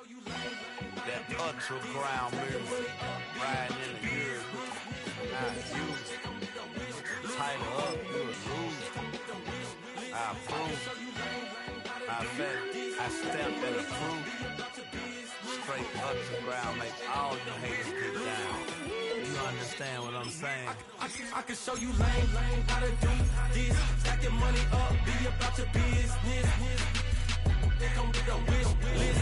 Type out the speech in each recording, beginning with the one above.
That ultra ground music, riding in the years, not used. Tighten up, you a lose. I approve. I bet I stepped and approved. Straight ultra ground, make all you haters get down. You understand what I'm saying? I can show you lame, how to do this. Stack your money up, be about your business. They come with a wish list.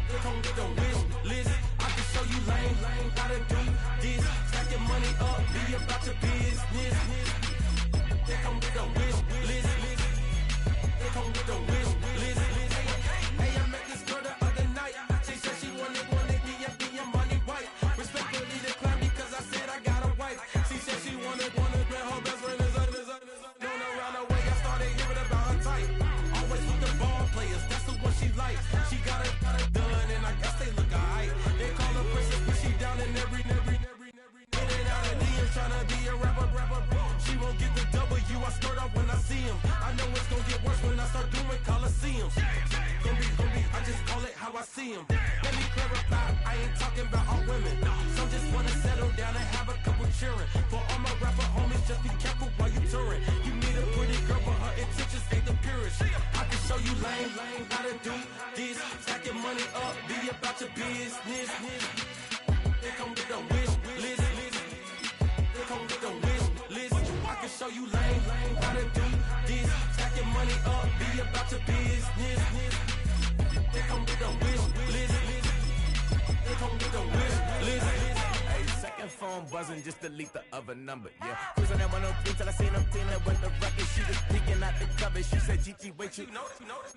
They come with a wish list. I can show you lame, how to do this. Stack your money up, be about your business. They come with a wish list. They come with a wish list. Hey, I met this girl the other night. She said she wanted me and be your money white. Respectfully declined because I said I got a wife. She said she wanted man, her best friend is known around the way. I started hearing about her type. Always with the ball players, that's the one she likes. She got it done, and I guess they look alright. They call her princess, but she down in every. In and out of DMs, tryna be a rapper. She won't get the W, I skirt off when I see him. I know it's gonna get worse when I start doing Coliseums. Gonna be, I just call it how I see him. Let me clarify, I ain't talking about all women. Some just wanna settle down and have a couple cheering. For all my rapper homies, just be careful while you touring. You meet a pretty girl, but her intentions ain't the purest. I can show you lame, how to do this. Stack your money up, be about your business. They come with a wish list. They come with a wish list. I can show you lame, how to do this. Stack your money up, be about your business. They come with a wish list. They come with a wish list. Hey, second phone buzzing, just delete the other number, yeah. Cruising at 103 till I seen them teaming with the record. She was peeking out the cover. She said, Gigi, wait, you know.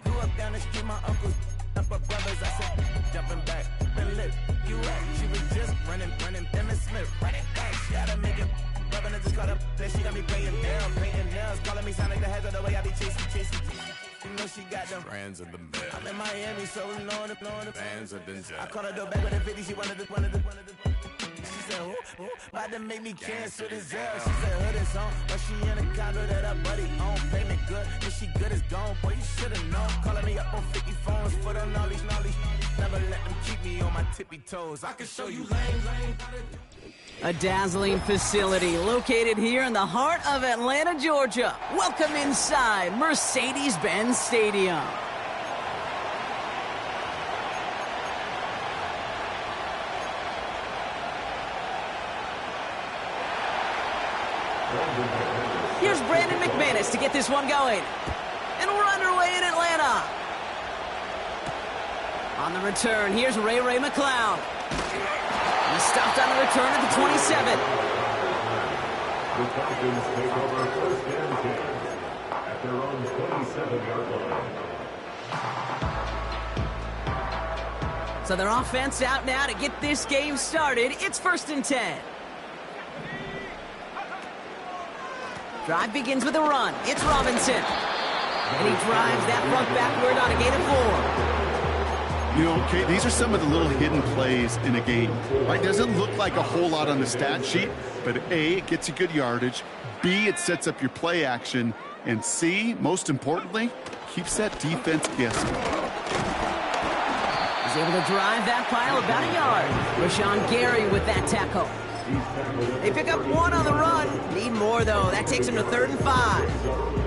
Grew up down the street, my uncles, up her brothers. I said, jumping back, been lit. You at? She was just running, Emmett Smith, running back. She had to make it. Rubbing it, just caught up. Then she got me playing down, painting nails. Calling me sound like the heads of the way I be chasing. You know she got them Brands of the bed. I'm in Miami, so we know the Bands of the jet. I called her door back with a 50, she wanted the. She said, who? About to make me cancel this Zell. She said, hood is on, but she in a condo that her buddy own. Payment good, if she good is gone. Boy, you should've known. Calling me up on 50 phones, foot on all these. Never let them keep me on my tippy toes. I can show you lame. A dazzling facility located here in the heart of Atlanta, Georgia. Welcome inside Mercedes-Benz Stadium. Here's Brandon McManus to get this one going. And we're underway in Atlanta. On the return, here's Ray McCloud. He stopped on the return at the 27. The Falcons take over first and 10 at their own 27-yard line. So their offense out now to get this game started. It's first and 10. Drive begins with a run. It's Robinson. And he drives that front backward on a gain of 4. You know, okay, these are some of the little hidden plays in a game, right? Doesn't look like a whole lot on the stat sheet, but A, it gets you good yardage, B, it sets up your play action, and C, most importantly, keeps that defense guessing. He's able to drive that pile about a yard. Rashawn Gary with that tackle. They pick up one on the run. Need more, though. That takes him to 3rd and 5.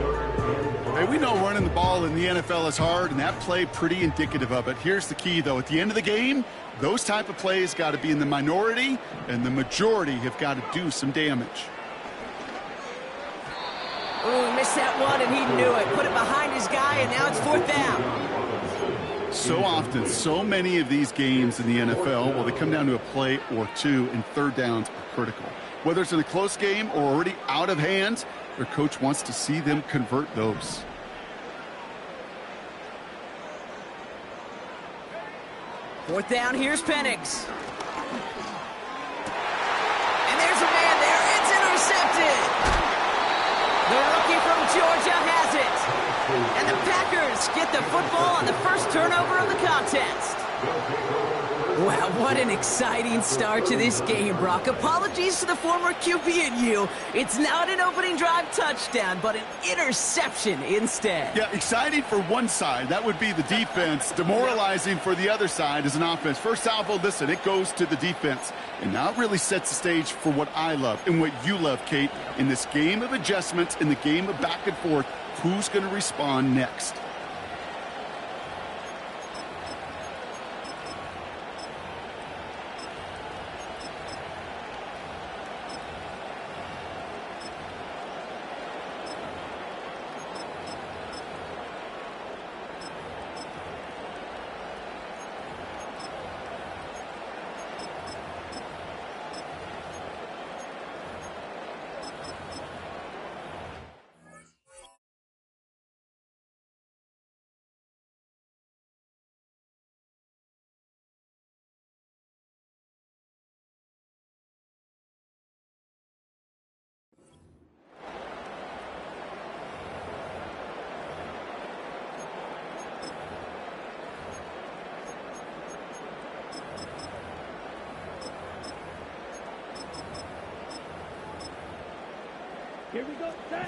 Hey, we know running the ball in the NFL is hard, and that play pretty indicative of it. Here's the key, though. At the end of the game, those type of plays got to be in the minority, and the majority have got to do some damage. Ooh, missed that one, and he knew it. Put it behind his guy, and now it's 4th down. So often, so many of these games in the NFL, well, they come down to a play or two, and 3rd downs are critical. Whether it's in a close game or already out of hand, their coach wants to see them convert those. Fourth down, here's Penix. And there's a man there. It's intercepted. The rookie from Georgia has it. And the Packers get the football on the first turnover of the contest. Wow, what an exciting start to this game, Brock. Apologies to the former QB and you. It's not an opening drive touchdown, but an interception instead. Yeah, exciting for one side. That would be the defense. Demoralizing for the other side as an offense. First salvo, listen, it goes to the defense. And now it really sets the stage for what I love and what you love, Kate. In this game of adjustments, in the game of back and forth, who's going to respond next?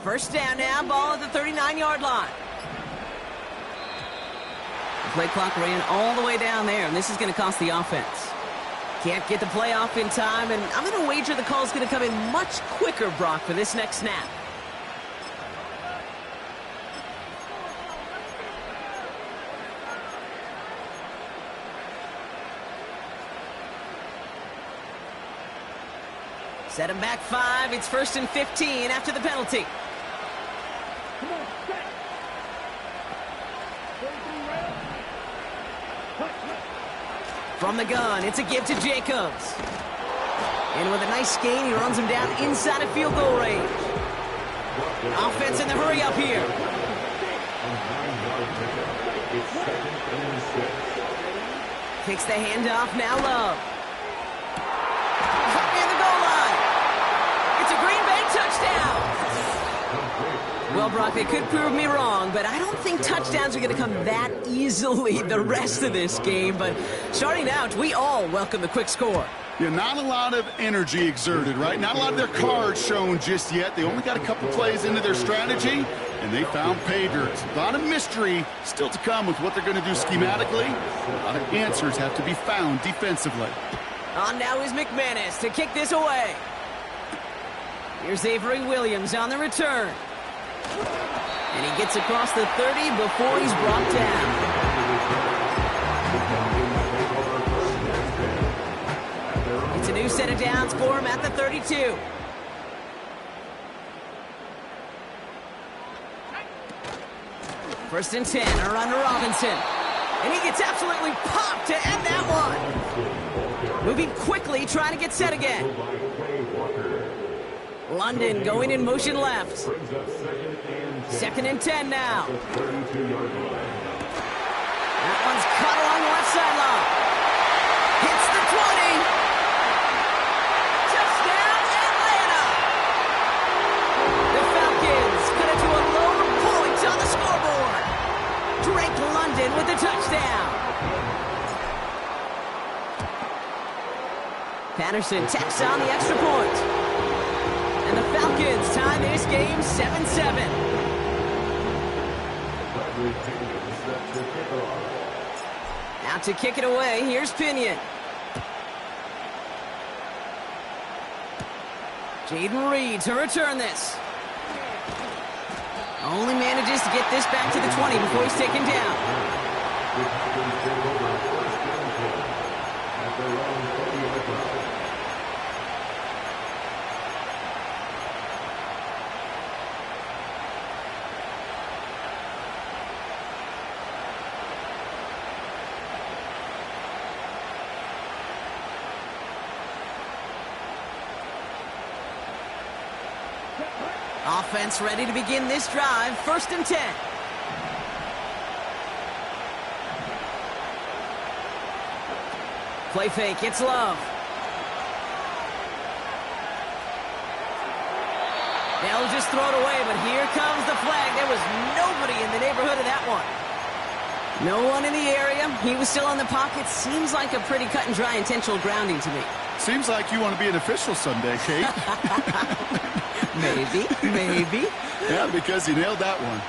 First down now, ball at the 39-yard line. The play clock ran all the way down there, and this is going to cost the offense. Can't get the play off in time, and I'm going to wager the call is going to come in much quicker, Brock, for this next snap. Set him back 5. It's 1st and 15 after the penalty. From the gun, it's a give to Jacobs. And with a nice gain, he runs him down inside of field goal range. Offense in the hurry up here. Takes the handoff, now Love. Near the goal line. It's a Green Bay touchdown. Well, Brock, they could prove me wrong, but I don't think touchdowns are going to come that easily the rest of this game. But starting out, we all welcome the quick score. Yeah, not a lot of energy exerted, right? Not a lot of their cards shown just yet. They only got a couple plays into their strategy, and they found pay dirt. A lot of mystery still to come with what they're going to do schematically. A lot of answers have to be found defensively. On now is McManus to kick this away. Here's Avery Williams on the return. And he gets across the 30 before he's brought down. It's a new set of downs for him at the 32. First and 10, a run to Robinson. And he gets absolutely popped to end that one. Moving quickly, trying to get set again. London going in motion left. 2nd and 10 now. That one's cut along the left sideline. Hits the 20. Touchdown, Atlanta. The Falcons cut it to a low point on the scoreboard. Drake London with the touchdown. Patterson tacks on the extra point. And the Falcons tie this game 7-7. Now to kick it away, here's Pinion. Jaden Reed to return this. Only manages to get this back to the 20 before he's taken down. Offense ready to begin this drive. 1st and 10. Play fake. It's Love. They'll just throw it away, but here comes the flag. There was nobody in the neighborhood of that one. No one in the area. He was still on the pocket. Seems like a pretty cut and dry intentional grounding to me. Seems like you want to be an official someday, Kate. Maybe. Yeah, because you nailed that one.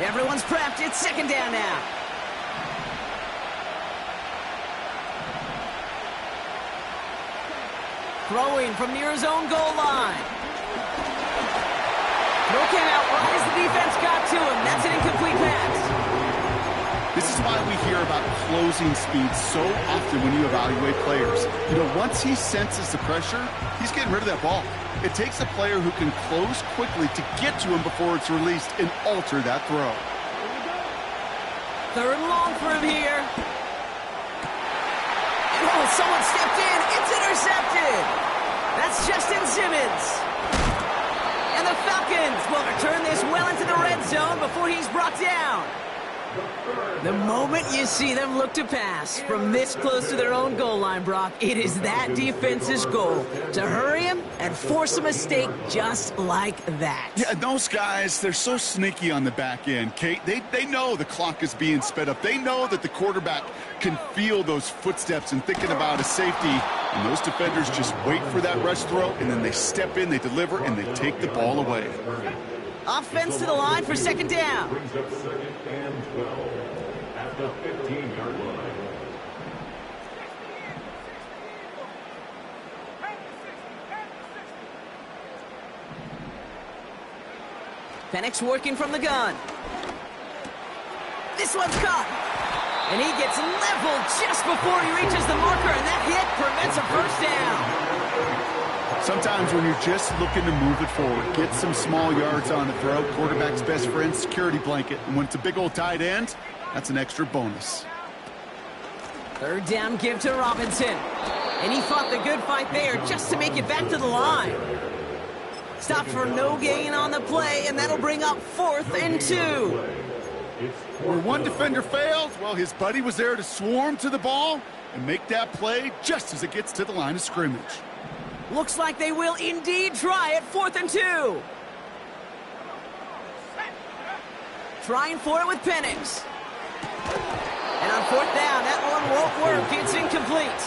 Everyone's prepped. It's second down now. Throwing from near his own goal line. Throw came out right as the defense got to him. That's an incomplete pass. This is why we hear about closing speed so often when you evaluate players. You know, once he senses the pressure, he's getting rid of that ball. It takes a player who can close quickly to get to him before it's released and alter that throw. Third and long for him here. Oh, someone stepped in. It's intercepted. That's Justin Simmons. And the Falcons will return this well into the red zone before he's brought down. The moment you see them look to pass from this close to their own goal line, Brock, it is that defense's goal to hurry him and force a mistake just like that. Yeah, those guys, they're so sneaky on the back end, Kate. They know the clock is being sped up. They know that the quarterback can feel those footsteps and thinking about a safety. And those defenders just wait for that rush throw, and then they step in, they deliver, and they take the ball away. Offense to the line for second down. Brings up 2nd and 12 at the 15-yard line. Penix working from the gun. This one's caught. And he gets leveled just before he reaches the marker, and that hit prevents a first down. Sometimes when you're just looking to move it forward, get some small yards on the throw, quarterback's best friend, security blanket. And when it's a big old tight end, that's an extra bonus. Third down give to Robinson. And he fought the good fight there just to make it back to the line. Stop for no gain on the play, and that'll bring up 4th and 2. Where one defender fails, well, his buddy was there to swarm to the ball and make that play just as it gets to the line of scrimmage. Looks like they will indeed try it. 4th and 2. Trying for it with Penix. And on 4th down, that one won't work. It's incomplete.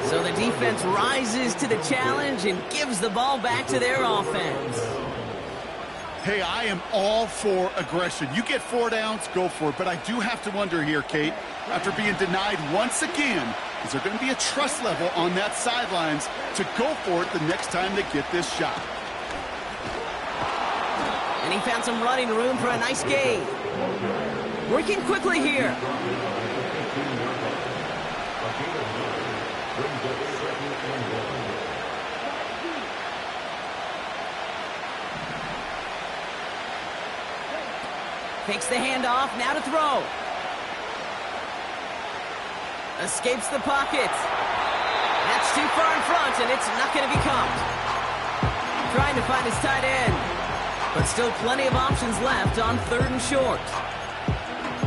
So the defense rises to the challenge and gives the ball back to their offense. Hey, I am all for aggression. You get 4 downs, go for it. But I do have to wonder here, Kate, after being denied once again, is there going to be a trust level on that sidelines to go for it the next time they get this shot? And he found some running room for a nice gain. Working quickly here. Takes the handoff, now to throw. Escapes the pocket. That's too far in front, and it's not going to be caught. Trying to find his tight end. But still plenty of options left on 3rd and short.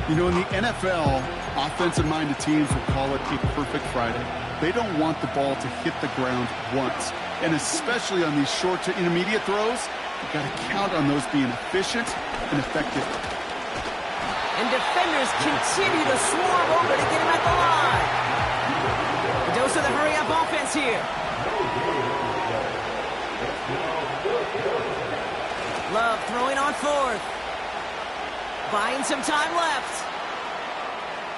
You know, in the NFL, offensive-minded teams will call it a perfect Friday. They don't want the ball to hit the ground once. And especially on these short to intermediate throws, you've got to count on those being efficient and effective. And defenders continue to swarm over to get him at the line. A dose of the hurry-up offense here. Love throwing on 4th. Buying some time left.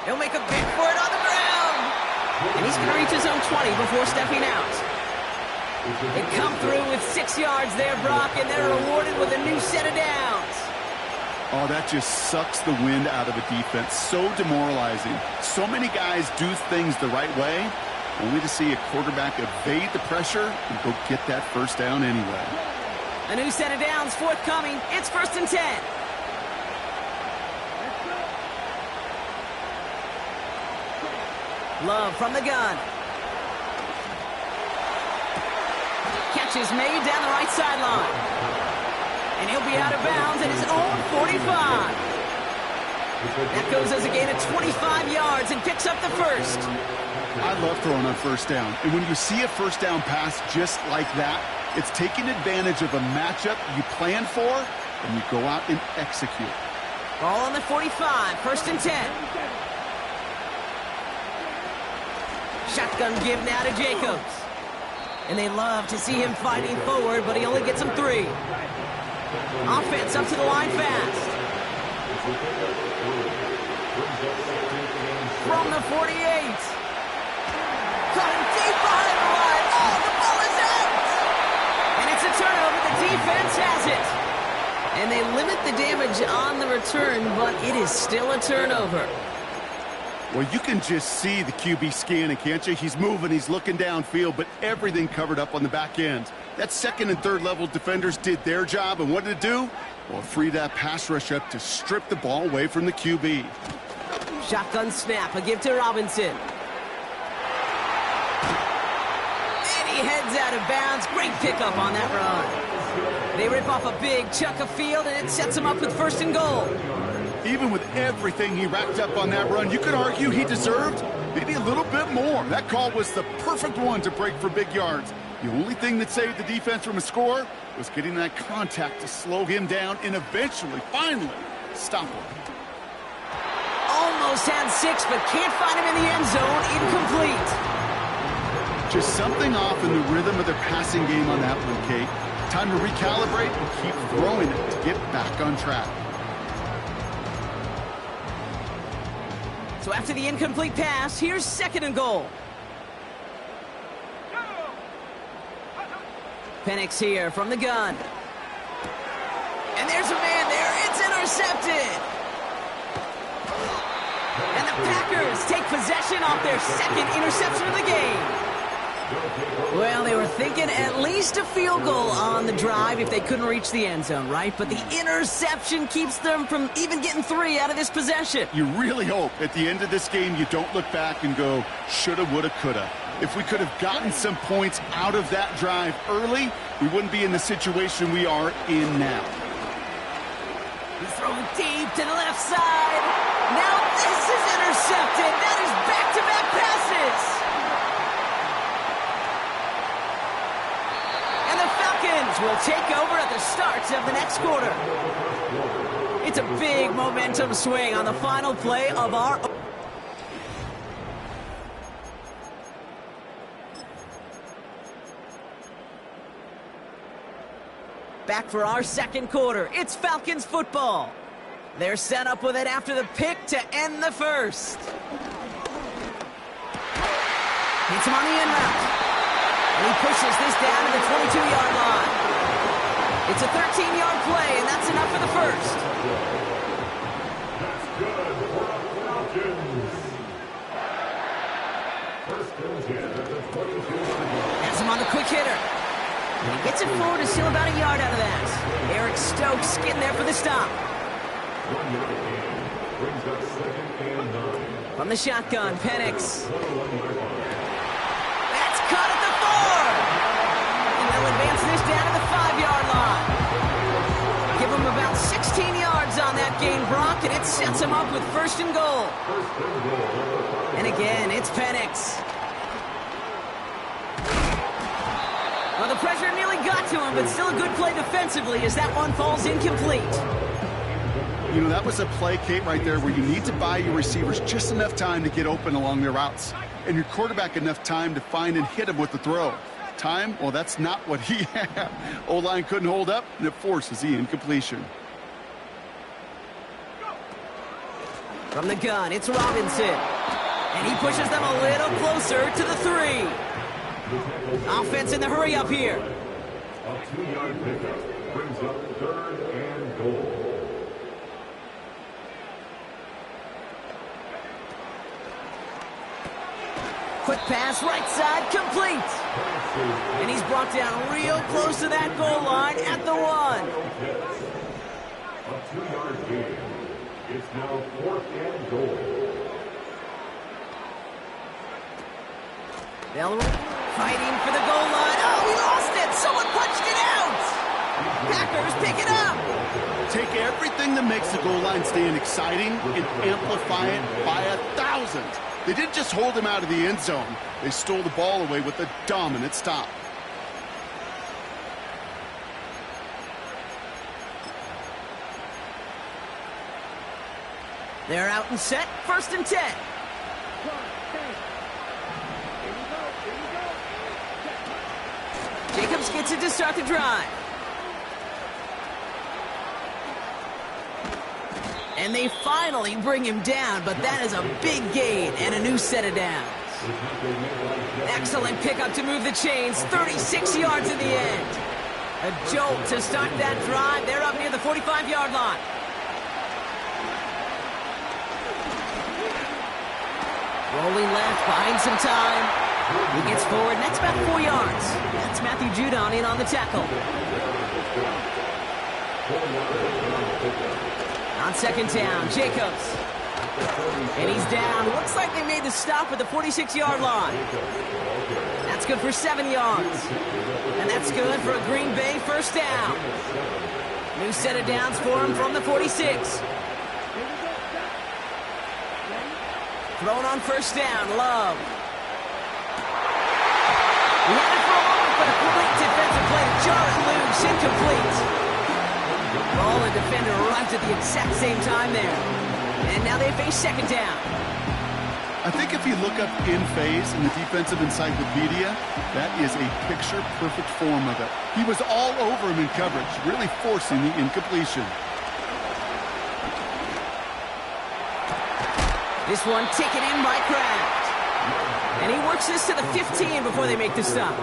He'll make a big for it on the ground. And he's going to reach his own 20 before stepping out. They come through with 6 yards there, Brock, and they're rewarded with a new set of downs. Oh, that just sucks the wind out of a defense. So demoralizing. So many guys do things the right way, only to see a quarterback evade the pressure and go get that first down anyway. A new set of downs forthcoming. It's 1st and 10. Love from the gun. Catch is made down the right sideline. And he'll be out of bounds at his own 45. That goes as a gain of 25 yards and picks up the first. I I love throwing on first down. And when you see a first down pass just like that, it's taking advantage of a matchup you plan for, and you go out and execute. Ball on the 45, 1st and 10. Shotgun give now to Jacobs. And they love to see him fighting forward, but he only gets them 3. Offense up to the line fast. From the 48. Caught him deep behind the line. Oh, the ball is out! And it's a turnover. The defense has it. And they limit the damage on the return, but it is still a turnover. Well, you can just see the QB scanning, can't you? He's moving, he's looking downfield, but everything covered up on the back end. That second and third level defenders did their job, and what did it do? Well, free that pass rush up to strip the ball away from the QB. Shotgun snap, a give to Robinson. And he heads out of bounds. Great pickup on that run. They rip off a big chunk of field, and it sets him up with 1st and goal. Even with everything he racked up on that run, you could argue he deserved maybe a little bit more. That call was the perfect one to break for big yards. The only thing that saved the defense from a score was getting that contact to slow him down and eventually, finally, stop him. Almost had 6, but can't find him in the end zone. Incomplete. Just something off in the rhythm of their passing game on that one, Kate. Time to recalibrate and keep throwing it to get back on track. So after the incomplete pass, here's 2nd and goal. Penix here from the gun. And there's a man there. It's intercepted. And the Packers take possession off their 2nd interception of the game. Well, they were thinking at least a field goal on the drive if they couldn't reach the end zone, right? But the interception keeps them from even getting 3 out of this possession. You really hope at the end of this game you don't look back and go, shoulda, woulda, coulda. If we could have gotten some points out of that drive early, we wouldn't be in the situation we are in now. He's throwing deep to the left side. Now this is intercepted. That is back-to-back passes. And the Falcons will take over at the start of the next quarter. It's a big momentum swing on the final play of our... Back for our 2nd quarter. It's Falcons football. They're set up with it after the pick to end the 1st. Hits him on the in route. And he pushes this down to the 22-yard line. It's a 13-yard play, and that's enough for the 1st. That's good for the Falcons. 1st and 10 at the 22. Has him on the quick hitter. And he gets it forward to steal about a yard out of that. Eric Stokes getting there for the stop. 1 yard gain brings up 2nd and 9. From the shotgun, Penix. That's caught at the 4. And they'll advance this down to the 5-yard line. Give him about 16 yards on that gain, Brock, and it sets him up with 1st and goal. And again, it's Penix. Well, the pressure nearly got to him, but still a good play defensively as that one falls incomplete. You know, that was a play, Kate, right there where you need to buy your receivers just enough time to get open along their routes, and your quarterback enough time to find and hit him with the throw. Time, well, that's not what he had. O-line couldn't hold up, and it forces the incompletion. From the gun, it's Robinson. And he pushes them a little closer to the 3. Offense in the hurry up here. A 2-yard pickup brings up 3rd and goal. Quick pass, right side, complete. And he's brought down real close to that goal line at the 1. A 2-yard gain. It's now 4th and goal. They'll fighting for the goal line. Oh, he lost it. Someone punched it out. Packers pick it up. Take everything that makes the goal line stand exciting and amplify it by 1,000. They didn't just hold him out of the end zone. They stole the ball away with a dominant stop. They're out and set, 1st and 10. Jacobs gets it to start the drive. And they finally bring him down, but that is a big gain and a new set of downs. Excellent pickup to move the chains, 36 yards in the end. A jolt to start that drive. They're up near the 45-yard line. Rolling left, buying some time. He gets forward, and that's about 4 yards. That's Matthew Judon in on the tackle. On 2nd down, Jacobs. And he's down. Looks like they made the stop at the 46-yard line. That's good for 7 yards. And that's good for a Green Bay 1st down. New set of downs for him from the 46. Thrown on 1st down, Love. He had it for a moment, but a great defensive play to jar it loose, incomplete. Ball and defender arrived at the exact same time there. And now they face 2nd down. I think if you look up in phase in the defensive encyclopedia, that is a picture-perfect form of it. He was all over him in coverage, really forcing the incompletion. This one taken in by Kraft. And he works this to the 15 before they make the stop.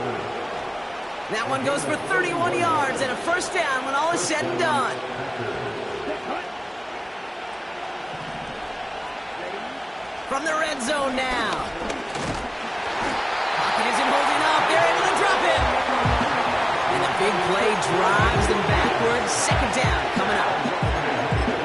That one goes for 31 yards and a 1st down when all is said and done. From the red zone now. Pocket isn't holding up. They're able to drop him. And the big play drives them backwards. 2nd down coming up.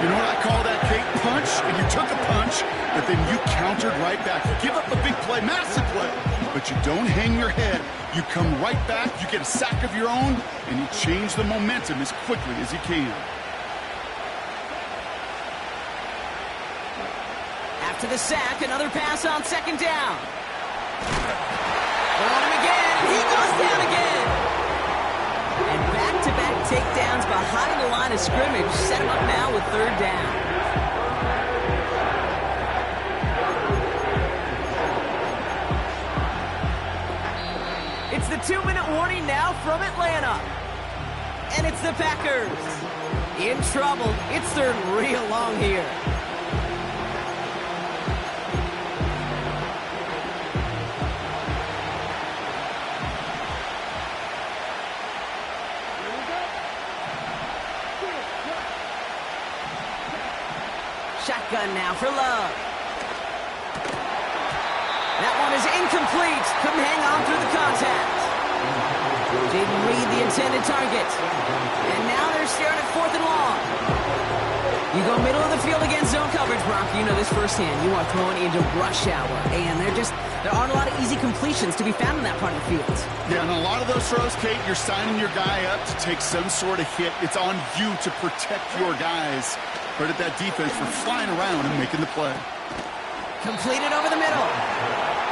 You know what I call that, Kate? Punch, and you took a punch, but then you countered right back. You give up a big play, massive play, but you don't hang your head. You come right back, you get a sack of your own, and you change the momentum as quickly as you can. After the sack, another pass on 2nd down. On him again, and he goes down again. And back-to-back takedowns behind the line of scrimmage set him up now with 3rd down. It's the 2-minute warning now from Atlanta. And it's the Packers. In trouble. It's 3rd and real long here. Shotgun now for Love. That one is incomplete. Couldn't hang on through the contact. Didn't read the intended target. And now they're staring at 4th and long. You go middle of the field against zone coverage, Brock. You know this firsthand. You are throwing into rush hour. And there aren't a lot of easy completions to be found in that part of the field. Yeah, and a lot of those throws, Kate, you're signing your guy up to take some sort of hit. It's on you to protect your guys. Credit that defense for flying around and making the play. Completed over the middle.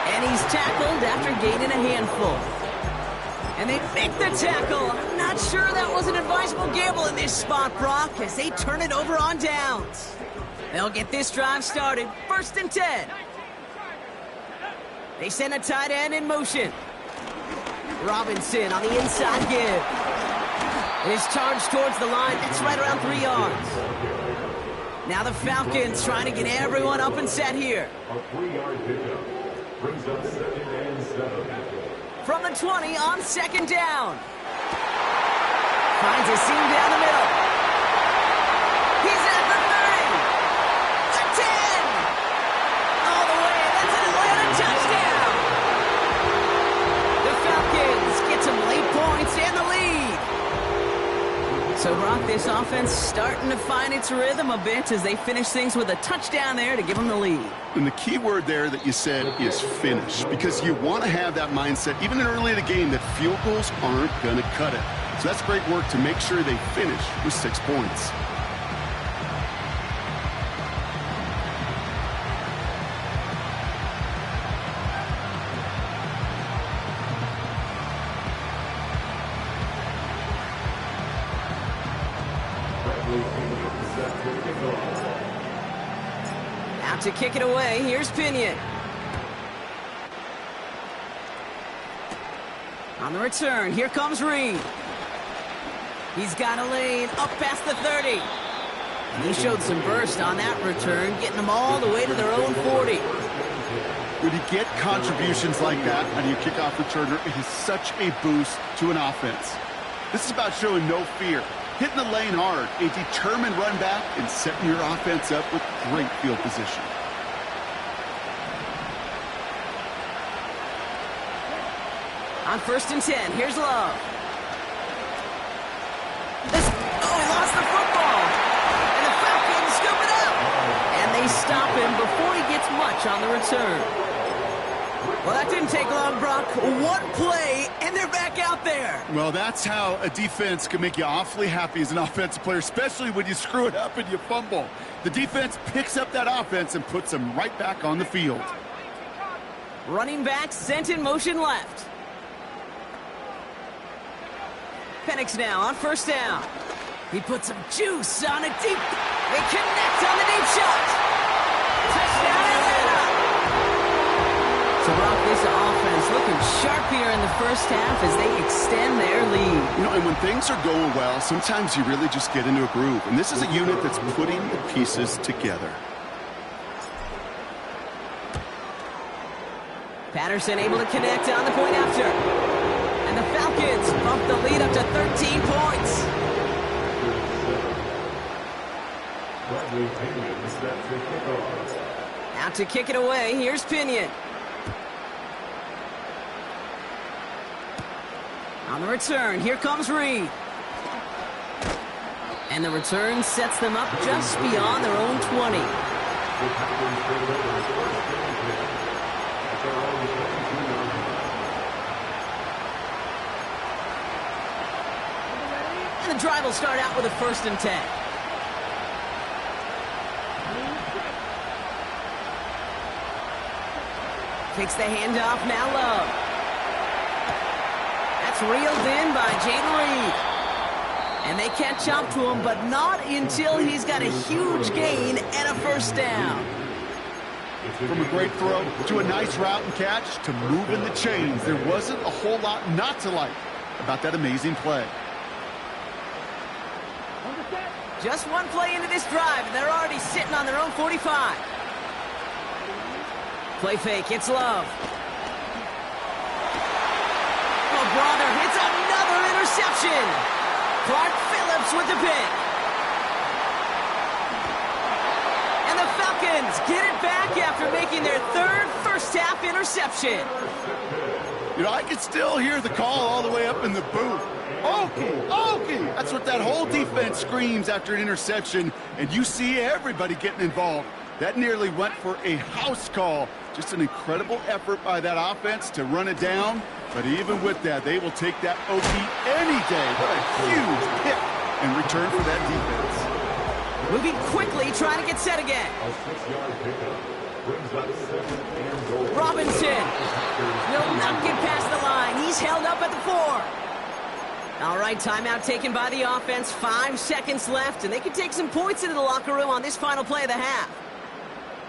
And he's tackled after gaining a handful. And they make the tackle. I'm not sure that was an advisable gamble in this spot, Brock, as they turn it over on downs. They'll get this drive started. 1st and 10. They send a tight end in motion. Robinson on the inside give. And his charge towards the line. That's right around 3 yards. Now the Falcons trying to get everyone up and set here. A 3-yard pickup brings up 2nd and 7. From the 20 on 2nd down. Finds a seam down the middle. He's at the 30. The 10. All the way. That's an Atlanta touchdown. The Falcons get some late points and the lead. So, Brock, this offense starting to find its rhythm a bit as they finish things with a touchdown there to give them the lead. And the key word there that you said is finish, because you want to have that mindset, even early in the game, that field goals aren't going to cut it. So that's great work to make sure they finish with 6 points. Out to kick it away, here's Pinion. On the return, here comes Reed. He's got a lane up past the 30. And he showed some burst on that return, getting them all the way to their own 40. When you get contributions like that out of your kickoff returner, it is such a boost to an offense. This is about showing no fear, hitting the lane hard, a determined run back, and setting your offense up with great field position. On 1st and 10, here's Love. Lost the football. And the Falcons scoop it up. And they stop him before he gets much on the return. Well, that didn't take long, Brock. One play, and they're back out there. Well, that's how a defense can make you awfully happy as an offensive player, especially when you screw it up and you fumble. The defense picks up that offense and puts them right back on the field. Running back sent in motion left. Penix now on 1st down. He puts some juice on a deep. They connect on the deep shot. Touchdown, Atlanta. So, Brock, this offense looking sharp here in the first half as they extend their lead. You know, and when things are going well, sometimes you really just get into a groove. And this is a unit that's putting the pieces together. Patterson able to connect on the point after. And the Falcons bump the lead up to 13 points. Out to kick it away, here's Pinion. On the return, here comes Reed. And the return sets them up just beyond their own 20. And the drive will start out with a 1st and 10. Takes the handoff, now Love. That's reeled in by Jaden Reed. And they catch up to him, but not until he's got a huge gain and a 1st down. From a great throw to a nice route and catch to moving the chains, there wasn't a whole lot not to like about that amazing play. Just one play into this drive, and they're already sitting on their own 45. Play fake, it's Love. Oh, brother, it's another interception. Clark Phillips with the pick. And the Falcons get it back after making their 3rd first-half interception. You know, I can still hear the call all the way up in the booth. Okey. That's what that whole defense screams after an interception, and you see everybody getting involved. That nearly went for a house call. Just an incredible effort by that offense to run it down. But even with that, they will take that OT any day. What a huge pick in return for that defense. Moving quickly, trying to get set again. Robinson will not get past the line. He's held up at the 4. All right, timeout taken by the offense. 5 seconds left, and they can take some points into the locker room on this final play of the half.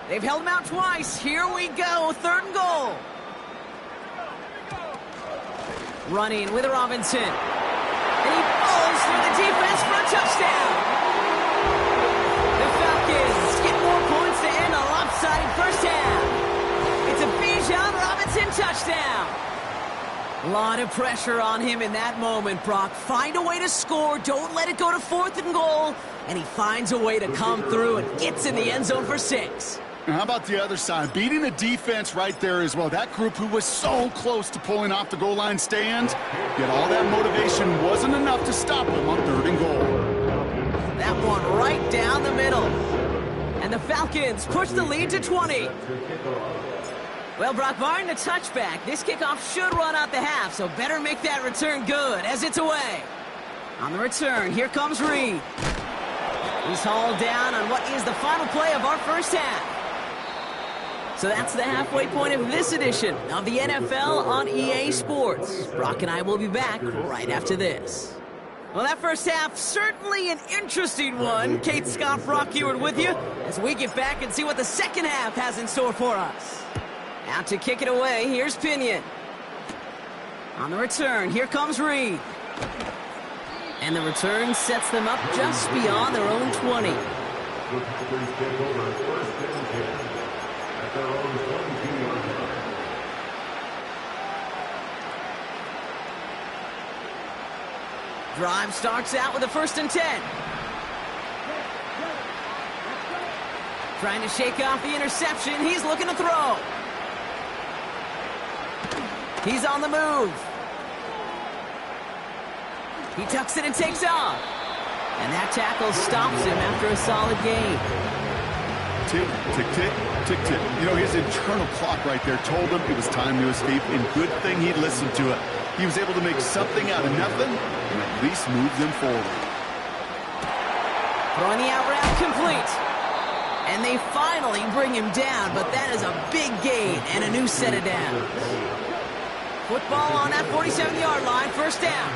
They've held him out twice. Here we go, 3rd and goal. Running with Robinson. And he falls through the defense for a touchdown. The Falcons get more points to end a lopsided first half. It's a Bijan Robinson touchdown. A lot of pressure on him in that moment, Brock. Find a way to score. Don't let it go to 4th and goal. And he finds a way to come through and gets in the end zone for 6. And how about the other side? Beating the defense right there as well. That group who was so close to pulling off the goal line stand, yet all that motivation wasn't enough to stop them on 3rd and goal. That one right down the middle. And the Falcons push the lead to 20. Well, Brock, barring the touchback, this kickoff should run out the half, so better make that return good as it's away. On the return, here comes Reed. He's hauled down on what is the final play of our first half. So that's the halfway point of this edition of the NFL on EA Sports. Brock and I will be back right after this. Well, that first half, certainly an interesting one. Kate Scott, Brock Ewart with you as we get back and see what the second half has in store for us. Out to kick it away, here's Pinion. On the return, here comes Reed. And the return sets them up just beyond their own 20. The Packers take over first and 10 at their own 22-yard line. Drive starts out with a 1st and 10. Trying to shake off the interception. He's looking to throw. He's on the move. He tucks it and takes off. And that tackle stops him after a solid gain. Tick, tick, tick, tick, tick. You know, his internal clock right there told him it was time to escape, and good thing he listened to it. He was able to make something out of nothing and at least move them forward. Throwing the out route complete. And they finally bring him down, but that is a big gain and a new set of downs. Football on that 47-yard line, 1st down.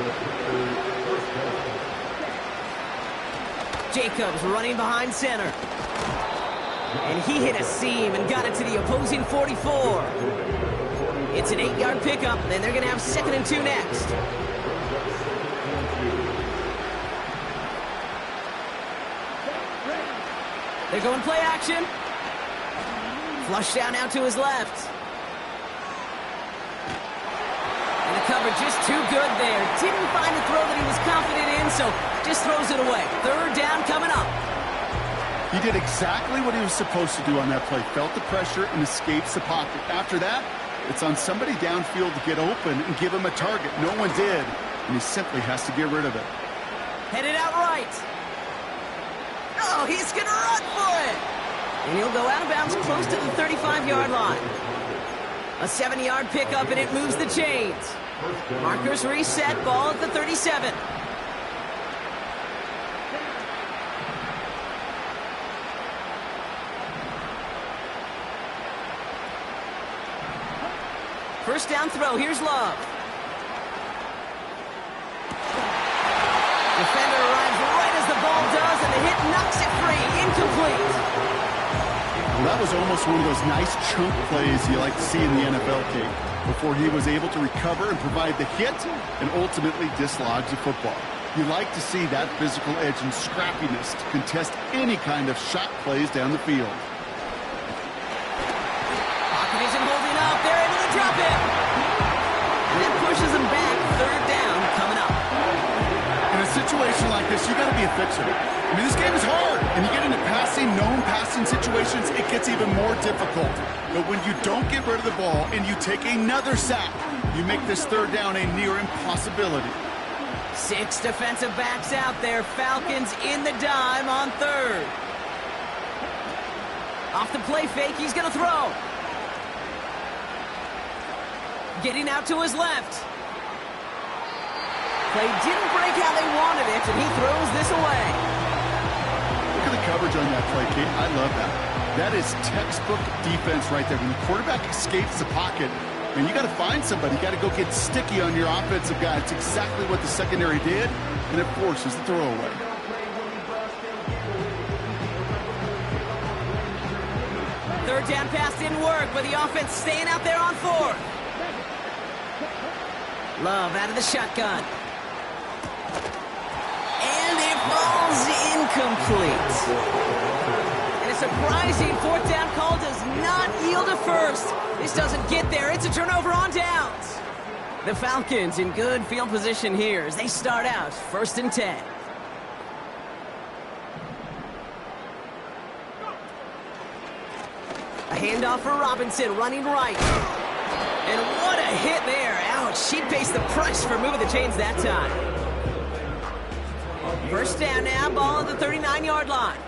Jacobs running behind center. And he hit a seam and got it to the opposing 44. It's an 8-yard pickup, then they're going to have 2nd and 2 next. They're going play action. Flush down out to his left. And the coverage is too good there. Didn't find a throw that he was confident in, so just throws it away. 3rd down coming up. He did exactly what he was supposed to do on that play. Felt the pressure and escapes the pocket. After that, it's on somebody downfield to get open and give him a target. No one did, and he simply has to get rid of it. Headed out right. Oh, he's going to run for it. And he'll go out of bounds close to the 35-yard line. A 7-yard pickup, and it moves the chains. Markers reset, ball at the 37. First down throw, here's Love. Defender arrives right as the ball does, and the hit knocks it free. Incomplete. Well, that was almost one of those nice chunk plays you like to see in the NFL game, before he was able to recover and provide the hit and ultimately dislodge the football. You like to see that physical edge and scrappiness to contest any kind of shot plays down the field. Pocket isn't holding up. They're able to drop him. And that pushes him back. 3rd down coming up. In a situation like this, you got to be a fixer. I mean, this game is hard, and you get into known passing situations, it gets even more difficult. But when you don't get rid of the ball and you take another sack, you make this 3rd down a near impossibility. 6 defensive backs out there. Falcons in the dime on 3rd. Off the play fake, he's going to throw. Getting out to his left. Play didn't break how they wanted it, and he throws this away. Look at the coverage on that play, Kate. I love that. That is textbook defense right there. When the quarterback escapes the pocket, and you got to find somebody. You got to go get sticky on your offensive guy. It's exactly what the secondary did, and it forces the throwaway. Third down pass didn't work, but the offense staying out there on 4th. Love out of the shotgun. And it falls incomplete. And a surprising 4th down call does not yield a first. This doesn't get there. It's a turnover on downs. The Falcons in good field position here as they start out 1st and 10. A handoff for Robinson, running right. And what a hit there. Ouch, she faced the price for moving the chains that time. 1st down now, ball at the 39-yard line.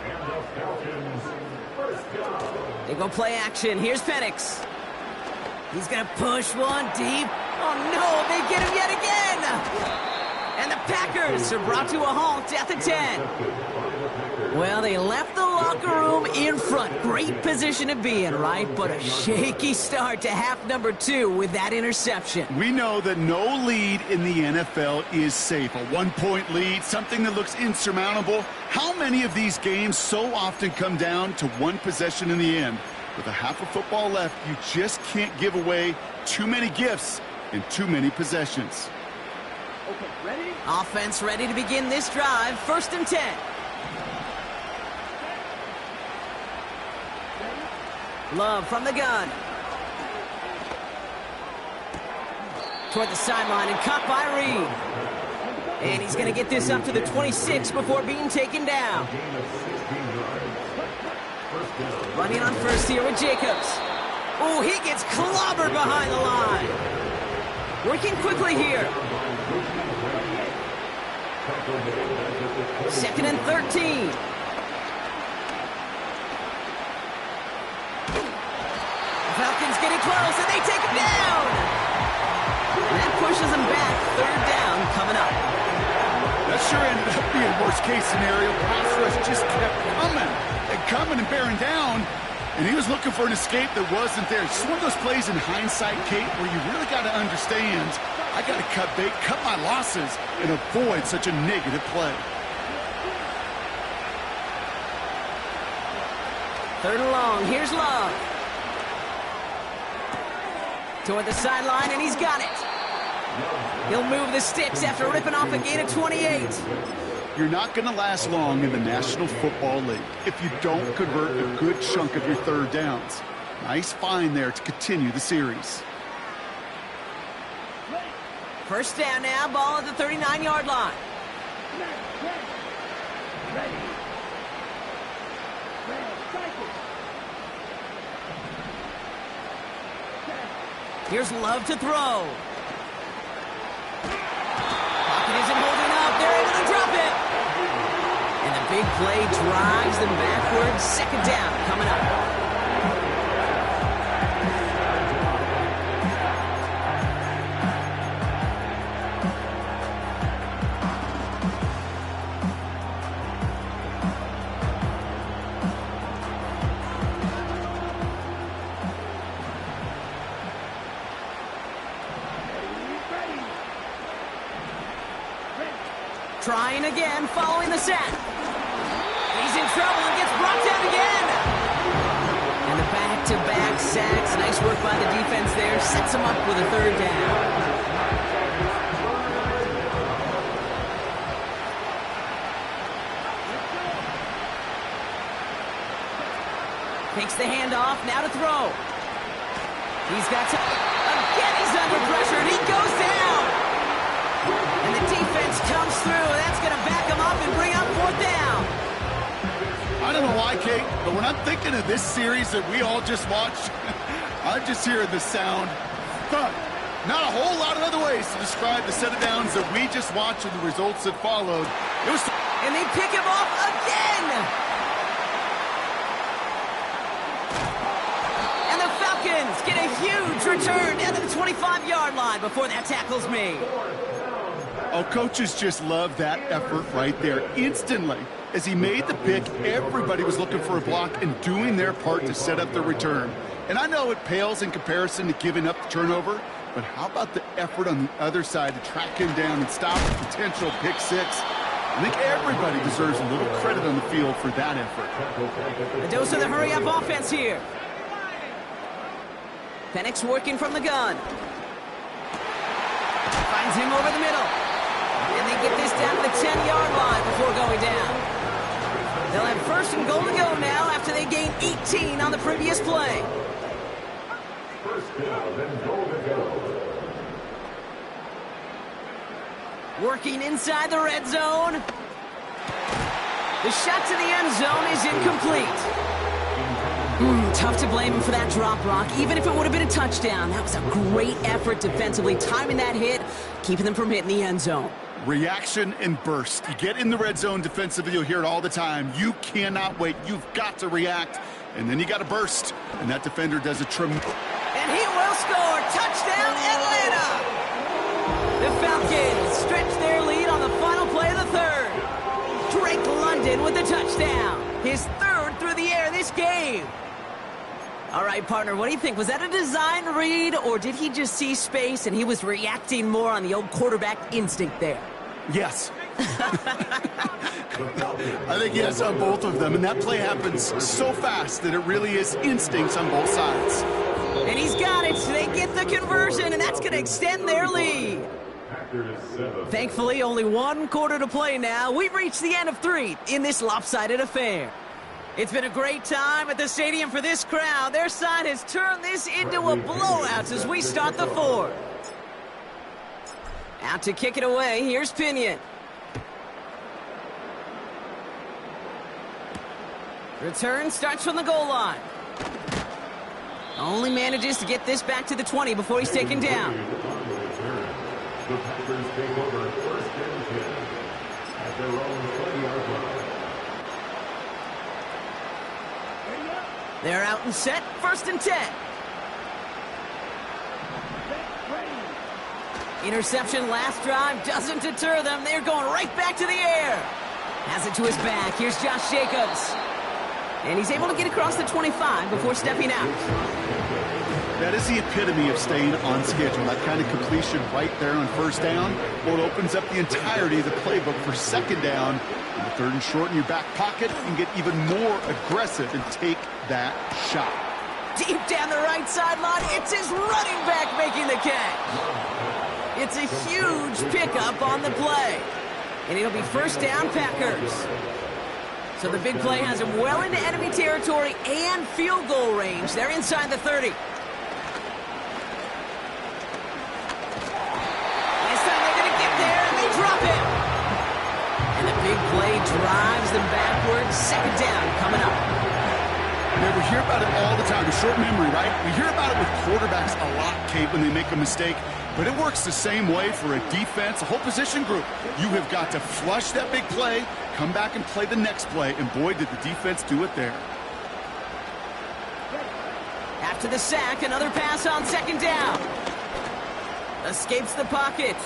They go play action. Here's Penix. He's going to push one deep. Oh, no, they get him yet again. And the Packers are brought to a halt at the 10. Well, they left the locker room in front. Great position to be in, right? But a shaky start to half number 2 with that interception. We know that no lead in the NFL is safe. A one-point lead, something that looks insurmountable. How many of these games so often come down to one possession in the end? With a half of football left, you just can't give away too many gifts in too many possessions. Okay, ready? Offense ready to begin this drive. 1st and 10. Love from the gun. Toward the sideline and caught by Reed. And he's going to get this up to the 26 before being taken down. Running on first here with Jacobs. Oh, he gets clobbered behind the line. Working quickly here. 2nd and 13. Falcons getting close, and they take him down. And that pushes him back. 3rd down coming up. That sure ended up being worst-case scenario. Pass rush just kept coming and bearing down. And he was looking for an escape that wasn't there. It's just one of those plays in hindsight, Kate, where you really got to understand, I got to cut bait, cut my losses, and avoid such a negative play. 3rd and long. Here's Love. Toward the sideline, and he's got it. He'll move the sticks after ripping off a gain of 28. You're not going to last long in the National Football League if you don't convert a good chunk of your 3rd downs. Nice find there to continue the series. 1st down now, ball at the 39-yard line. Here's Love to throw. Pocket isn't holding up. They're able to drop it. And the big play drives them backwards. 2nd down coming up. Trying again, following the sack. He's in trouble and gets brought down again. And the back-to-back sacks. Nice work by the defense there. Sets him up with a 3rd down. Takes the handoff, now to throw. He's got to... Again, he's under pressure, and he goes down. And the defense comes through, and that's going to back him up and bring up 4th down. I don't know why, Kate, but when I'm thinking of this series that we all just watched, I'm just hearing the sound thud. Not a whole lot of other ways to describe the set of downs that we just watched and the results that followed. It was... And they pick him off again. And the Falcons get a huge return down to the 25-yard line before that tackle's made. Oh, coaches just love that effort right there. Instantly, as he made the pick, everybody was looking for a block and doing their part to set up the return. And I know it pales in comparison to giving up the turnover, but how about the effort on the other side to track him down and stop a potential pick 6? I think everybody deserves a little credit on the field for that effort. A dose of the hurry-up offense here. Penix working from the gun. Finds him over the middle. And they get this down to the 10-yard line before going down. They'll have 1st and goal to go now after they gained 18 on the previous play. 1st down and goal to go. Working inside the red zone. The shot to the end zone is incomplete. Tough to blame him for that drop, Brock. Even if it would have been a touchdown, that was a great effort defensively, timing that hit, keeping them from hitting the end zone. Reaction and burst. You get in the red zone defensively, you'll hear it all the time. You cannot wait. You've got to react, and then you got to burst. And that defender does a tremendous... And he will score. Touchdown, Atlanta! The Falcons stretch their lead on the final play of the 3rd. Drake London with the touchdown. His third through the air this game. All right, partner, what do you think? Was that a design read, or did he just see space and he was reacting more on the old quarterback instinct there? Yes. I think yes on both of them, and that play happens so fast that it really is instincts on both sides. And he's got it. They get the conversion, and that's going to extend their lead. Thankfully, only one quarter to play now. We've reached the end of 3 in this lopsided affair. It's been a great time at the stadium for this crowd. Their side has turned this into a blowout as we start the 4th. Out to kick it away, here's Pinion. Return starts from the goal line. Only manages to get this back to the 20 before he's taken down. The Packers take over 1st and 10 at their own 20-yard line. They're out and set, 1st and 10. Interception last drive doesn't deter them. They're going right back to the air. Has it to his back. Here's Josh Jacobs. And he's able to get across the 25 before stepping out. That is the epitome of staying on schedule. That kind of completion right there on 1st down. Well, it opens up the entirety of the playbook for 2nd down. In the 3rd and short in your back pocket, you can get even more aggressive and take that shot. Deep down the right sideline, it's his running back making the catch. It's a huge pickup on the play. And it'll be 1st down, Packers. So the big play has him well into enemy territory and field goal range. They're inside the 30. This time they're going to get there, and they drop him. And the big play drives them backwards. 2nd down coming up. Yeah, we hear about it all the time. A short memory, right? We hear about it with quarterbacks a lot, Kate, when they make a mistake. But it works the same way for a defense, a whole position group. You have got to flush that big play, come back and play the next play, and boy, did the defense do it there. After the sack, another pass on 2nd down. Escapes the pocket.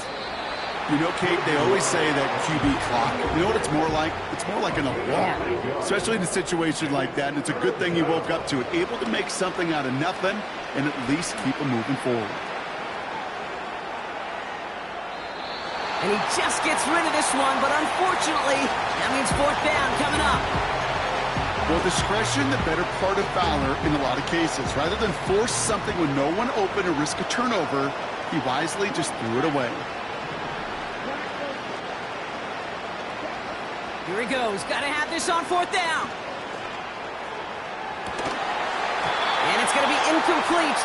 You know, Kate, they always say that QB clock. You know what it's more like? It's more like an alarm, especially in a situation like that. And it's a good thing he woke up to it, able to make something out of nothing and at least keep him moving forward. And he just gets rid of this one, but unfortunately, that means 4th down coming up. Well, discretion, the better part of valor in a lot of cases. Rather than force something when no one open and risk a turnover, he wisely just threw it away. Here he goes. Got to have this on 4th down. And it's going to be incomplete.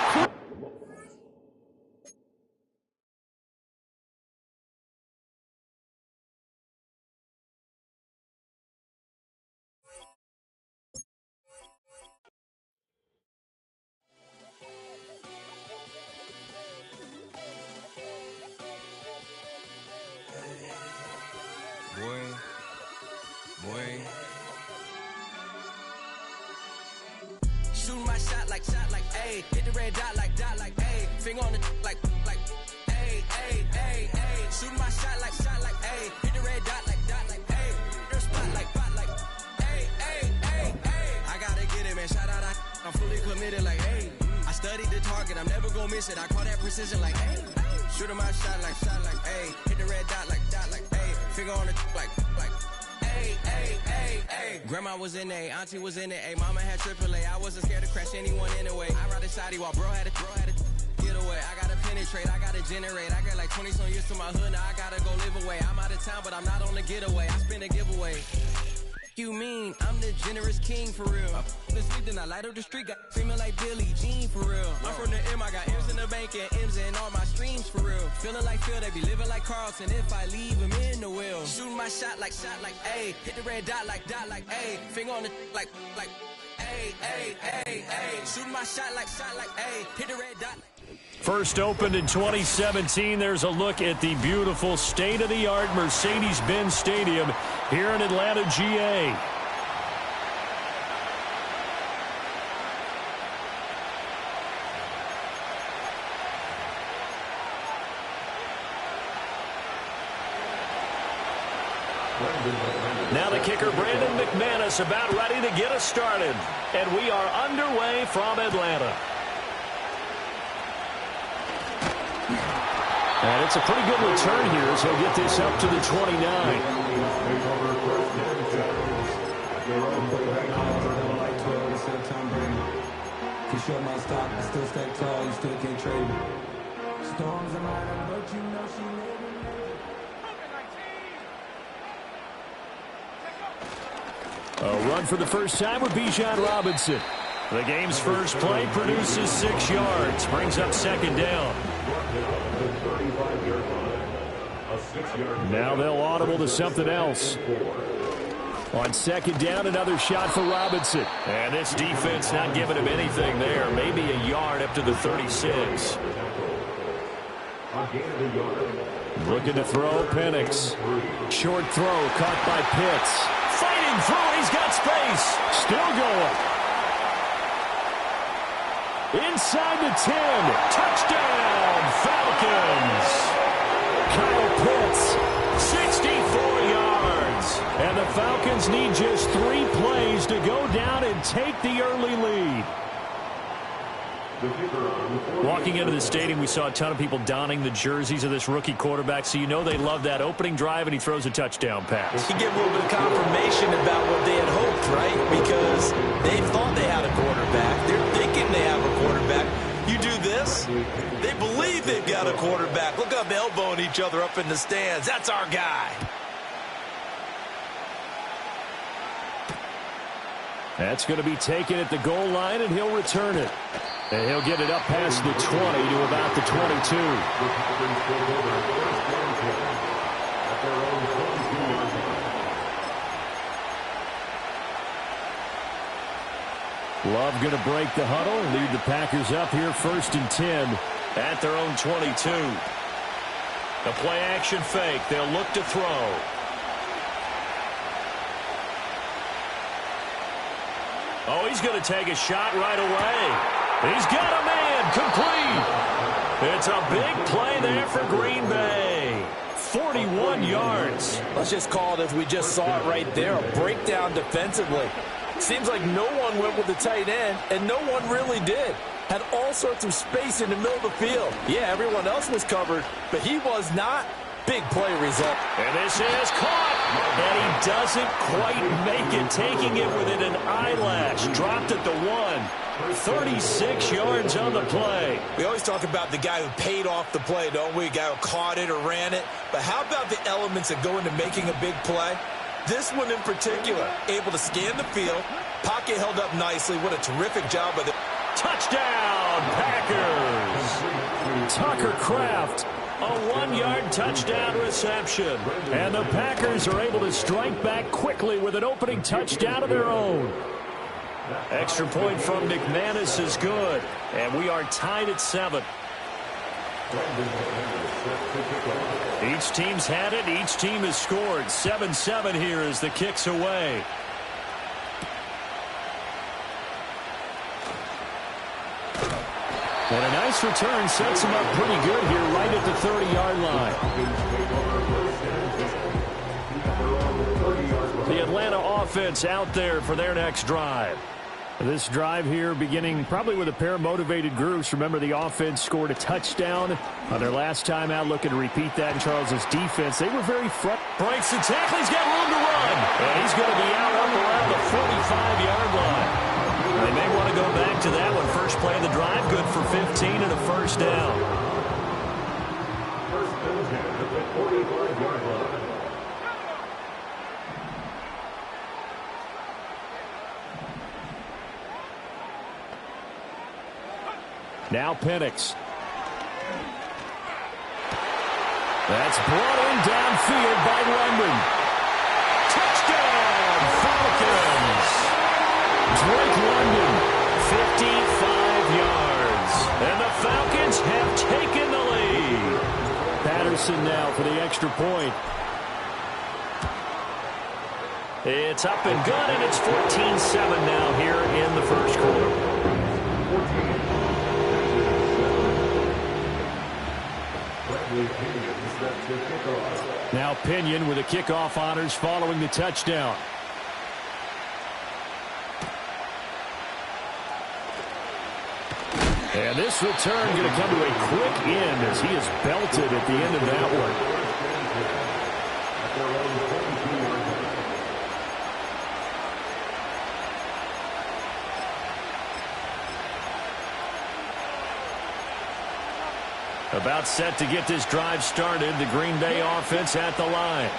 Shooting my shot like, ayy. Hit the red dot like, ayy. Finger on the like, ayy, ayy, ayy, ayy. Shooting my shot like, ayy. Hit the red dot like, ayy. Your spot like, ayy, ayy, ayy, ayy. I gotta get it, man. Shout out, I'm fully committed like, hey. I studied the target, I'm never gonna miss it. I call that precision like, hey. Shooting my shot like, ayy. Hit the red dot like, ayy. Finger on the like, ayy, ayy, ayy, ayy. Grandma was in A, auntie was in A, mama had AAA. I wasn't scared to crash anyone anyway. I ride the side while bro had a get away. I gotta penetrate, I gotta generate. I got like 20 some years to my hood, now I gotta go live away. I'm out of town, but I'm not on the getaway. I spend a giveaway. You mean I'm the generous king for real? The sleep, then I light up the street, got screaming like Billie Jean for real. I'm from the M, I got M's in the bank and M's in all my streams for real. Feeling like Phil, they be living like Carlson if I leave him in the wheel. Shooting my shot like, ayy. Hit the red dot like, ayy. Finger on the like, ayy, ayy, ayy, ayy. Shooting my shot like, ayy. Hit the red dot. First opened in 2017, there's a look at the beautiful state-of-the-art Mercedes-Benz Stadium here in Atlanta, GA. Now the kicker, Brandon McManus, about ready to get us started. And we are underway from Atlanta. And it's a pretty good return here as he'll get this up to the 29. You short my stock, but still stay tall, you still can't trade me. Storms are mine, but you know she A run for the first time with Bijan Robinson. The game's first play produces 6 yards, brings up second down. Now they'll audible to something else. On second down, another shot for Robinson. And this defense not giving him anything there. Maybe a yard up to the 36. Looking to throw, Penix. Short throw, caught by Pitts. Fighting through, he's got space. Still going. Inside the 10. Touchdown, Falcons. Kyle Pitts, 64 yards. And the Falcons need just 3 plays to go down and take the early lead. Walking into the stadium, we saw a ton of people donning the jerseys of this rookie quarterback, so you know they love that opening drive, and he throws a touchdown pass. You get a little bit of confirmation about what they had hoped, right? Because they thought they had a quarterback. They're thinking they have a quarterback. You do this, they believe they've got a quarterback. Look up, elbowing each other up in the stands. That's our guy. That's going to be taken at the goal line, and he'll return it. And he'll get it up past the 20 to about the 22. Love going to break the huddle, lead the Packers up here 1st and 10 at their own 22. The play action fake. They'll look to throw. Oh, he's going to take a shot right away. He's got a man, complete. It's a big play there for Green Bay. 41 yards. Let's just call it as we just saw it right there, a breakdown defensively. Seems like no one went with the tight end, and no one really did. Had all sorts of space in the middle of the field. Yeah, everyone else was covered, but he was not. Big play result. And this is caught. And he doesn't quite make it, taking it within an eyelash. Dropped at the 1. 36 yards on the play. We always talk about the guy who paid off the play, don't we? A guy who caught it or ran it. But how about the elements that go into making a big play? This one in particular, able to scan the field, pocket held up nicely. What a terrific job by the... Touchdown, Packers. Tucker Kraft, a 1-yard touchdown reception. And the Packers are able to strike back quickly with an opening touchdown of their own. Extra point from McManus is good. And we are tied at 7. Each team's had it. Each team has scored. 7-7 here as the kick's away. And a nice return sets him up pretty good here right at the 30-yard line. The Atlanta offense out there for their next drive. This drive here beginning probably with a pair of motivated groups. Remember, the offense scored a touchdown on their last time out. Looking to repeat that in Charles's defense. They were very front. Breaks the tackle. He's got room to run. And he's going to be out up around the 45-yard line. They may want to go back to that one. First play of the drive, good for 15 and a first down. First and 10 at the 45-yard line. Now Penix. That's brought in downfield by London. Touchdown, Falcons. Drake London, 55 yards. And the Falcons have taken the lead. Patterson now for the extra point. It's up and good, and it's 14-7 now here in the first quarter. Now Pinion with the kickoff honors following the touchdown. And this return going to come to a quick end as he is belted at the end of that one. About set to get this drive started, the Green Bay offense at the line.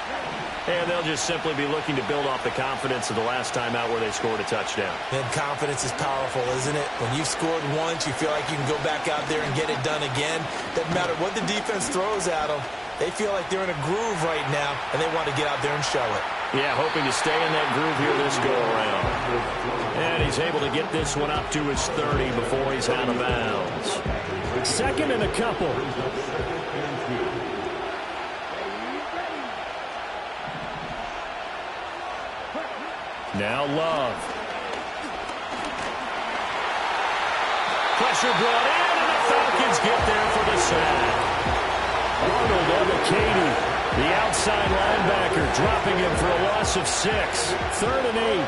And they'll just simply be looking to build off the confidence of the last time out where they scored a touchdown. And confidence is powerful, isn't it? When you've scored once, you feel like you can go back out there and get it done again. Doesn't matter what the defense throws at them. They feel like they're in a groove right now, and they want to get out there and show it. Yeah, hoping to stay in that groove here this go-around. And he's able to get this one up to his 30 before he's out of bounds. Second and a couple. Now Love. Pressure brought in, and the Falcons get there for the sack. Arnold Ebiketie, the outside linebacker, dropping him for a loss of 6. 3rd and 8.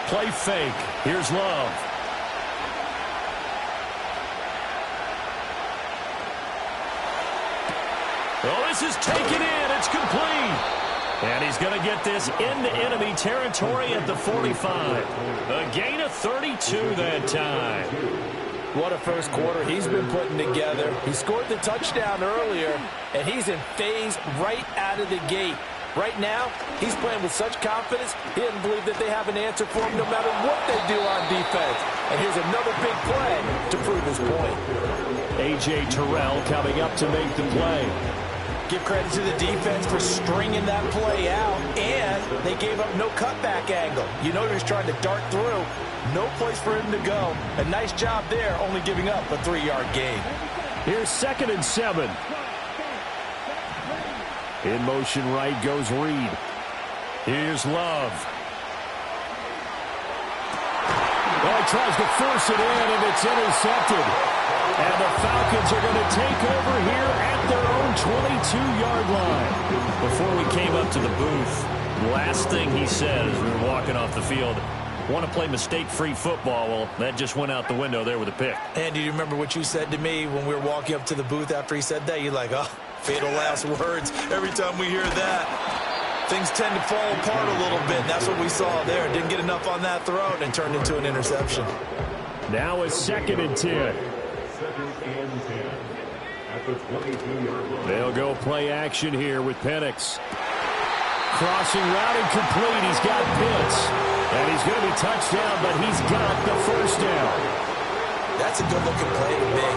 Play fake. Here's Love. Oh, this is taken in. It's complete. And he's going to get this into enemy territory at the 45. A gain of 32 that time. What a first quarter he's been putting together. He scored the touchdown earlier, and he's in phase right out of the gate. Right now, he's playing with such confidence, he doesn't believe that they have an answer for him no matter what they do on defense. And here's another big play to prove his point. A.J. Terrell coming up to make the play. Give credit to the defense for stringing that play out, and they gave up no cutback angle. You know he was trying to dart through. No place for him to go. A nice job there, only giving up a 3-yard gain. Here's 2nd and 7. In motion right goes Reed. Here's Love. Oh, he tries to force it in, and it's intercepted. And the Falcons are going to take over here at their own 22-yard line. Before we came up to the booth, the last thing he said as we were walking off the field, want to play mistake-free football. Well, that just went out the window there with a pick. And do you remember what you said to me when we were walking up to the booth after he said that? You're like, oh, fatal last words. Every time we hear that, things tend to fall apart a little bit. And that's what we saw there. Didn't get enough on that throw, and it turned into an interception. Now it's 2nd and 10. They'll go play action here with Penix. Crossing route incomplete. He's got Pitts. And he's going to be touchdown, but he's got the first down. That's a good-looking play to me.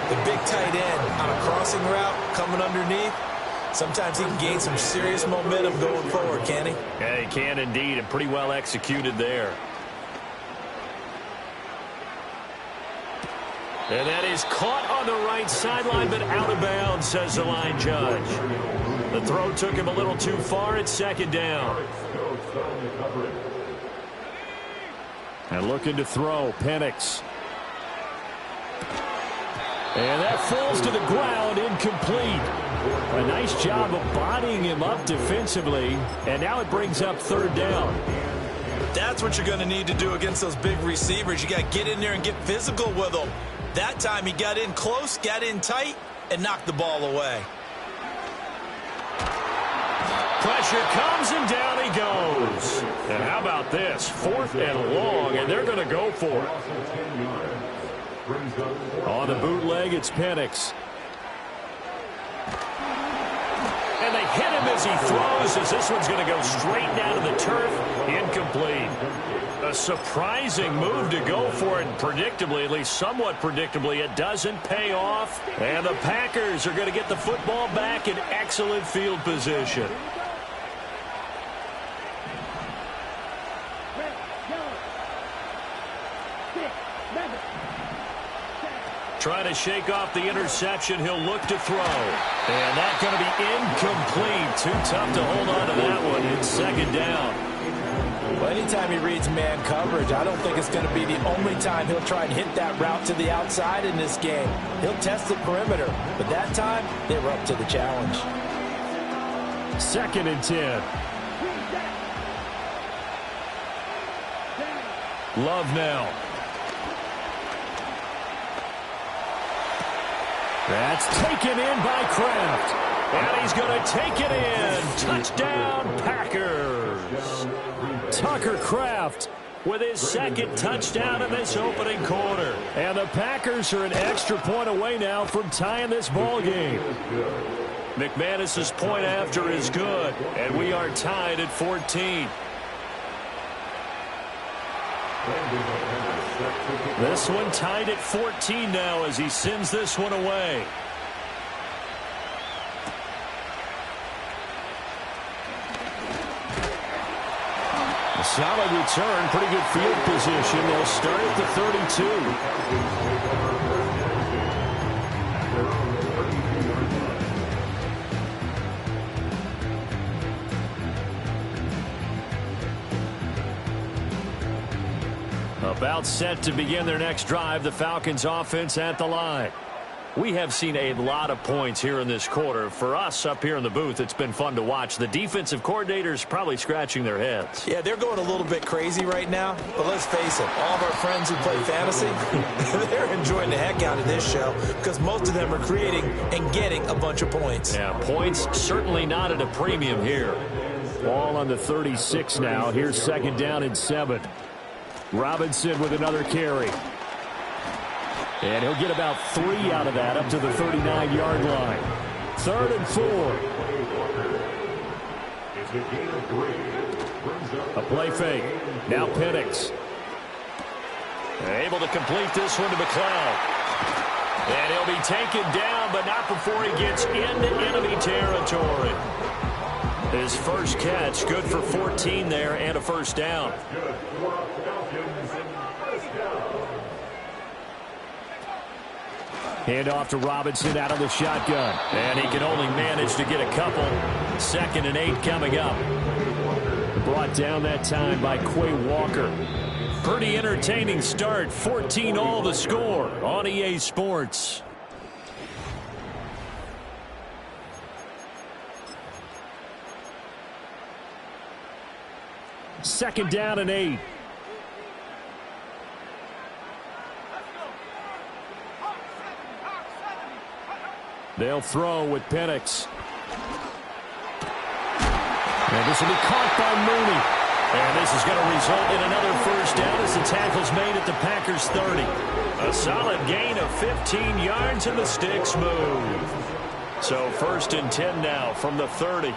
The big tight end on a crossing route coming underneath. Sometimes he can gain some serious momentum going forward, can he? Yeah, he can indeed, and pretty well executed there. And that is caught on the right sideline, but out of bounds, says the line judge. The throw took him a little too far. It's 2nd down. And looking to throw, Penix. And that falls to the ground, incomplete. A nice job of bodying him up defensively. And now it brings up 3rd down. That's what you're going to need to do against those big receivers. You got to get in there and get physical with them. That time he got in close, got in tight, and knocked the ball away. Pressure comes, and down he goes. And how about this? 4th and long, and they're going to go for it. On the bootleg, it's Penix. And they hit him as he throws, as this one's going to go straight down to the turf. Incomplete. A surprising move to go for it, and predictably, at least somewhat predictably, it doesn't pay off. And the Packers are going to get the football back in excellent field position. Trying to shake off the interception. He'll look to throw. And that's going to be incomplete. Too tough to hold on to that one. It's 2nd down. Well, anytime he reads man coverage, I don't think it's going to be the only time he'll try and hit that route to the outside in this game. He'll test the perimeter, but that time, they were up to the challenge. 2nd and 10. Love now. That's taken in by Kraft. And he's going to take it in. Touchdown, Packers. Tucker Kraft with his 2nd touchdown in this opening quarter. And the Packers are an extra point away now from tying this ball game. McManus's point after is good, and we are tied at 14. This one tied at 14 now as he sends this one away. A solid return, pretty good field position. They'll start at the 32. About set to begin their next drive, the Falcons offense at the line. We have seen a lot of points here in this quarter. For us up here in the booth, it's been fun to watch. The defensive coordinators probably scratching their heads. Yeah, they're going a little bit crazy right now, but let's face it, all of our friends who play fantasy, they're enjoying the heck out of this show because most of them are creating and getting a bunch of points. Yeah, points certainly not at a premium here. Ball on the 36 now. Here's 2nd down and 7. Robinson with another carry. And he'll get about 3 out of that up to the 39-yard line. 3rd and 4. A play fake. Now Penix. Able to complete this one to McLeod. And he'll be taken down, but not before he gets into enemy territory. His first catch, good for 14 there and a 1st down. Hand off to Robinson out of the shotgun. And he can only manage to get a couple. 2nd and 8 coming up. Brought down that time by Quay Walker. Pretty entertaining start. 14 all the score on EA Sports. Second down and 8. They'll throw with Penix. And this will be caught by Mooney. And this is going to result in another 1st down as the tackle's made at the Packers 30. A solid gain of 15 yards and the sticks move. So 1st and 10 now from the 30.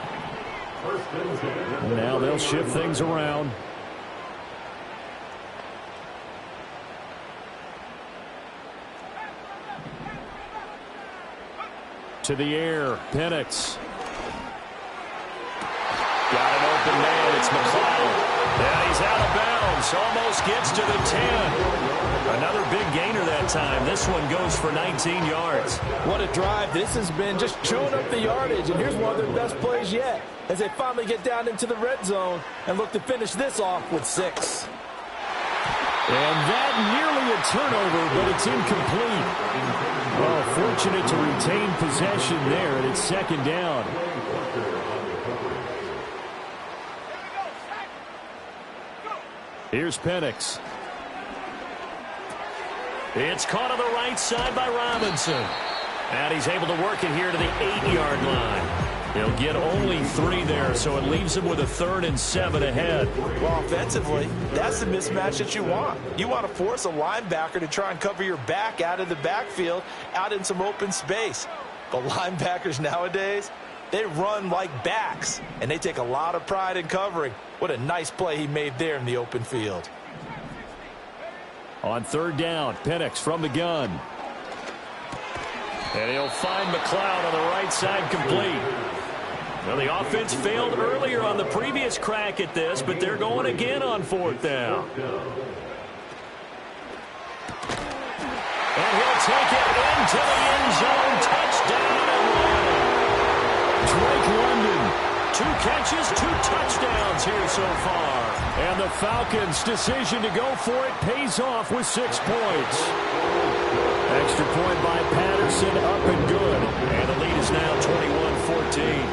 Now they'll shift things around. To the air, Penix. Got an open man, it's McLeod. Yeah, he's out of bounds, almost gets to the 10. Another big gainer that time. This one goes for 19 yards. What a drive this has been, just chewing up the yardage. And here's one of their best plays yet as they finally get down into the red zone and look to finish this off with 6. And that nearly a turnover, but it's incomplete. Well, fortunate to retain possession there, and it's 2nd down. Here's Penix. It's caught on the right side by Robinson. And he's able to work it here to the 8-yard line. He'll get only 3 there, so it leaves him with a 3rd and 7 ahead. Well, offensively, that's the mismatch that you want. You want to force a linebacker to try and cover your back out of the backfield, out in some open space. But linebackers nowadays, they run like backs, and they take a lot of pride in covering. What a nice play he made there in the open field. On 3rd down, Penix from the gun. And he'll find McLeod on the right side complete. Well, the offense failed earlier on the previous crack at this, but they're going again on 4th down. And he'll take it into the end zone. Touchdown, Atlanta. Drake London 2 catches, 2 touchdowns here so far. And the Falcons' decision to go for it pays off with 6 points. Extra point by Patterson, up and good. And the lead is now 21-14.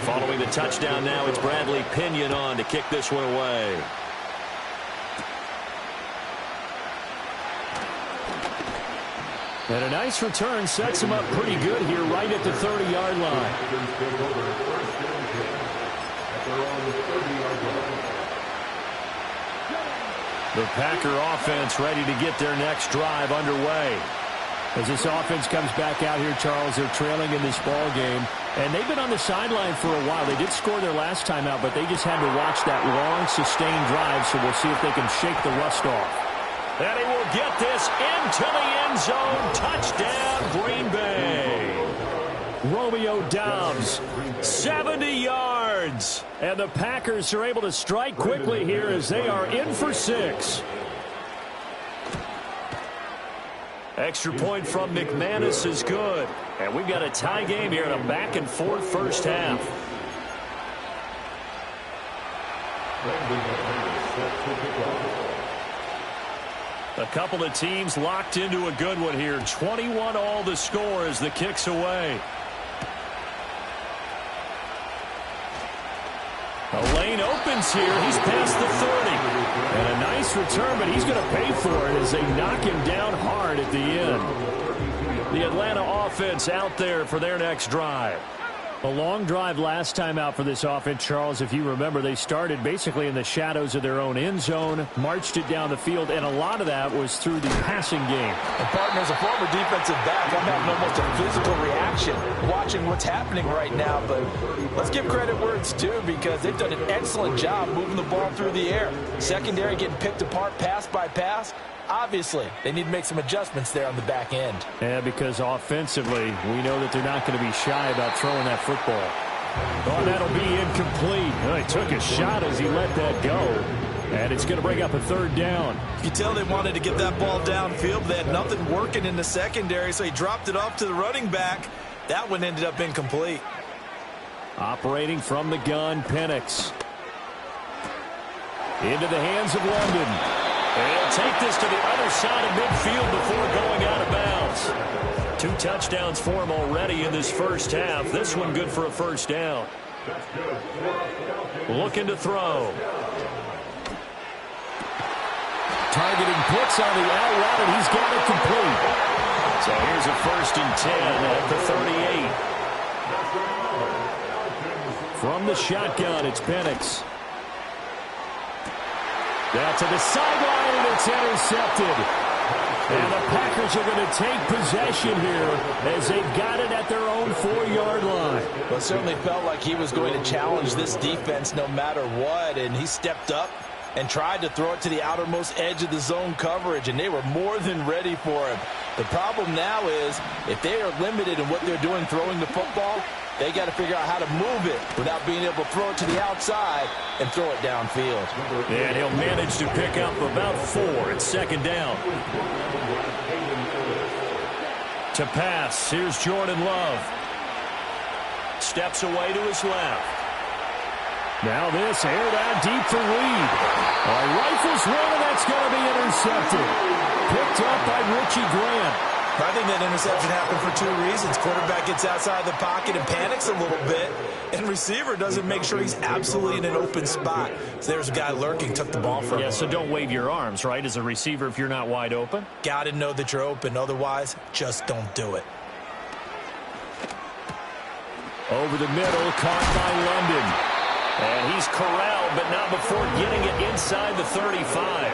Following the touchdown now, it's Bradley Pinion on to kick this one away. And a nice return sets him up pretty good here right at the 30-yard line. The Packer offense ready to get their next drive underway. As this offense comes back out here, Charles, they're trailing in this ball game. And they've been on the sideline for a while. They did score their last time out, but they just had to watch that long, sustained drive, so we'll see if they can shake the rust off. And he will get this into the end zone. Touchdown, Green Bay. Romeo Doubs, 70 yards. And the Packers are able to strike quickly here as they are in for 6. Extra point from McManus is good. And we've got a tie game here in a back-and-forth first half. A couple of teams locked into a good one here. 21 all the score as the kick's away. A lane opens here. He's past the 30. And a nice return, but he's going to pay for it as they knock him down hard at the end. The Atlanta offense out there for their next drive. A long drive last time out for this offense, Charles. If you remember, they started basically in the shadows of their own end zone, marched it down the field, and a lot of that was through the passing game. And partner, as a former defensive back, I'm having almost a physical reaction watching what's happening right now. But let's give credit where it's due, because they've done an excellent job moving the ball through the air. Secondary getting picked apart pass by pass. Obviously, they need to make some adjustments there on the back end. Yeah, because offensively, we know that they're not going to be shy about throwing that football. Oh, that'll be incomplete. Oh, he took a shot as he let that go. And it's going to bring up a 3rd down. You tell they wanted to get that ball downfield. They had nothing working in the secondary, so he dropped it off to the running back. That one ended up incomplete. Operating from the gun, Penix. Into the hands of London. And he'll take this to the other side of midfield before going out of bounds. 2 touchdowns for him already in this first half. This one good for a 1st down. Looking to throw. Targeting puts on the out route, and he's got it complete. So here's a 1st and 10 at the 38. From the shotgun, it's Penix. Down to the sideline, and it's intercepted. And the Packers are going to take possession here as they've got it at their own 4-yard line. Well, it certainly felt like he was going to challenge this defense no matter what, and he stepped up and tried to throw it to the outermost edge of the zone coverage, and they were more than ready for him. The problem now is if they are limited in what they're doing throwing the football, they got to figure out how to move it without being able to throw it to the outside and throw it downfield. And he'll manage to pick up about 4. It's 2nd down. To pass, here's Jordan Love. Steps away to his left. Now this aired out deep for Reed. Rifles one, and that's going to be intercepted. Picked up by Richie Grant. I think that interception happened for 2 reasons. Quarterback gets outside the pocket and panics a little bit, and receiver doesn't make sure he's absolutely in an open spot. So there's a guy lurking, took the ball from him. Yeah, so don't wave your arms, right, as a receiver if you're not wide open? Got to know that you're open. Otherwise, just don't do it. Over the middle, caught by London. And he's corralled, but not before getting it inside the 35.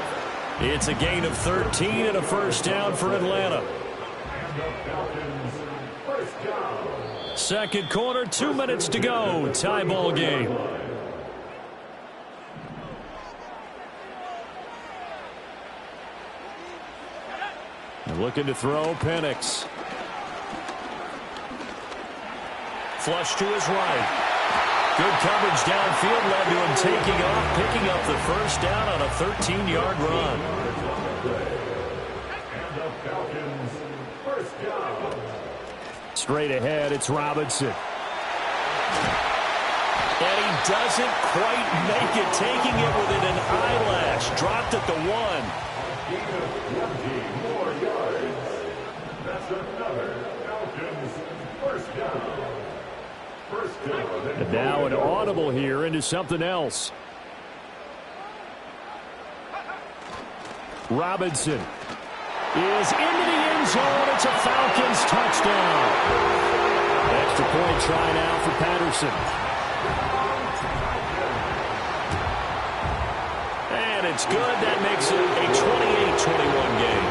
It's a gain of 13 and a 1st down for Atlanta. 2nd quarter, 2 minutes to go. Tie ball game. Looking to throw, Penix. Flush to his right. Good coverage downfield led to him taking off, picking up the 1st down on a 13-yard run. Straight ahead, it's Robinson. And he doesn't quite make it, taking it within an eyelash. Dropped at the 1. More yards. That's another Falcons first down. First down. And now an audible here into something else. Robinson is into the end zone. It's a Falcons touchdown. Extra point try now for Patterson. And it's good. That makes it a 28-21 game.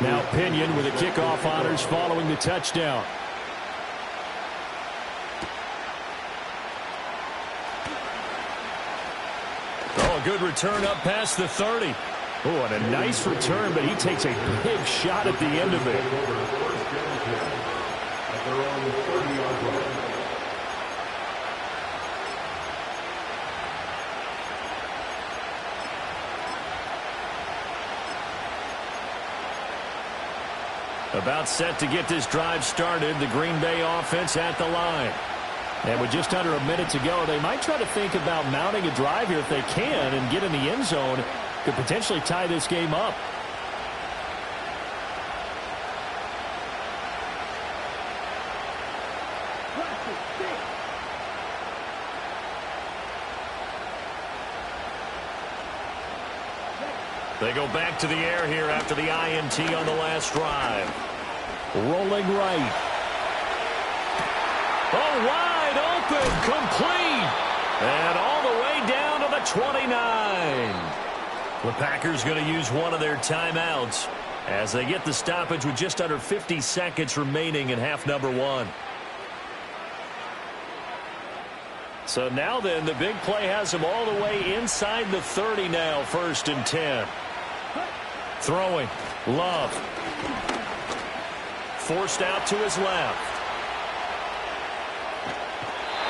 Now Pinion with the kickoff honors following the touchdown. Oh, a good return up past the 30. Oh, and a nice return, but he takes a big shot at the end of it. About set to get this drive started, the Green Bay offense at the line. And with just under a minute to go, they might try to think about mounting a drive here if they can and get in the end zone. Could potentially tie this game up. They go back to the air here after the INT on the last drive. Rolling right. Oh, wide open, complete. And all the way down to the 29. The Packers going to use one of their timeouts as they get the stoppage with just under 50 seconds remaining in half number 1. So now then, the big play has them all the way inside the 30 now, 1st and 10. Throwing. Love. Forced out to his left.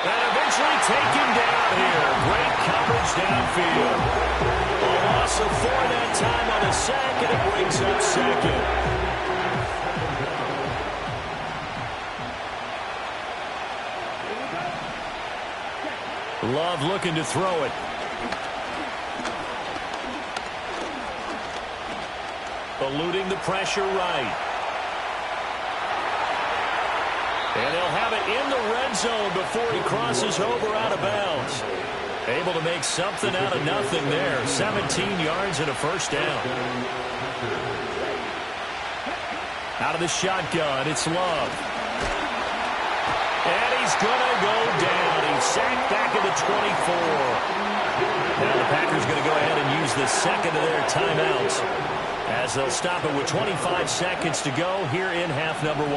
And eventually taken down here. Great coverage downfield. A loss of 4 that time on a sack, and it brings up 2nd. Love looking to throw it. Eluding the pressure right. And he'll have it in the red zone before he crosses over out of bounds. Able to make something out of nothing there. 17 yards and a first down. Out of the shotgun, it's Love. And he's going to go down. He's sacked back at the 24. Now the Packers going to go ahead and use the second of their timeouts as they'll stop it with 25 seconds to go here in half number 1.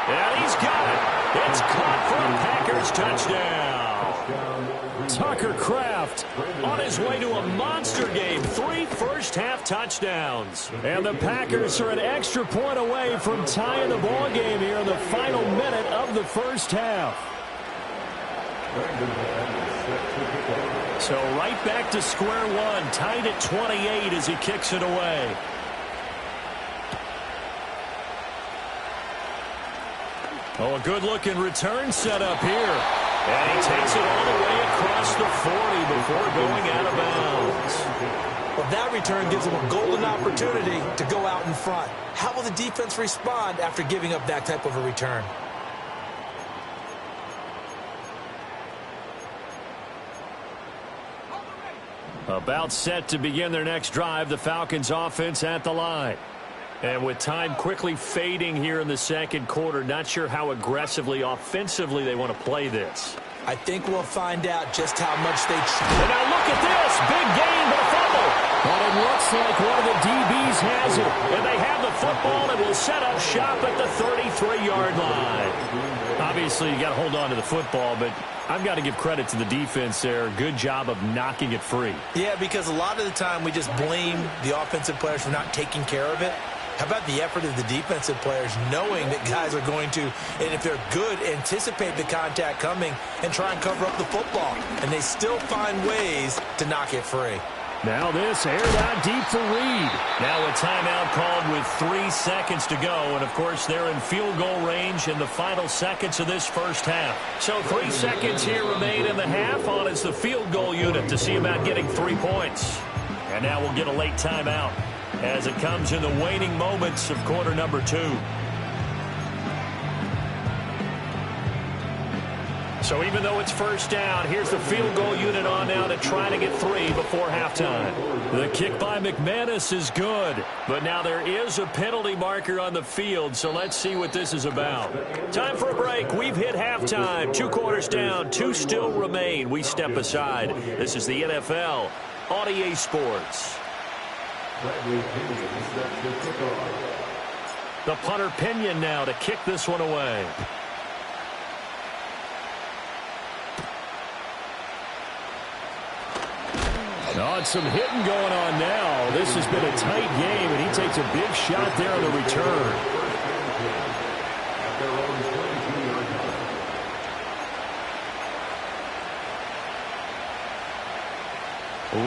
And he's got it. It's caught for a Packers touchdown. Tucker Kraft on his way to a monster game. 3 first-half touchdowns. And the Packers are an extra point away from tying the ball game here in the final minute of the first half. So right back to square one, tied at 28 as he kicks it away. Oh, a good-looking return set up here. And he takes it all the way across the 40 before going out of bounds. Well, that return gives him a golden opportunity to go out in front. How will the defense respond after giving up that type of a return? About set to begin their next drive, the Falcons offense at the line. And with time quickly fading here in the second quarter, not sure how aggressively, offensively they want to play this. I think we'll find out just how much they try. And now look at this. Big gain, but a fumble. But it looks like one of the DBs has it. And they have the football and will set up shop at the 33-yard line. Obviously, you got to hold on to the football, but I've got to give credit to the defense there. Good job of knocking it free. Yeah, because a lot of the time we just blame the offensive players for not taking care of it. How about the effort of the defensive players knowing that guys are going to, and if they're good, anticipate the contact coming and try and cover up the football. And they still find ways to knock it free. Now this aired out deep for Reed. Now a timeout called with 3 seconds to go. And, of course, they're in field goal range in the final seconds of this first half. So 3 seconds here remain in the half on as the field goal unit to see about getting 3 points. And now we'll get a late timeout as it comes in the waning moments of quarter number 2. So even though it's first down, here's the field goal unit on now to try to get 3 before halftime. The kick by McManus is good, but now there is a penalty marker on the field, so let's see what this is about. Time for a break. We've hit halftime. 2 quarters down, 2 still remain. We step aside. This is the NFL on EA Sports. The punter Pinion now to kick this one away. Oh, and some hitting going on now. This has been a tight game, and he takes a big shot there on the return.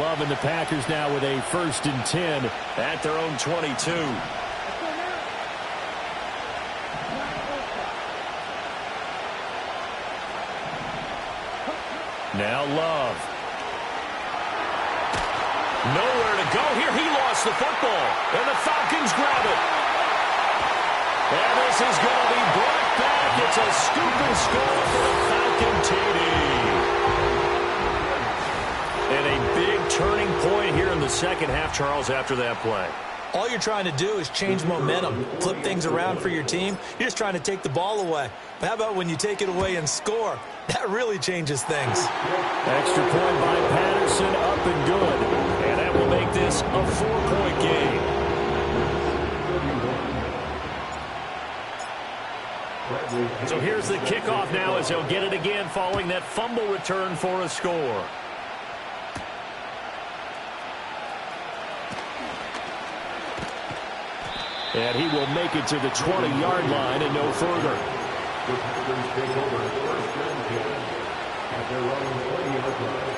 Love and the Packers now with a 1st and 10 at their own 22. Now Love. Nowhere to go here. He lost the football, and the Falcons grab it. And this is going to be brought back. It's a scoop and score for the Falcon TD. And a big turning point here in the second half, Charles, after that play. All you're trying to do is change momentum, flip things around for your team. You're just trying to take the ball away. But how about when you take it away and score? That really changes things. Extra point by Patterson, up and good. And that will make this a 4-point game. So here's the kickoff now as he'll get it again following that fumble return for a score. And he will make it to the 20-yard line and no further. The Packers take over 1st and 10 at their own 20-yard line.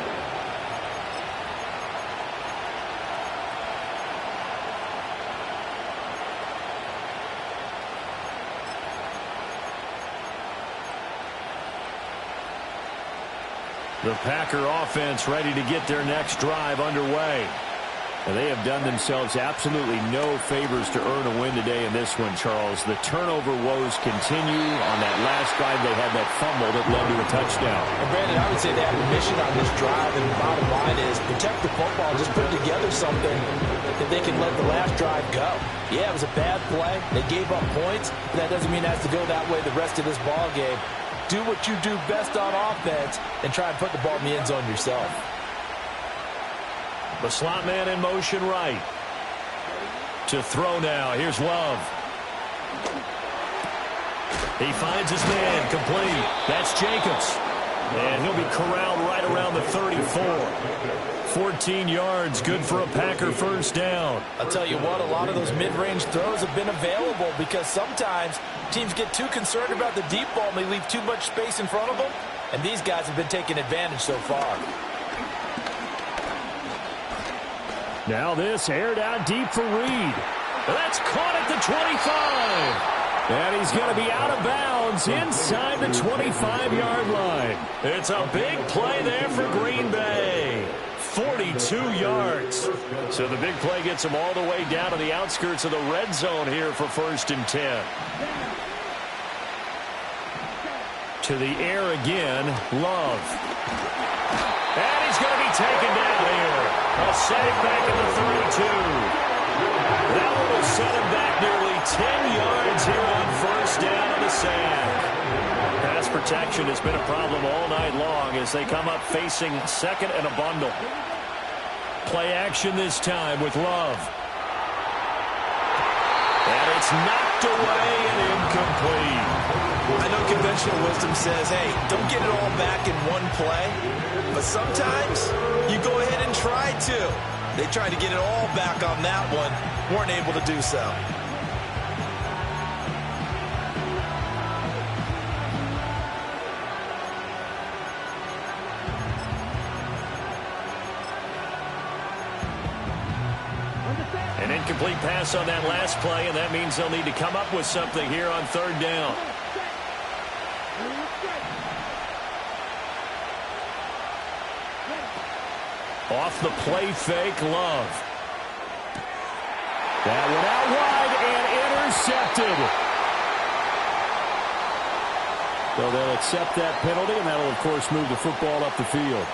The Packer offense ready to get their next drive underway. And they have done themselves absolutely no favors to earn a win today in this one, Charles. The turnover woes continue. On that last drive, they had that fumble that led to a touchdown. And Brandon, I would say they have a mission on this drive, and the bottom line is protect the football. Just put together something that they can let the last drive go. Yeah, it was a bad play. They gave up points, but that doesn't mean it has to go that way the rest of this ball game. Do what you do best on offense and try and put the ball in the end zone yourself. The slot man in motion right. To throw now. Here's Love. He finds his man complete. That's Jacobs. And he'll be corralled right around the 34. 14 yards, good for a Packer first down. I'll tell you what, a lot of those mid-range throws have been available because sometimes teams get too concerned about the deep ball and they leave too much space in front of them. And these guys have been taking advantage so far. Now this aired out deep for Reed. That's caught at the 25. And he's going to be out of bounds inside the 25-yard line. It's a big play there for Green Bay. 42 yards. So the big play gets him all the way down to the outskirts of the red zone here for 1st and 10. To the air again, Love. And he's going to be taken down here. A sack back at the 32. That one will set him back nearly 10 yards here on 1st down on the sack. Pass protection has been a problem all night long as they come up facing 2nd and a bundle. Play action this time with Love. And it's knocked away and incomplete. I know conventional wisdom says, hey, don't get it all back in one play. But sometimes you go ahead and try to. They tried to get it all back on that one. Weren't able to do so. Incomplete pass on that last play, and that means they'll need to come up with something here on third down. Off the play fake, Love. That one out wide and intercepted. So they'll accept that penalty, and that'll, of course, move the football up the field.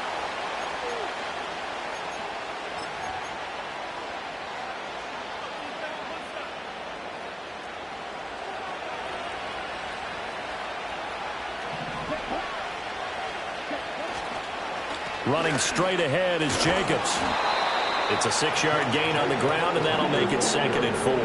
Running straight ahead is Jacobs. It's a 6-yard gain on the ground, and that'll make it 2nd and 4.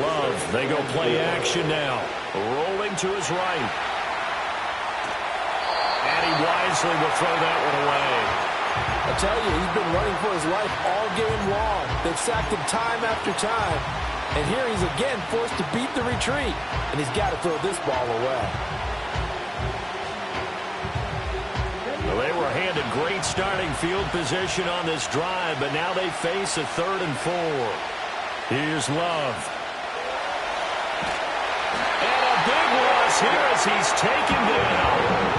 Love, they go play action now. Rolling to his right. And he wisely will throw that one away. I tell you, he's been running for his life all game long. They've sacked him time after time. And here he's again forced to beat the retreat. And he's got to throw this ball away. Well, they were handed great starting field position on this drive, but now they face a 3rd and 4. Here's Love. And a big loss here as he's taken down.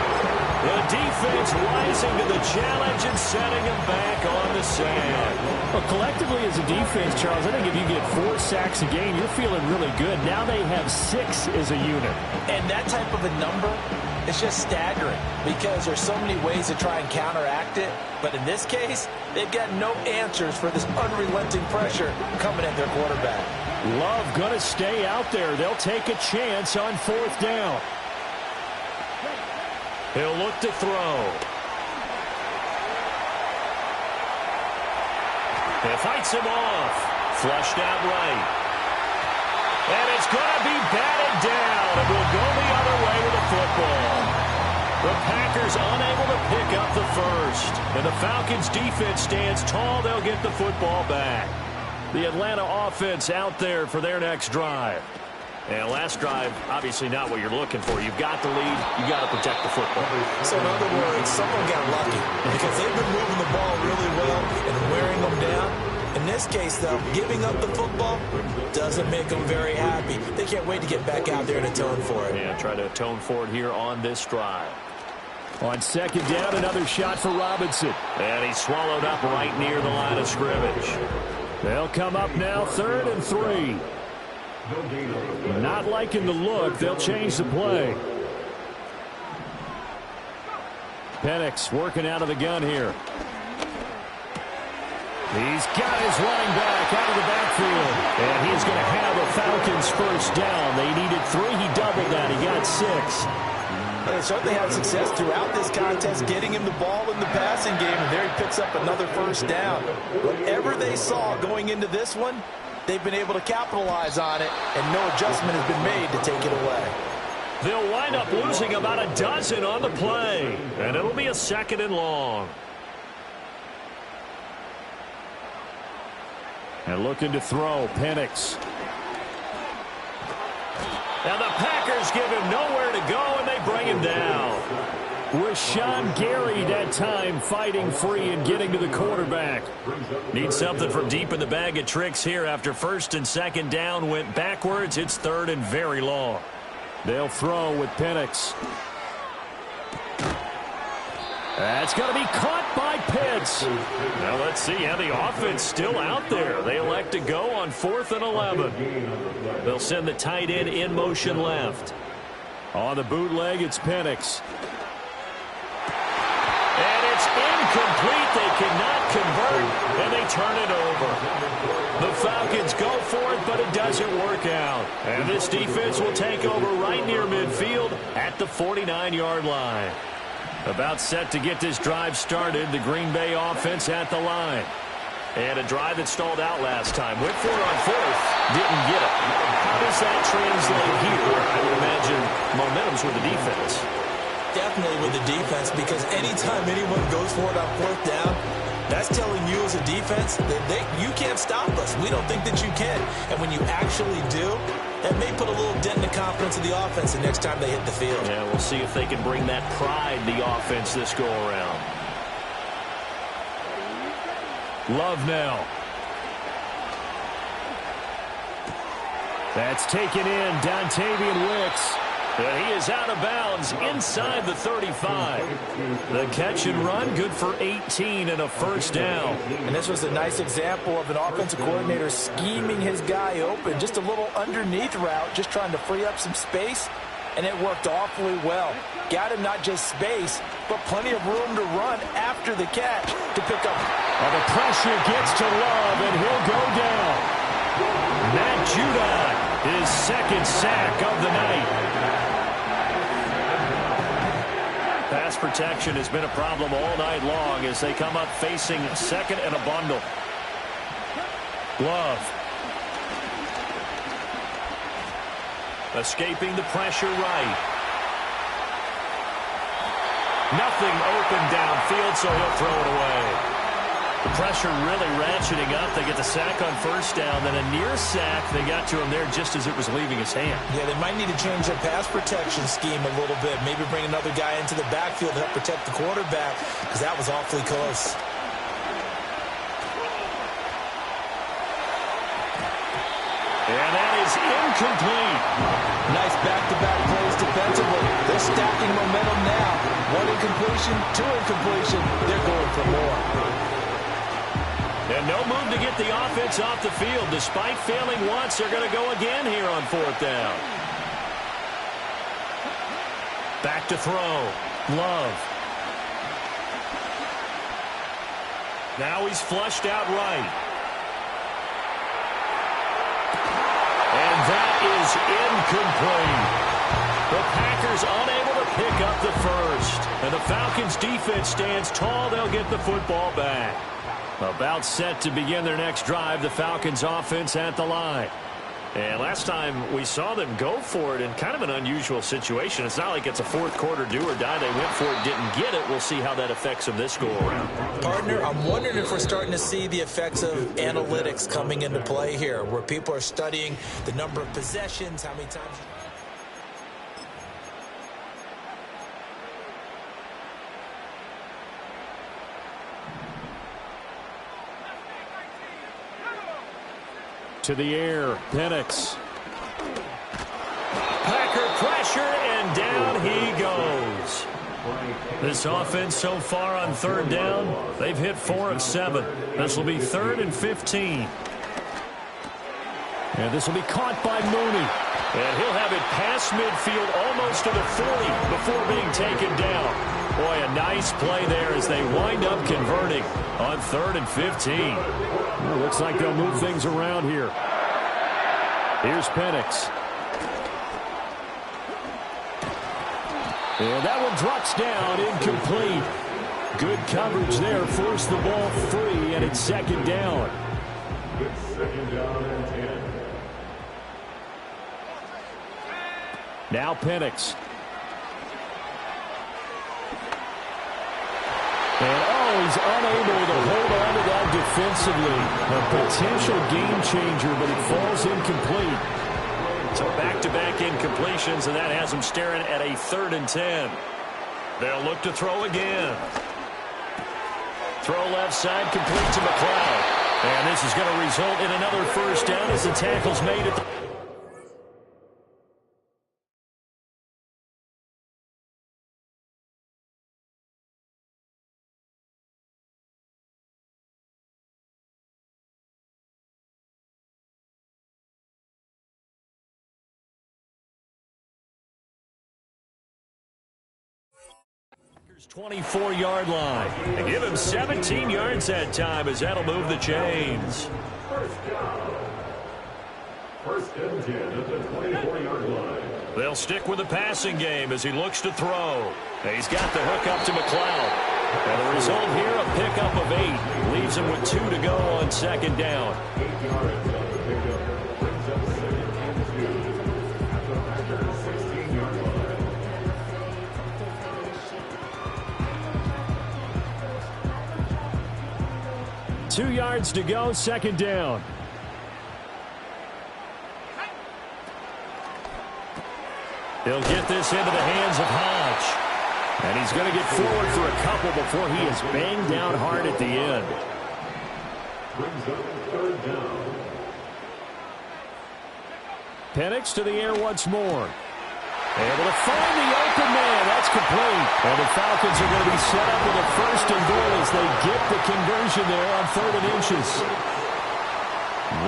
The defense rising to the challenge and setting him back on the sand. Well, collectively as a defense, Charles, I think if you get 4 sacks a game, you're feeling really good. Now they have 6 as a unit. And that type of a number is just staggering because there's so many ways to try and counteract it. But in this case, they've got no answers for this unrelenting pressure coming at their quarterback. Love going to stay out there. They'll take a chance on 4th down. He'll look to throw. He fights him off. Flushed out right. And it's going to be batted down. It will go the other way with the football. The Packers unable to pick up the first. And the Falcons defense stands tall. They'll get the football back. The Atlanta offense out there for their next drive. And last drive, obviously not what you're looking for. You've got the lead. You've got to protect the football. So in other words, someone got lucky because they've been moving the ball really well and wearing them down. In this case, though, giving up the football doesn't make them very happy. They can't wait to get back out there and atone for it. Yeah, try to atone for it here on this drive. On 2nd down, another shot for Robinson. And he's swallowed up right near the line of scrimmage. They'll come up now 3rd and 3. Not liking the look. They'll change the play. Penix working out of the gun here. He's got his running back out of the backfield. And he's going to have a Falcons first down. They needed 3. He doubled that. He got 6. They certainly had success throughout this contest, getting him the ball in the passing game, and there he picks up another first down. Whatever they saw going into this one, they've been able to capitalize on it, and no adjustment has been made to take it away. They'll wind up losing about a dozen on the play, and it'll be a 2nd and long. And looking to throw, Penix. And the Packers give him nowhere to go, and they bring him down. Rashawn Gary that time fighting free and getting to the quarterback. Need something from deep in the bag of tricks here after 1st and 2nd down went backwards. It's 3rd and very long. They'll throw with Penix. That's going to be caught by Pitts. Now let's see how the offense still out there. They elect to go on 4th and 11. They'll send the tight end in motion left. On the bootleg, it's Penix. And it's incomplete. They cannot convert, and they turn it over. The Falcons go for it, but it doesn't work out. And this defense will take over right near midfield at the 49-yard line. About set to get this drive started, the Green Bay offense at the line. And a drive that stalled out last time. Went for it on 4th, didn't get it. How does that translate here? I would imagine momentum's with the defense. Definitely with the defense, because anytime anyone goes for it on 4th down, that's telling you as a defense that you can't stop us. We don't think that you can. And when you actually do, that may put a little dent in the confidence of the offense the next time they hit the field. Yeah, we'll see if they can bring that pride in the offense this go-around. Love now. That's taken in, Dontavian Wicks. And he is out of bounds inside the 35. The catch and run, good for 18 and a first down. And this was a nice example of an offensive coordinator scheming his guy open. Just a little underneath route, just trying to free up some space, and it worked awfully well. Got him not just space, but plenty of room to run after the catch to pick up. Oh, the pressure gets to Love, and he'll go down. Matt Judon, his second sack of the night. Pass protection has been a problem all night long as they come up facing second and a bundle. Love. Escaping the pressure right. Nothing open downfield, so he'll throw it away. The pressure really ratcheting up. They get the sack on first down, then a near sack. They got to him there just as it was leaving his hand. Yeah, they might need to change their pass protection scheme a little bit. Maybe bring another guy into the backfield to help protect the quarterback, because that was awfully close. And that is incomplete. Nice back-to-back plays defensively. They're stacking momentum now. One incompletion, two incompletion. They're going for more. And no move to get the offense off the field. Despite failing once, they're going to go again here on fourth down. Back to throw. Love. Now he's flushed out right. And that is incomplete. The Packers unable to pick up the first. And the Falcons defense stands tall. They'll get the football back. About set to begin their next drive, the Falcons offense at the line. And last time we saw them go for it in kind of an unusual situation. It's not like it's a fourth quarter do or die. They went for it, didn't get it. We'll see how that affects them this go around. Partner, I'm wondering if we're starting to see the effects of analytics coming into play here, where people are studying the number of possessions, how many times... To the air, Penix. Packer pressure, and down he goes. This offense so far on third down, they've hit 4 of 7. This will be 3rd and 15. And this will be caught by Mooney. And he'll have it past midfield almost to the 40 before being taken down. Boy, a nice play there as they wind up converting on 3rd and 15. Well, looks like they'll move things around here. Here's Penix. And that one drops down, incomplete. Good coverage there, forced the ball free, and it's second down. It's second down and 10. Now Penix. And he's unable to hold on to that defensively. A potential game changer, but it falls incomplete. So back-to-back incompletions, and that has them staring at a 3rd and 10. They'll look to throw again. Throw left side, complete to McLeod. And this is going to result in another first down as the tackle's made at the... Packers 24-yard line. They give him 17 yards that time as that'll move the chains. First and 10 at the 24-yard line. They'll stick with the passing game as he looks to throw. He's got the hook up to McLeod. And the result here, a pickup of 8. Leaves him with 2 to go on second down. 8 yards on the pickup. Brings up 2nd and 2 at the Packers 16-yard line. Two yards to go, second down. He'll get this into the hands of Hodge. And he's going to get forward for a couple before he is banged down hard at the end. brings up third down. Penix to the air once more. Able to find the open man. That's complete. And the Falcons are going to be set up with a first and goal as they get the conversion there on 3rd and inches.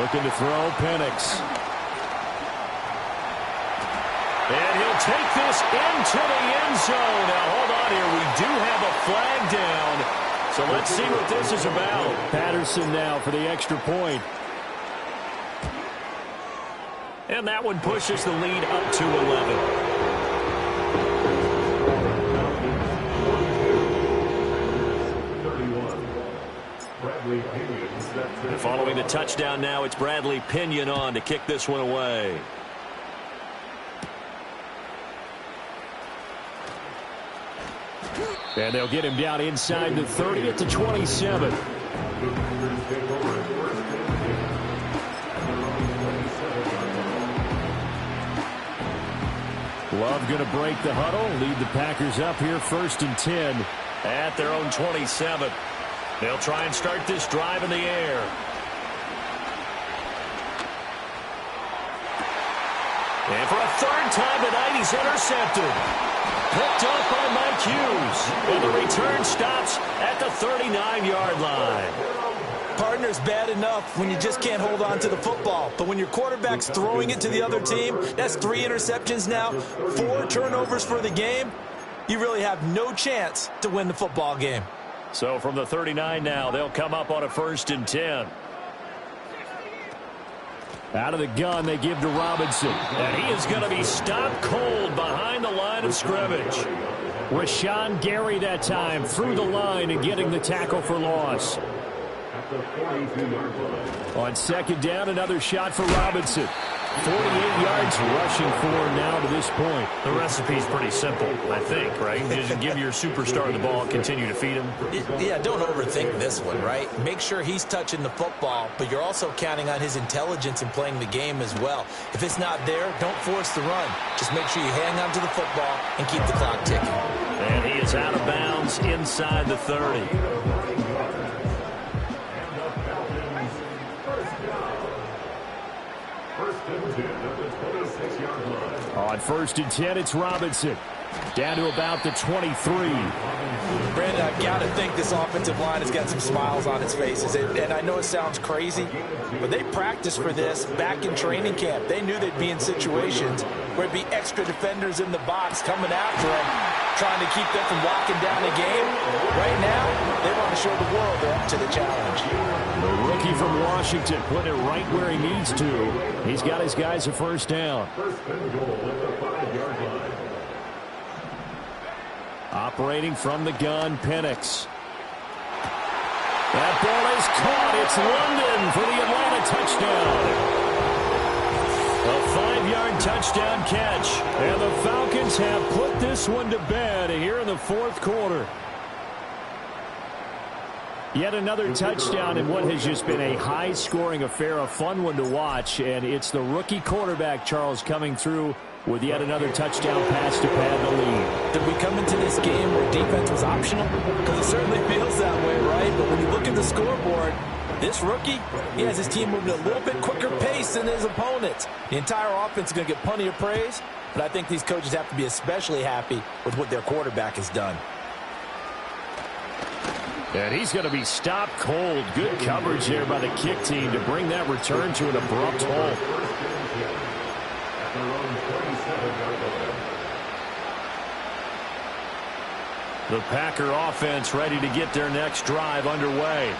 Looking to throw Penix. And he'll take this into the end zone. Now, hold on here. We do have a flag down. So let's see what this is about. Patterson now for the extra point. And that one pushes the lead up to 11. And following the touchdown now, it's Bradley Pinion on to kick this one away. And they'll get him down inside the 30 at the 27. Love going to break the huddle, lead the Packers up here 1st and 10 at their own 27. They'll try and start this drive in the air. And for a 3rd time tonight, he's intercepted. Picked up by Mike Hughes. And the return stops at the 39-yard line. Partner's bad enough when you just can't hold on to the football. But when your quarterback's throwing it to the other team, that's 3 interceptions now, 4 turnovers for the game. You really have no chance to win the football game. So from the 39 now, they'll come up on a 1st and 10. Out of the gun, they give to Robinson. And he is going to be stopped cold behind the line of scrimmage. Rashawn Gary that time through the line and getting the tackle for loss. On 2nd down, another shot for Robinson. 48 yards rushing for him now to this point. The recipe's pretty simple, I think, right? Just give your superstar the ball and continue to feed him. Yeah, don't overthink this one, right? Make sure he's touching the football, but you're also counting on his intelligence in playing the game as well. If it's not there, don't force the run. Just make sure you hang on to the football and keep the clock ticking. And he is out of bounds inside the 30. On 1st and 10, it's Robinson. Down to about the 23. Brandon, I've got to think this offensive line has got some smiles on its faces. And I know it sounds crazy, but they practiced for this back in training camp. They knew they'd be in situations where it'd be extra defenders in the box coming after them, trying to keep them from locking down the game. Right now, they want to show the world they're up to the challenge. The rookie from Washington putting it right where he needs to. He's got his guys a 1st down. Operating from the gun, Penix. That ball is caught. It's London for the Atlanta touchdown. A 5-yard touchdown catch. And the Falcons have put this one to bed here in the 4th quarter. Yet another touchdown in what has just been a high-scoring affair, a fun one to watch. And it's the rookie quarterback, Charles, coming through with yet another touchdown pass to pad the lead. Did we come into this game where defense was optional? Because it certainly feels that way, right? But when you look at the scoreboard, this rookie, he has his team moving at a little bit quicker pace than his opponents. The entire offense is going to get plenty of praise, but I think these coaches have to be especially happy with what their quarterback has done. And he's going to be stopped cold. Good coverage there by the kick team to bring that return to an abrupt halt. The Packer offense ready to get their next drive underway.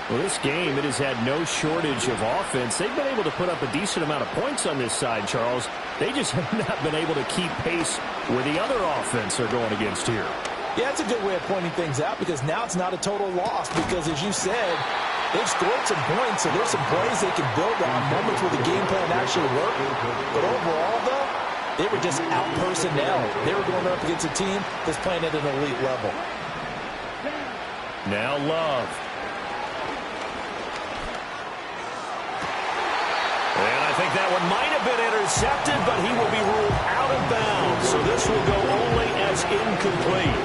Well, this game, it has had no shortage of offense. They've been able to put up a decent amount of points on this side, Charles. They just have not been able to keep pace with the other offense they're going against here. Yeah, that's a good way of pointing things out because now it's not a total loss because, as you said, they've scored some points, so there's some plays they can build on, moments where the game plan actually worked. But overall, though, they were just out-personnel. They were going up against a team that's playing at an elite level. Now Love. And I think that one might have been intercepted, but he will be ruled out of bounds. So this will go only as incomplete.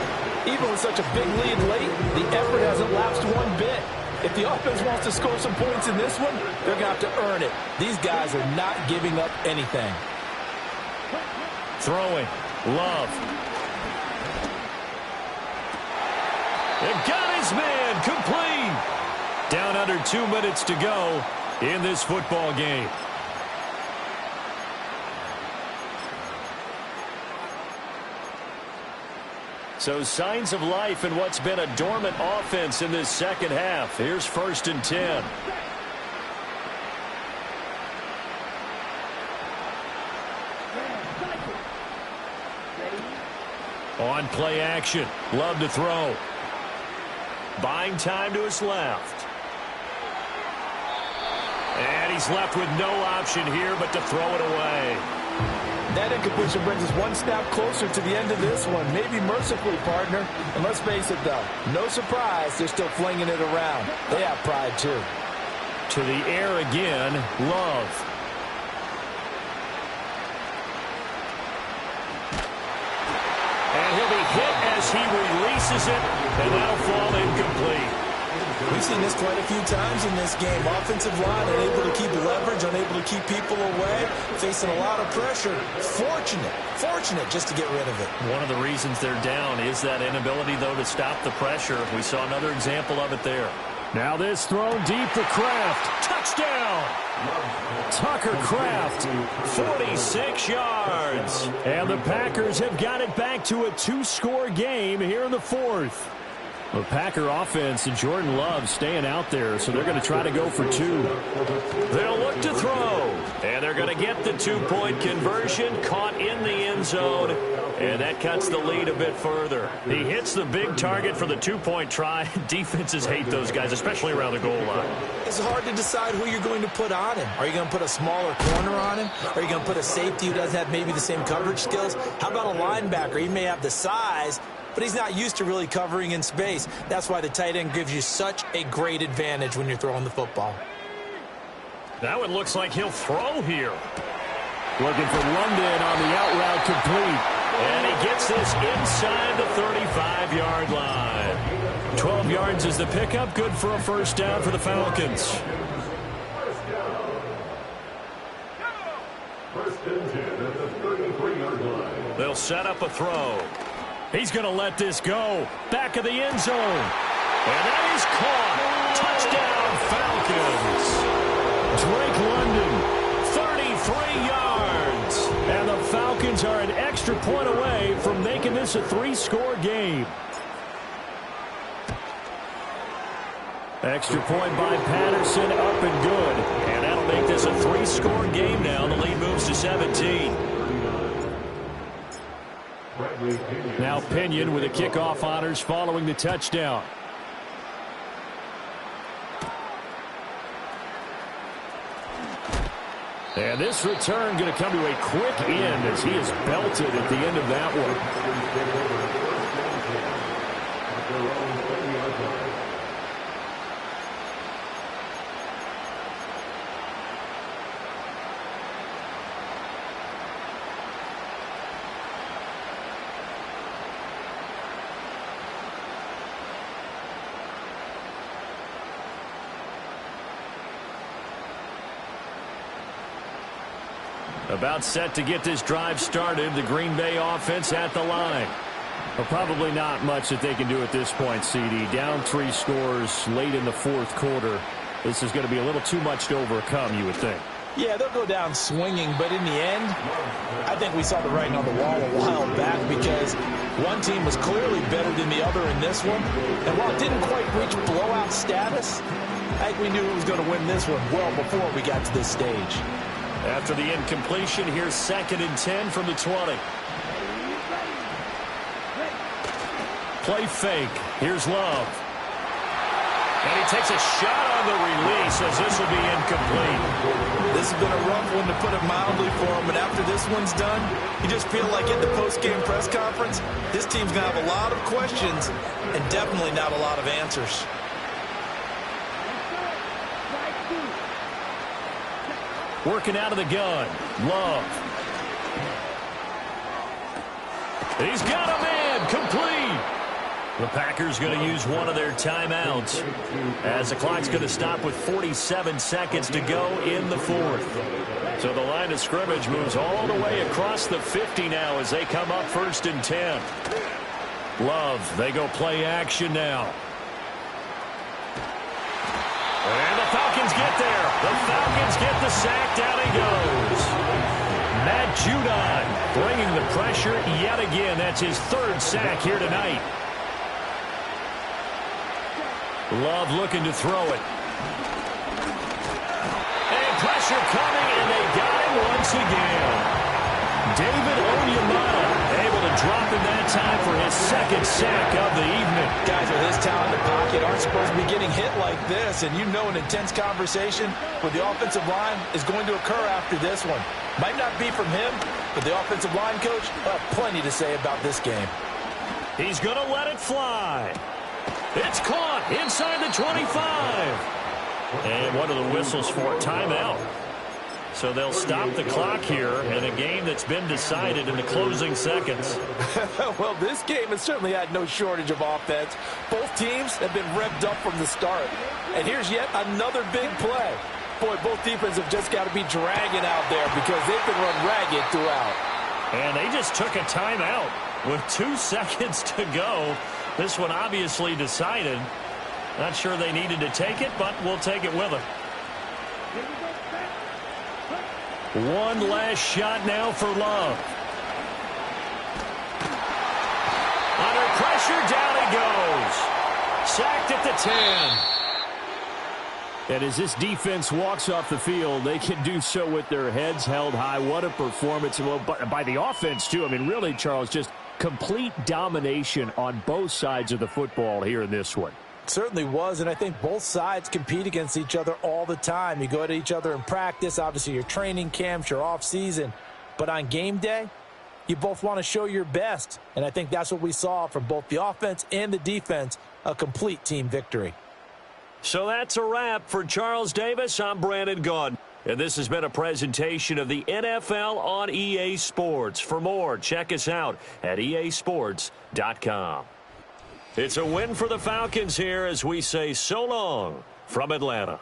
Even with such a big lead late, the effort hasn't lapsed one bit. If the offense wants to score some points in this one, they're going to have to earn it. These guys are not giving up anything. Throwing. Love. And got his man complete. Down under 2 minutes to go in this football game. So signs of life in what's been a dormant offense in this second half. Here's 1st and 10. On play action. Love to throw. Buying time to his left. And he's left with no option here but to throw it away. That incompletion brings us one snap closer to the end of this one. Maybe mercifully, partner. And let's face it, though. No surprise, they're still flinging it around. They have pride, too. To the air again. Love. And he'll be hit as he releases it. And that'll fall incomplete. We've seen this quite a few times in this game. Offensive line unable to keep leverage, unable to keep people away, facing a lot of pressure. Fortunate just to get rid of it. One of the reasons they're down is that inability, though, to stop the pressure. We saw another example of it there. Now this thrown deep for Kraft. Touchdown! Tucker Kraft, 46 yards. And the Packers have got it back to a 2-score game here in the 4th. The Packer offense and Jordan Love staying out there, so they're going to try to go for 2. They'll look to throw, and they're going to get the 2-point conversion, caught in the end zone, and that cuts the lead a bit further. He hits the big target for the 2-point try. Defenses hate those guys, especially around the goal line. It's hard to decide who you're going to put on him. Are you going to put a smaller corner on him? Are you going to put a safety who doesn't have maybe the same coverage skills? How about a linebacker? He may have the size, but he's not used to really covering in space. That's why the tight end gives you such a great advantage when you're throwing the football. That one looks like he'll throw here. Looking for London on the out route complete. And he gets this inside the 35-yard line. 12 yards is the pickup. Good for a 1st down for the Falcons. 1st and 10 at the 33-yard line. They'll set up a throw. He's going to let this go. Back of the end zone. And that is caught. Touchdown, Falcons. Drake London, 33 yards. And the Falcons are an extra point away from making this a 3-score game. Extra point by Patterson, up and good. And that'll make this a 3-score game now. The lead moves to 17. Now Pinion with a kickoff honors following the touchdown. And this return going to come to a quick end as he is belted at the end of that one. About set to get this drive started. The Green Bay offense at the line. Well, probably not much that they can do at this point, CD. Down 3 scores late in the 4th quarter. This is going to be a little too much to overcome, you would think. Yeah, they'll go down swinging, but in the end, I think we saw the writing on the wall a while back because one team was clearly better than the other in this one. And while it didn't quite reach blowout status, I think we knew who was going to win this one well before we got to this stage. After the incompletion, here's 2nd and 10 from the 20. Play fake. Here's Love. And he takes a shot on the release as this will be incomplete. This has been a rough one, to put it mildly, for him. And after this one's done, you just feel like in the post-game press conference, this team's going to have a lot of questions and definitely not a lot of answers. Working out of the gun. Love. He's got a man. Complete. The Packers going to use one of their timeouts as the clock's going to stop with 47 seconds to go in the fourth. So the line of scrimmage moves all the way across the 50 now as they come up 1st and 10. Love, they go play action now. And the Falcons get there. The Falcons get the sack. Down he goes. Matt Judon bringing the pressure yet again. That's his 3rd sack here tonight. Love looking to throw it. And pressure coming, and they got him once again. David Onyemata able to drop him that time for his 2nd sack of the evening. Guys with his talent in the pocket aren't supposed to be getting hit like this, and you know an intense conversation with the offensive line is going to occur after this one. Might not be from him, but the offensive line coach will have plenty to say about this game. He's going to let it fly. It's caught inside the 25. And what are the whistles for? Timeout. So they'll stop the clock here in a game that's been decided in the closing seconds. Well, this game has certainly had no shortage of offense. Both teams have been revved up from the start. And here's yet another big play. Boy, both defenses have just got to be dragging out there because they've been run ragged throughout. And they just took a timeout with 2 seconds to go. This one obviously decided. Not sure they needed to take it, but we'll take it with them. One last shot now for Love. Under pressure, down he goes. Sacked at the 10. And as this defense walks off the field, they can do so with their heads held high. What a performance. Well, by the offense, too. I mean, really, Charles, just complete domination on both sides of the football here in this one. Certainly was, and I think both sides compete against each other all the time. You go at each other in practice, obviously your training camps, your off-season. But on game day, you both want to show your best. And I think that's what we saw from both the offense and the defense, a complete team victory. So that's a wrap for Charles Davis. I'm Brandon Gaudin. And this has been a presentation of the NFL on EA Sports. For more, check us out at easports.com. It's a win for the Falcons here as we say so long from Atlanta.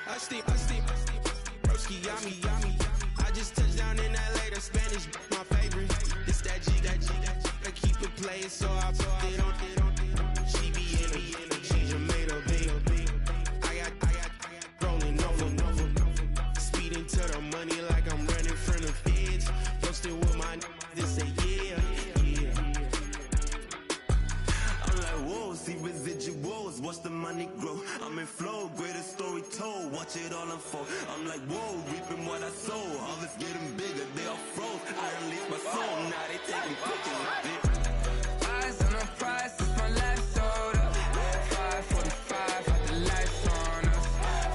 I steam, broski, yummy. I just touched down in LA, the Spanish, my favorite. It's that G, I keep it playing, so I put it on. She be in it, she Jamaica, baby. I got rolling over, speeding to the money like I'm running from the feds. Posted with my this say yeah. I'm like, whoa, see residuals, watch the money grow. I'm in flow, greatest story told, watch it all unfold. I'm like, whoa, reaping what I sow. Harvest getting bigger, they all froze. I release my soul, now they taking pictures of it. Eyes on the prize, it's my last soda. 5:45, had the lights on us.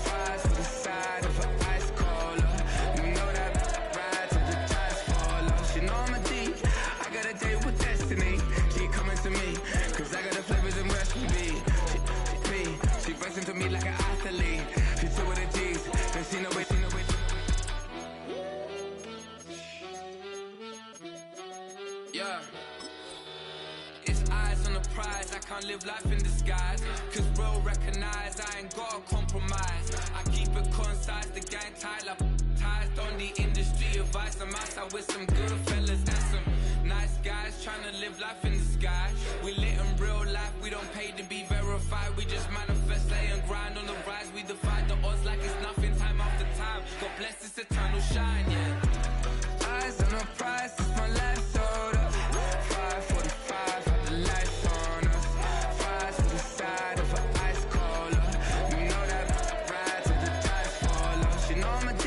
Fries to the side of an ice cola. You know that ride till the tires fall off. She know I'm a D, I got a date with destiny. She coming to me, cause I got the flavors and recipe. She racing to me like an athlete. She took with the G's, and she know it. Yeah. It's eyes on the prize, I can't live life in disguise. Cause bro recognize I ain't gotta compromise. I keep it concise, the gang tied up ties on the industry advice. I'm outside with some good fellas and some nice guys trying to live life in the sky. We lit in real life, we don't pay to be verified. We just manifest, lay and grind on the rise. We defy the odds like it's nothing, time after time. God bless this eternal shine, yeah. Eyes on the prize, it's my last soda. 5:45, had the lights on us. Fries to the side of an ice cola. You know that ride till the tires fall off. She know I'm a D,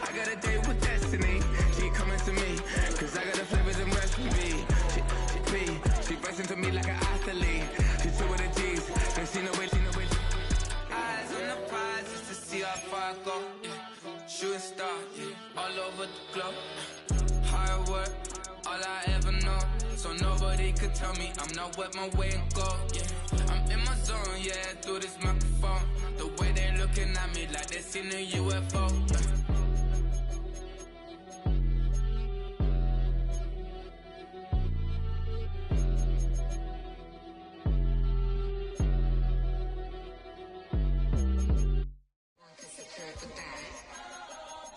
I got a date with destiny. She coming to me, cause I got the flavors and recipe. She racing to me like an athlete. She took with the G's, and she know it. Eyes on the prize just to see how far I go. Yeah. Shooting star, yeah. All over the globe. Hard work, all I ever know. So nobody could tell me I'm not wet my way and go. Yeah, I'm in my zone, yeah, through this microphone. The way they looking at me like they seen a UFO.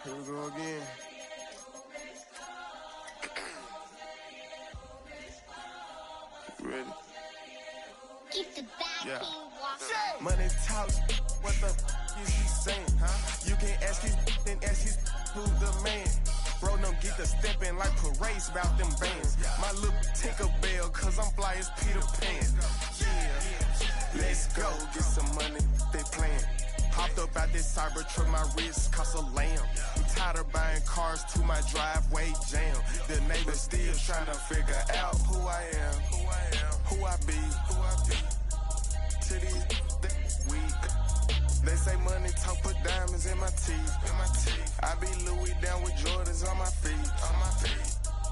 Here we go again. Ready? Keep the back walking. Money talks, what the is he saying? Huh? You can ask his, then ask his who the man. Bro, don't get the stepping like parades about them bands. My little Tinkerbell, cause I'm fly as Peter Pan. Yeah, let's go, get some money, they playing. Hopped up out this Cybertruck, my wrist cost a lamb. I'm tired of buying cars to my driveway jam. The neighbors still trying to figure out who I am, who I be. To these weak. They say money talk, put diamonds in my teeth. I be Louis down with Jordans on my feet.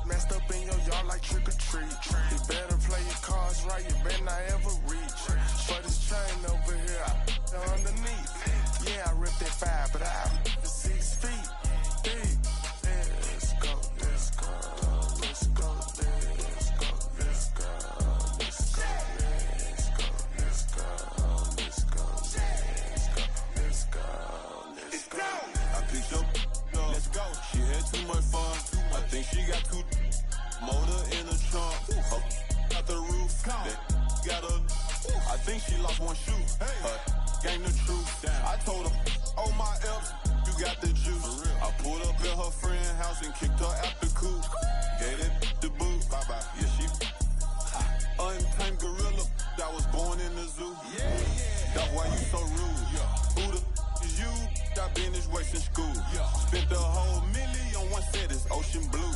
Messed up in your yard like trick or treat. You better play your cards right, you better not ever reach. For this chain over here, I underneath. Yeah, I ripped that 5, but I the 6 feet. Big. Let's go, let's go, let's go, let's go, let's go, let's go, let's go, let's go, let's go, let's go. I picked up, let's go. She had too much fun. I think she got too motor in the trunk. Out the roof. Got a. I think she lost one shoe. Gang the truth. I told her, oh my F's, you got the juice. I pulled up at her friend's house and kicked her out the coop. Gave it the boot. Bye bye. Yeah, she untamed gorilla that was born in the zoo. That's why you so rude. Who the is you? I've been this way since school. Spent the whole million on one set, it's ocean blue.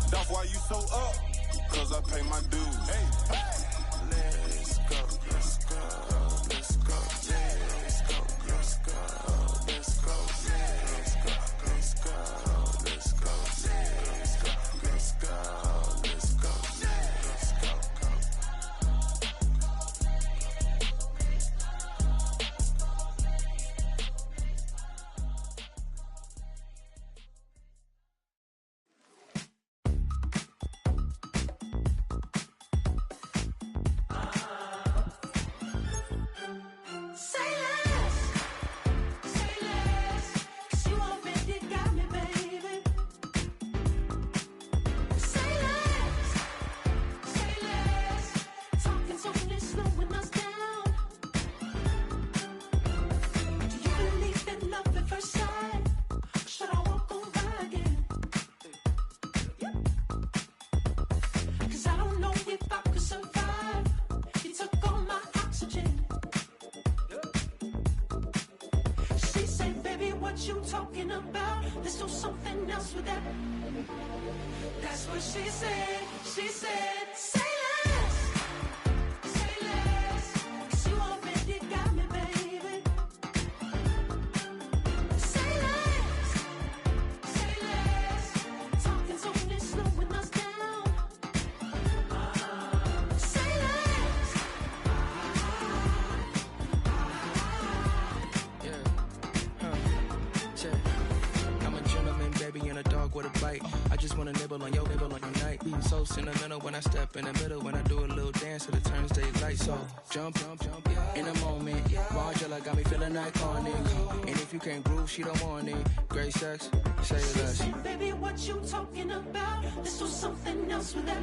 That's why you so up, cause I pay my dues. Let's go, let's go, let's go, let's go, let's go, let's go, let's go, let's go, let's go, let's go, let's go, let's go, let's go. what you talking about. Let's do something else with that. That's what she said. She said, say less. Say less. 'Cause you already got me, baby. Say less. Say less. Talking's only slowing us down. Say less. I'm a gentleman, baby, and a dog with a bite. I just wanna nibble on your night. So sentimental when I step in the middle. When I do a little dance till it turns daylight. So jump, in a moment. Margella got me feeling iconic. And if you can't groove, she don't want it. Great sex, say less. She said, baby, what you talking about? Let's do something else with that.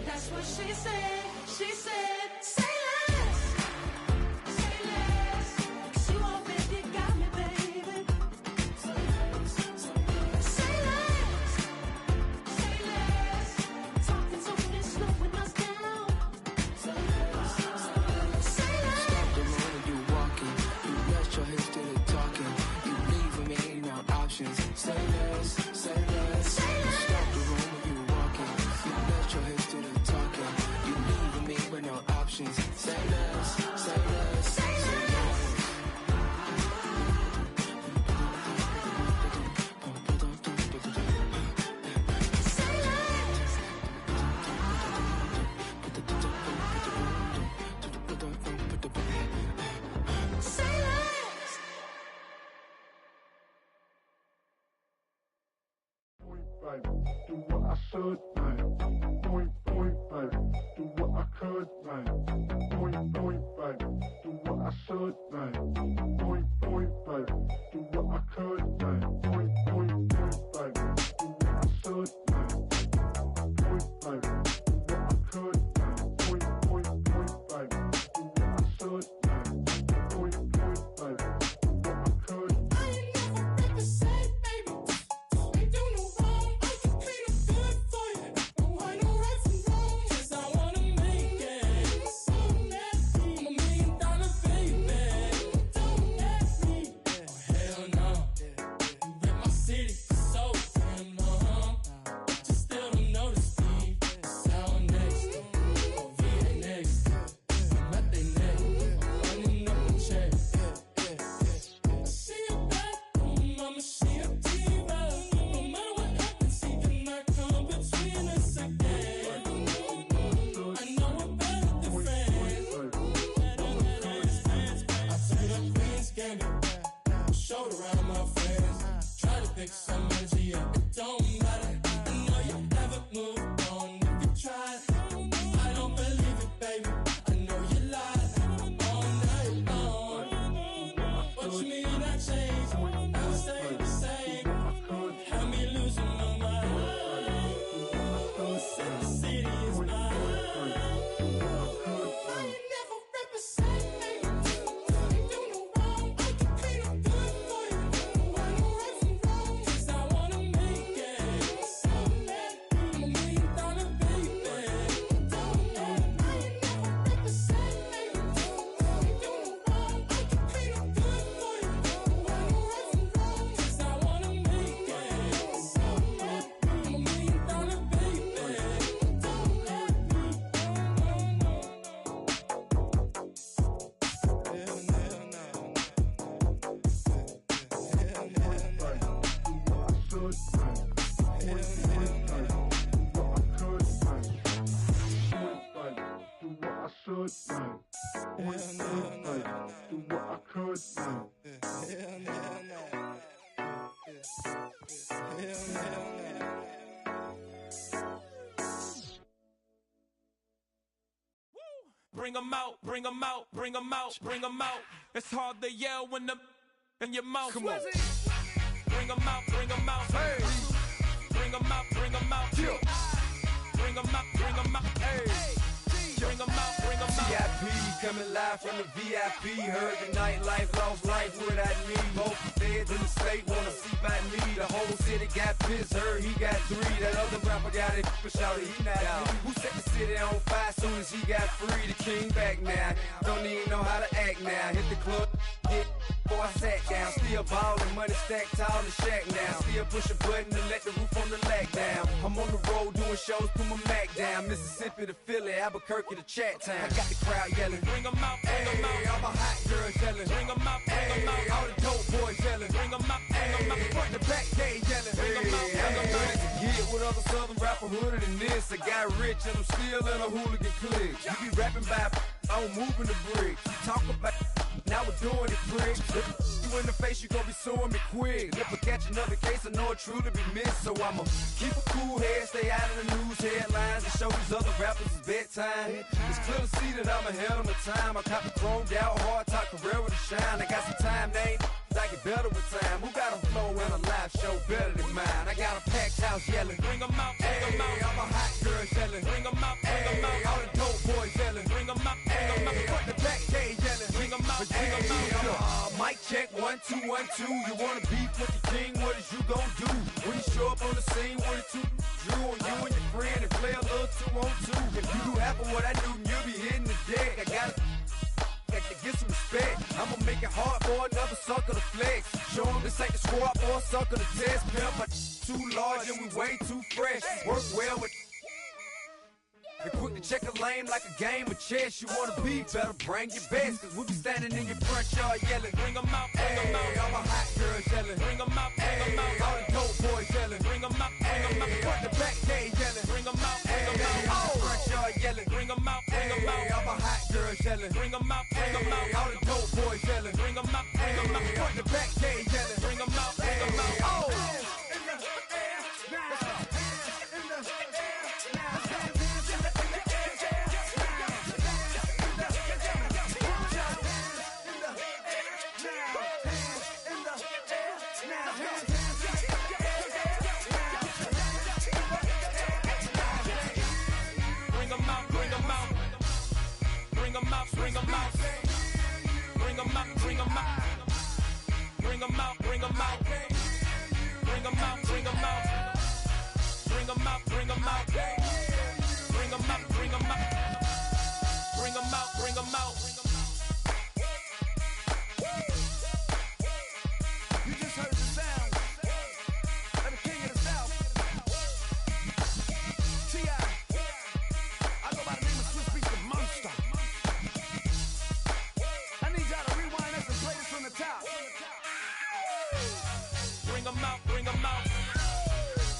That's what she said. She said, say less. Say less. 'Cause you already got me, baby. Say less. Say less. Talking's only slowing us down. Say less. Say less. Stop the room when you walking. You rest your hips to the talking. You leaving me no options. Say less, say less. Stop the room when you walking. You rest your hips to the talking. You leaving me with no options. Say less, say less, say less. Say less. Baby, do what I should, man. Point, baby, do what I could, man. Point, baby, do what I should, man. Point, baby, do what I could, man. Point, baby, do what I should, man. Point, baby, do what I could, man. Point, baby, do what I should, man. Point, baby, do what I could. I ain't never represent, baby. Ain't do no wrong. I can clean up good for you. No right, no right from wrong. 'Cause I wanna make it. So nasty. I'm a $1 million baby. Don't ask me. Oh hell no. You rip my city so damn long. Just still don't notice me. Sound next. Oh VA next. Not they next. Running up the check. She a bad woman, mama, she a diva. No matter what happens, she cannot come between us again. I know we're better than friends. I took up Queen's Gambit, showed around my friends. Try to pick some energy up, it don't matter. I know you haven't moved on if you tried. I don't believe it, baby. I know you lied all night long. What you mean I changed? I stay the same. Had me losing my mind. City is mine. I ain't never represent, baby. Ain't do no wrong. I can clean up good for you. No right, no right from wrong. 'Cause I wanna make it. So nasty. I'm a $1 million baby. Don't let me. I ain't never represent, baby. Ain't do no wrong. I can clean up good for you. No right, no right from wrong. 'Cause I wanna make it. So nasty. I'm a $1 million baby. Don't let me. Bring 'em out, bring 'em out, bring 'em out, bring 'em out. It's hard to yell when the in your mouth. Come on. Bring 'em out, bring 'em out. Hey. Bring 'em out, bring 'em out. Yeah. Bring 'em out, bring 'em out. Hey. Bring 'em out, bring 'em out. VIP coming live from the VIP. Heard the nightlife, lost life without me. Both feds in the state wanna see by me. The whole city got pissed, heard he got 3. That other rapper got it, but shouted he not out. Who set the city on fire soon as he got free? The king back now. Don't even know how to act now. Hit the club, get before I sat down. Still ballin', money stacked tall in the shack now. Still push a button to let the roof on the lag down. I'm on the road doing shows, put my Mac down. Mississippi to Philly, Albuquerque to Chat Town. I got the crowd yelling, bring 'em out, bring 'em out. All my hot girls yelling, bring 'em out, bring 'em out. All the dope boys yelling, bring 'em out, bring 'em out. Front the back gate yelling, bring 'em out, bring 'em out. To get with other southern rapper hooded than this. I got rich and I'm still in a hooligan clique. You be rapping by I'm moving the bricks. You talk about now we're doing it quick. You in the face, you gon' be suing me quick. If I catch another case, I know it truly be missed. So I'ma keep a cool head, stay out of the news headlines, and show these other rappers it's bedtime. It's clear to see that I'm ahead of my time. I caught the chromed out, hard talk career with a shine. I got some time, they ain't I get better with time. Who got a flow and a live show better than mine? I got a packed house yelling, bring 'em out, bring 'em out. All my hot girls yelling, bring 'em out, bring 'em out. All the dope boys yelling, bring 'em out, bring 'em out. Front the back gate yelling, bring 'em out, bring 'em out. Mic check, 1 2 1 2. You wanna beef with the king? What is you gon' do when you show up on the scene with a 2 Drew on you and your friend and play a little 2 on 2? If you do half of what I do, you'll be hitting the deck. I gotta get some respect. I'ma make it hard for another sucker to flex. Show 'em this ain't the squad for a sucker to test. Pimp, but too large and we way too fresh. Work well with and quick to check a lane like a game of chess. You wanna be better, bring your best. Cause we'll be standing in your front yard yelling, bring 'em out, bring 'em out. All my hot girls yelling, bring 'em out, bring 'em out. All the dope boys yelling, bring 'em out, bring 'em out. Front the back gate yelling, bring 'em out, bring 'em out. All the front yard yelling, bring 'em out, bring 'em out. All my hot girls yelling, bring 'em out, bring 'em out. All the dope boys yelling, bring 'em out, bring 'em out. Front the back gate yelling, bring 'em out, bring 'em out. Oh! Bring 'em out, bring 'em out, bring 'em out, bring 'em out, bring 'em out, bring 'em out, bring 'em out, bring 'em out, bring 'em out, bring 'em out, bring 'em out, bring 'em out, bring 'em out. You just heard the sound of the king of the South, T.I. I go by the name of Swiss Beast the Monster. Bring 'em out, bring 'em out,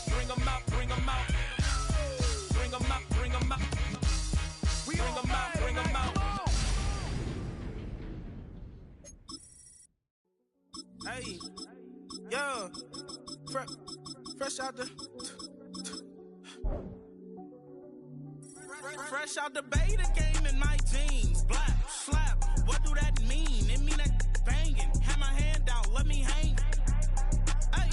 bring 'em out, bring 'em out, bring 'em out, bring 'em out, bring 'em out, bring 'em out. Hey, yo, fresh out the fresh out the beta game in my jeans. Black slap, what do that mean? It mean that banging. Have my hand out, let me hang. Hey,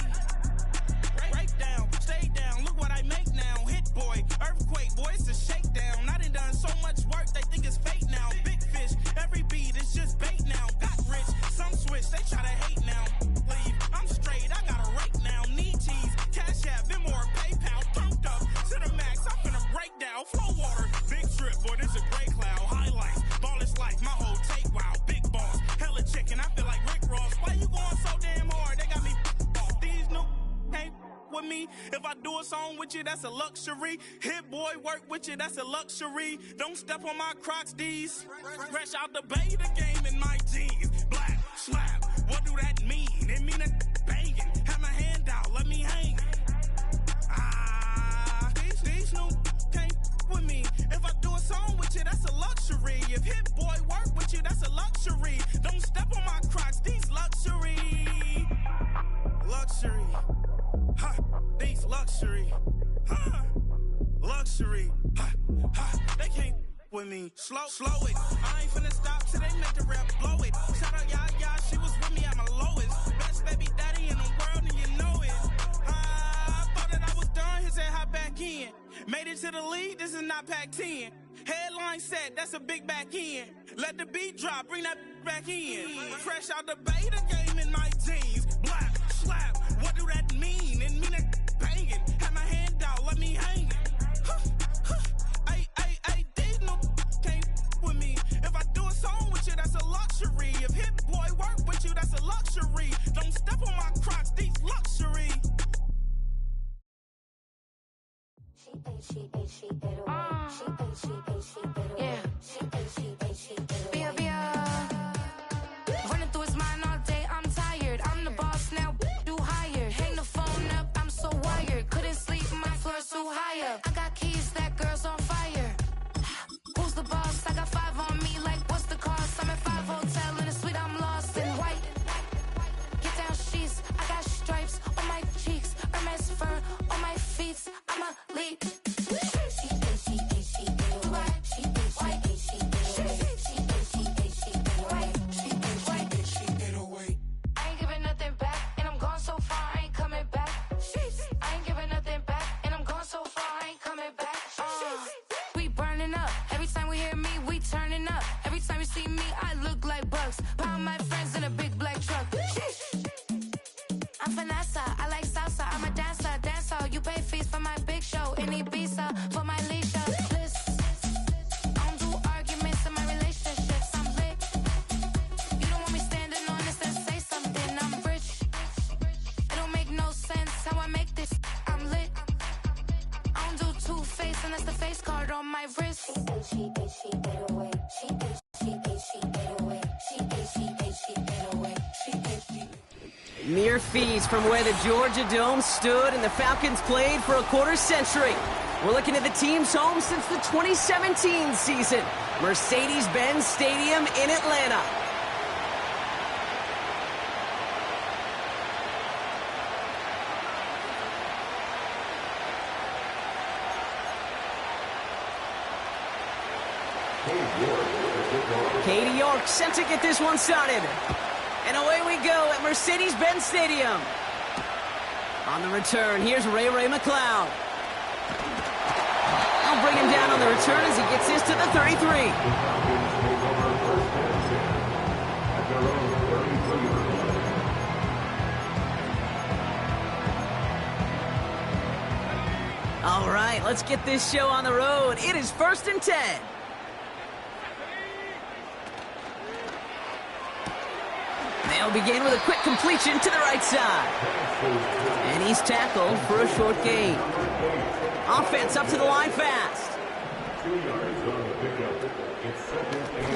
break down, stay down. Look what I make now. Hit boy, earthquake, boy, it's a shakedown. I done so much work, they think it's fake now. Big fish, every beat is just bait now. Got rich, some switch, they try to hate now. Leave, I'm straight, I got a rake now. Need cheese, cash app, Venmo or PayPal. Pumped up to the max, I'm finna break down. Flow water, big trip, boy, this a gray cloud. Highlights, ball is life, my whole take wow. Big boss, hella chicken, I feel like Rick Ross. Why you going so damn hard? They got me off. These new ain't with me. If I do a song with you, that's a luxury. Hit boy, work with you, that's a luxury. Don't step on my Crocs, these. Fresh out the beta game in my jeans. Black slap, what do that mean? It mean that banging. Have my hand out, let me hang. These new can't with me. If I do a song with you, that's a luxury. If Hit Boy work with you, that's a luxury. Don't step on my Crocs, these luxury. Luxury. Ha, these luxury. Ha, luxury. Ha, ha, they can't with me. Slow it. I ain't finna stop till they make the rap blow it. Shout out Yaya, she was with me at my lowest. Best baby daddy in the world and you know it. I thought that I was done, he said hop back in. Made it to the lead, this is not Pac-10. Headline set, that's a big back end. Let the beat drop, bring that back in. Fresh out the beta game in my jeans. Black slap, what do that mean? It mean that banging. Have my hand out, let me hang it. Ay, these no can't with me. If I do a song with you, that's a luxury. If Hit Boy work with you, that's a luxury. turning up. Every time we hear me, we turning up. Every time you see me, I look like Bugs. Pound my friends in a big black truck. Sheesh. I'm Vanessa, I like salsa. I'm a dancer, You pay fees for my big show in Ibiza for my leisure. Listen, I don't do arguments in my relationships. I'm lit. You don't want me standing on this and say something. I'm rich. It don't make no sense how I make this. I'm lit. I don't do two-face unless the face card on my wrist. She Mere feet from where the Georgia Dome stood and the Falcons played for a quarter century. We're looking at the team's home since the 2017 season. Mercedes-Benz Stadium in Atlanta. Katie York set to get this one started. And away we go at Mercedes-Benz Stadium. On the return, here's Ray McLeod. I'll bring him down on the return as he gets this to the 33. All right, let's get this show on the road. It is 1st and 10. They'll begin with a quick completion to the right side. And he's tackled for a short gain. Offense up to the line fast.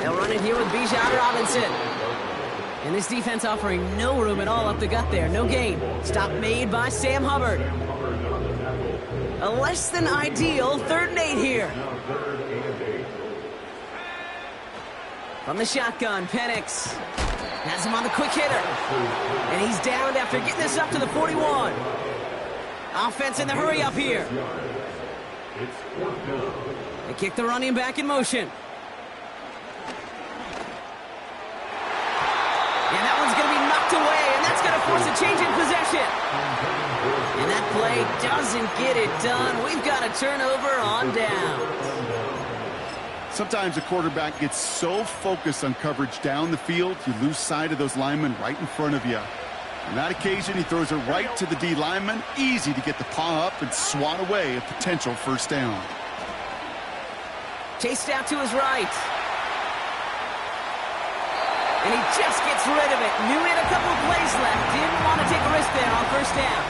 They'll run it here with Bijan Robinson. And this defense offering no room at all up the gut there. No gain. Stop made by Sam Hubbard. A less than ideal 3rd and 8 here. From the shotgun, Penix has him on the quick hitter. And he's downed after getting this up to the 41. Offense in the hurry up here. They kick the running back in motion. And that one's going to be knocked away, and that's going to force a change in possession. And that play doesn't get it done. We've got a turnover on down. Sometimes a quarterback gets so focused on coverage down the field, you lose sight of those linemen right in front of you. On that occasion, he throws it right to the D lineman. Easy to get the paw up and swat away a potential 1st down. Chased out to his right. And he just gets rid of it. Knew he had a couple of plays left. Didn't want to take a risk there on 1st down.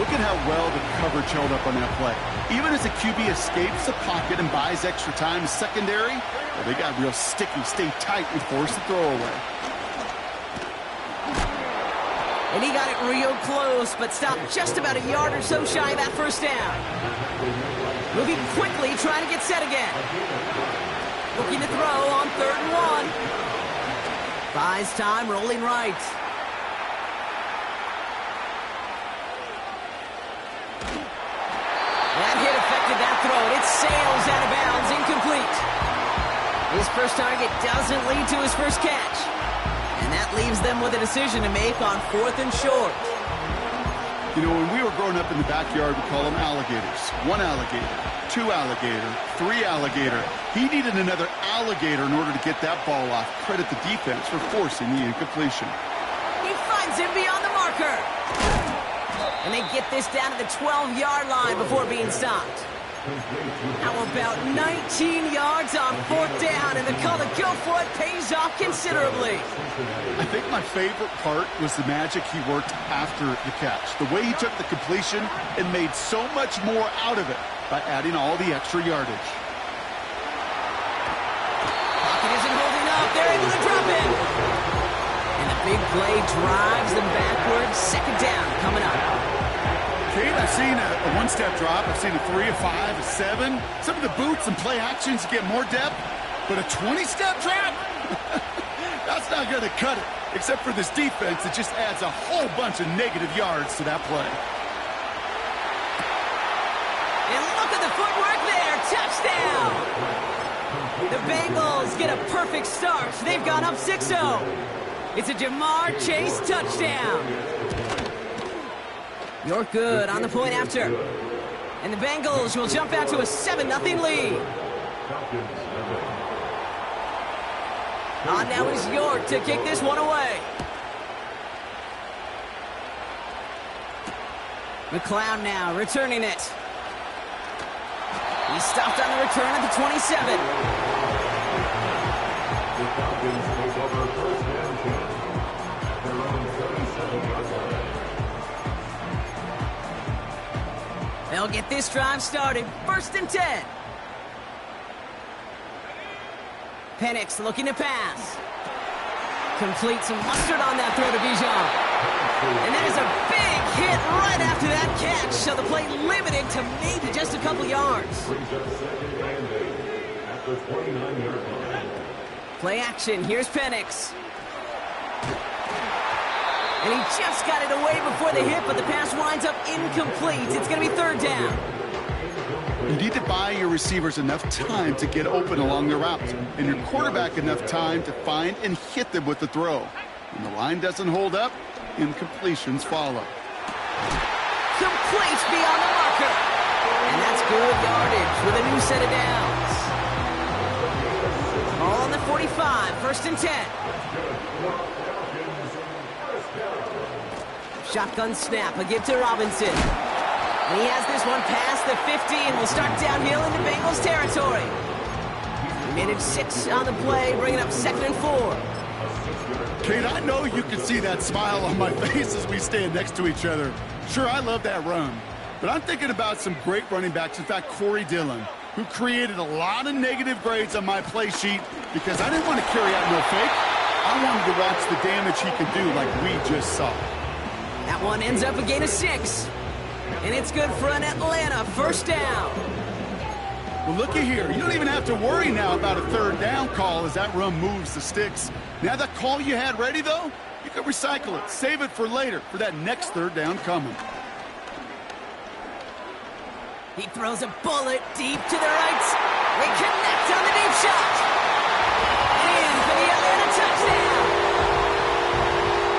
Look at how well the coverage held up on that play. Even as the QB escapes the pocket and buys extra time in secondary, well, they got real sticky, stay tight, and force the throw away. And he got it real close, but stopped just about a yard or so shy of that 1st down. Moving quickly, trying to get set again. Looking to throw on 3rd and 1. Buys time, rolling right. That hit affected that throw. It sails out of bounds, incomplete. His first target doesn't lead to his first catch. And that leaves them with a decision to make on 4th and short. You know, when we were growing up in the backyard, we call them alligators. 1 alligator, 2 alligator, 3 alligator. He needed another alligator in order to get that ball off. Credit the defense for forcing the incompletion. He finds him beyond the marker. And they get this down to the 12-yard line before being stopped. How about 19 yards on 4th down, and the call to go for it pays off considerably. I think my favorite part was the magic he worked after the catch. The way he took the completion and made so much more out of it by adding all the extra yardage. Pocket isn't holding up. They're able to drop it. And the big play drives them backwards. 2nd down coming up. Kate, I've seen a 1-step drop. I've seen a 3, a 5, a 7. Some of the boots and play actions get more depth, but a 20-step drop? That's not going to cut it, except for this defense that just adds a whole bunch of negative yards to that play. And look at the footwork there. Touchdown! The Bengals get a perfect start. They've gone up 6-0. It's a Jamar Chase touchdown. You're good on the point after. And the Bengals will jump out to a 7-0 lead. On now is York to kick this one away. McLeod now returning it. He stopped on the return at the 27. They'll get this drive started. 1st and 10. Penix looking to pass. Completes some mustard on that throw to Bijan. And that is a big hit right after that catch. So the play limited to maybe just a couple yards. Play action. Here's Penix. And he just got it away before the hit, but the pass winds up incomplete. It's going to be 3rd down. You need to buy your receivers enough time to get open along the route, and your quarterback enough time to find and hit them with the throw. When the line doesn't hold up, incompletions follow. Complete beyond the marker. And that's good yardage with a new set of downs. Ball on the 45, 1st and 10. Shotgun snap, a give to Robinson. And he has this one past the 50 and will start downhill into Bengals territory. Minute 6 on the play, bringing up 2nd and 4. Kate, I know you can see that smile on my face as we stand next to each other. Sure, I love that run. But I'm thinking about some great running backs. In fact, Corey Dillon, who created a lot of negative grades on my play sheet because I didn't want to carry out no fake. I wanted to watch the damage he could do like we just saw. That one ends up a gain of 6. And it's good for an Atlanta 1st down. Well, looky here. You don't even have to worry now about a 3rd down call as that run moves the sticks. Now that call you had ready, though, you can recycle it. Save it for later for that next 3rd down coming. He throws a bullet deep to the right. They connect on the deep shot. In for the Atlanta touchdown.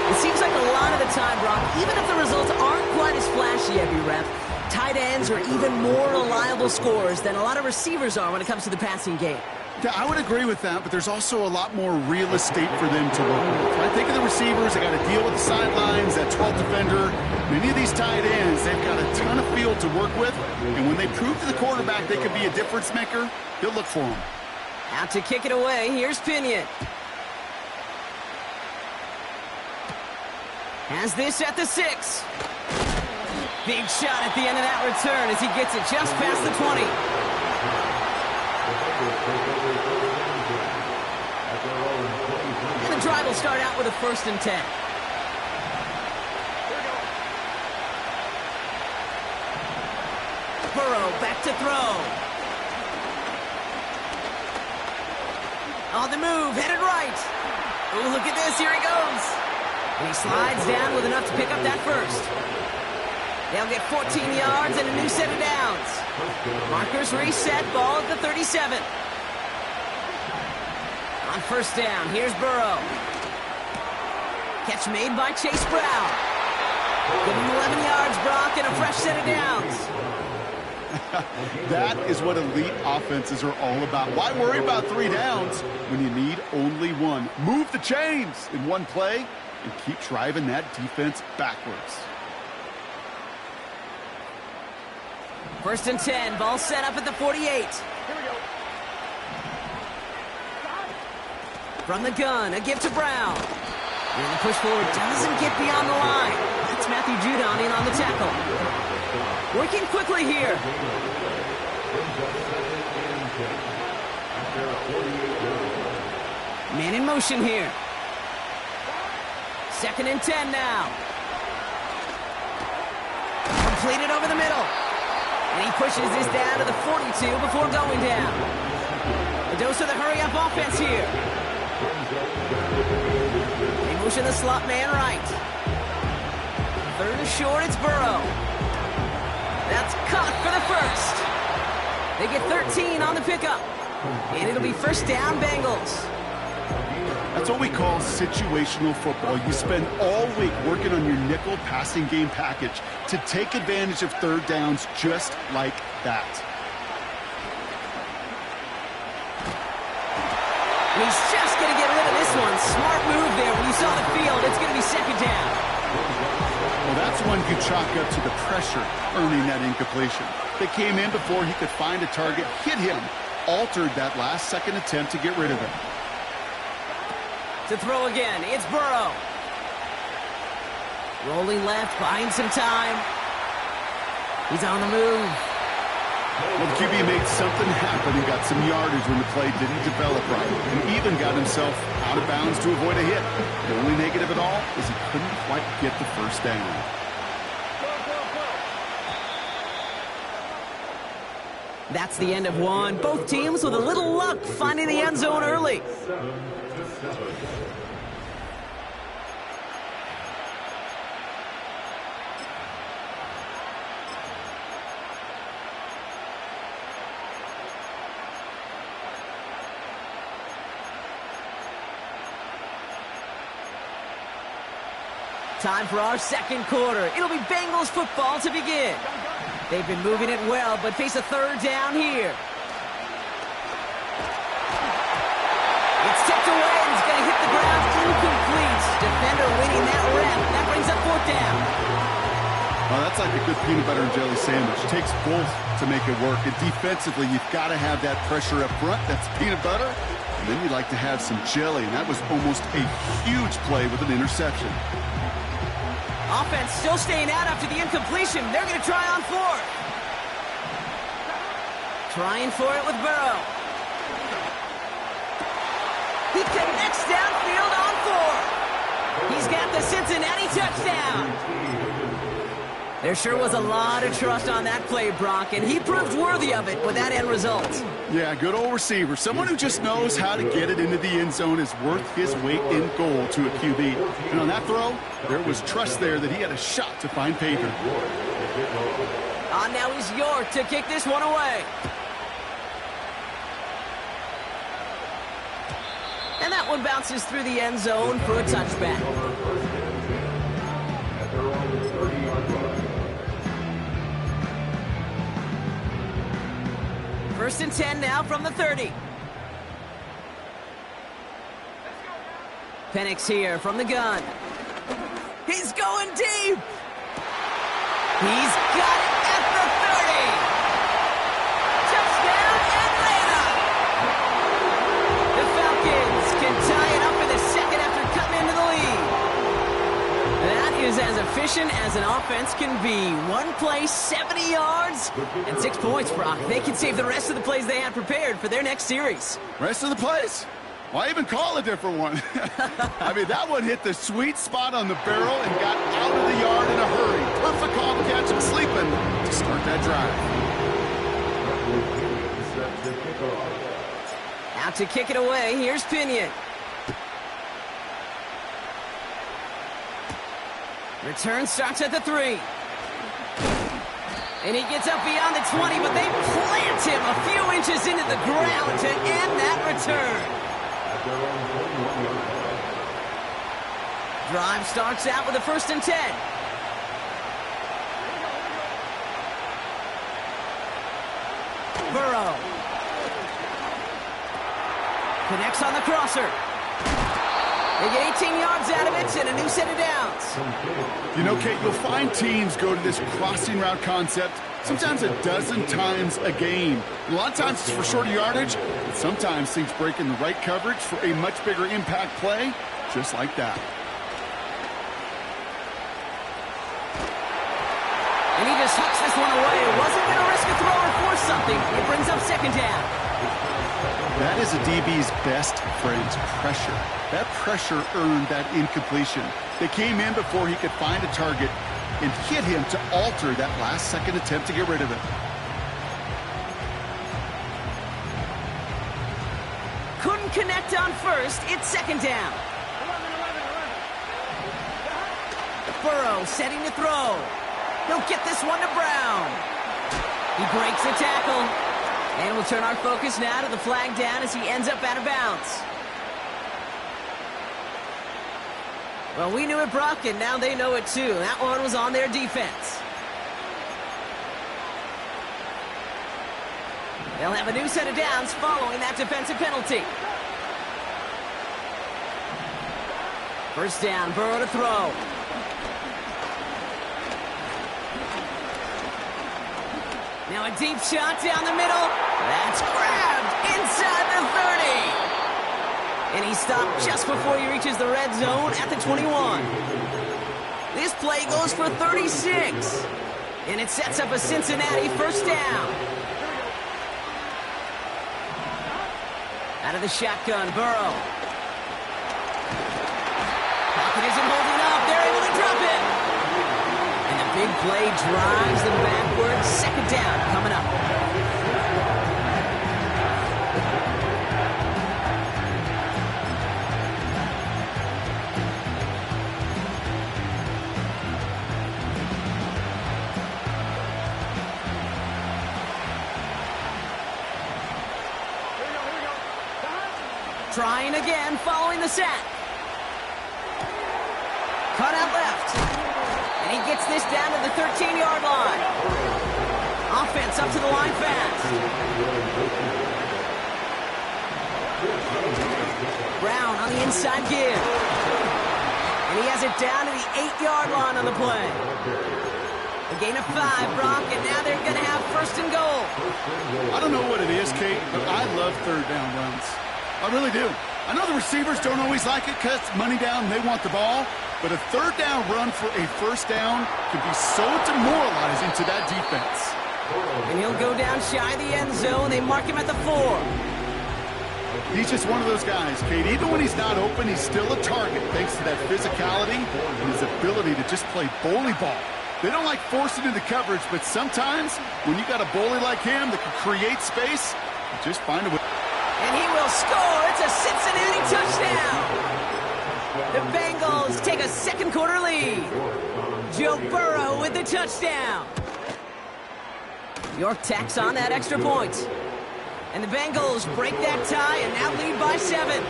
It seems like a lot of the time, Brock, even if the results aren't quite as flashy every rep, tight ends are even more reliable scorers than a lot of receivers are when it comes to the passing game. Yeah, I would agree with that, but there's also a lot more real estate for them to work with. Right? Think of the receivers. They got to deal with the sidelines, that 12th defender. Many of these tight ends, they've got a ton of field to work with, and when they prove to the quarterback they could be a difference maker, he'll look for them. Out to kick it away, here's Pinion. Has this at the 6. Big shot at the end of that return as he gets it just past the 20. And the drive will start out with a 1st and 10. Burrow back to throw. On the move, headed right. Oh, look at this, here he goes. And he slides down with enough to pick up that 1st. They'll get 14 yards and a new set of downs. Markers reset, ball at the 37. On 1st down, here's Burrow. Catch made by Chase Brown. Give him 11 yards, Brock, and a fresh set of downs. That is what elite offenses are all about. Why worry about 3 downs when you need only 1? Move the chains in one play and keep driving that defense backwards. 1st and 10, ball set up at the 48. Here we go. From the gun, a give to Brown. And the push forward doesn't get beyond the line. That's Matthew Judon in on the tackle. Working quickly here. Man in motion here. 2nd and 10 now. Completed over the middle. And he pushes this down to the 42 before going down. A dose of the hurry-up offense here. They motion the slot man right. 3rd and short, it's Burrow. That's caught for the 1st. They get 13 on the pickup. And it'll be 1st down, Bengals. That's what we call situational football. You spend all week working on your nickel passing game package to take advantage of third downs just like that. He's just going to get rid of this one. Smart move there. When you saw the field, it's going to be second down. Well, that's one you chalk up to the pressure earning that incompletion. They came in before he could find a target, hit him, altered that last-second attempt to get rid of him. To throw again, it's Burrow. Rolling left, buying some time. He's on the move. Well, the QB made something happen and got some yardage when the play didn't develop right, and even got himself out of bounds to avoid a hit. The only negative at all is he couldn't quite get the first down. That's the end of one. Both teams with a little luck finding the end zone early. Time for our second quarter. It'll be Bengals football to begin. They've been moving it well, but face a third down here. It's tipped away, and it's going to hit the ground incomplete. Defender winning that rep. That brings up fourth down. Well, that's like a good peanut butter and jelly sandwich. It takes both to make it work. And defensively, you've got to have that pressure up front. That's peanut butter. And then you'd like to have some jelly. And that was almost a huge play with an interception. Offense still staying out after the incompletion. They're going to try on fourth. Trying for it with Burrow. He connects downfield on four. He's got the Cincinnati touchdown. There sure was a lot of trust on that play, Brock, and he proved worthy of it with that end result. Yeah, good old receiver. Someone who just knows how to get it into the end zone is worth his weight in gold to a QB. And on that throw, there was trust there that he had a shot to find pay dirt. Now he's York to kick this one away. And that one bounces through the end zone for a touchback. First and 10 now from the 30. Penix here from the gun. He's going deep. He's got it at the 30. Touchdown, Atlanta. The Falcons can tie it up in the second after cutting into the lead. That is as efficient as an offense can be. One play, 70 yards, and 6 points, Brock. They can save the rest of the plays they had prepared for their next series. Rest of the plays? Why even call a different one? I mean, that one hit the sweet spot on the barrel and got out of the yard in a hurry. Perfect call to catch him sleeping to start that drive. Out to kick it away, here's Pinion. Return starts at the 3. And he gets up beyond the 20, but they plant him a few inches into the ground to end that return. Drive starts out with a first and 10. Burrow. Connects on the crosser. They get 18 yards out of it and a new set of downs. You know, Kate, you'll find teams go to this crossing route concept sometimes a dozen times a game. A lot of times it's for shorter yardage, but sometimes things break in the right coverage for a much bigger impact play, just like that. And he just hucks this one away. Wasn't going to risk a throw or force something. It brings up second down. That is a DB's best friend, pressure. That pressure earned that incompletion. They came in before he could find a target and hit him to alter that last-second attempt to get rid of it. Couldn't connect on first. It's second down. Burrow setting to throw. He'll get this one to Brown. He breaks the tackle. And we'll turn our focus now to the flag down as he ends up out of bounds. Well, we knew it, Brock, and now they know it too. That one was on their defense. They'll have a new set of downs following that defensive penalty. First down, Burrow to throw. Now a deep shot down the middle. That's grabbed inside the 30. And he stopped just before he reaches the red zone at the 21. This play goes for 36. And it sets up a Cincinnati first down. Out of the shotgun, Burrow. Pocket isn't holding up. They're able to drop it. And the big play drives them backwards. Second down coming up. Trying again following the sack. Cut out left. And he gets this down to the 13-yard line. Offense up to the line fast. Brown on the inside give. And he has it down to the 8-yard line on the play. A gain of 5, Brock, and now they're going to have first and goal. I don't know what it is, Kate, but I love third down runs. I really do. I know the receivers don't always like it because money down, they want the ball. But a third down run for a first down can be so demoralizing to that defense. And he'll go down shy of the end zone. They mark him at the 4. He's just one of those guys, Kate. Even when he's not open, he's still a target thanks to that physicality and his ability to just play bully ball. They don't like forcing into coverage, but sometimes when you got a bully like him that can create space, you just find a way. And he will score. It's a Cincinnati touchdown. The Bengals take a second quarter lead. Joe Burrow with the touchdown. York tacks on that extra point. And the Bengals break that tie and now lead by 7.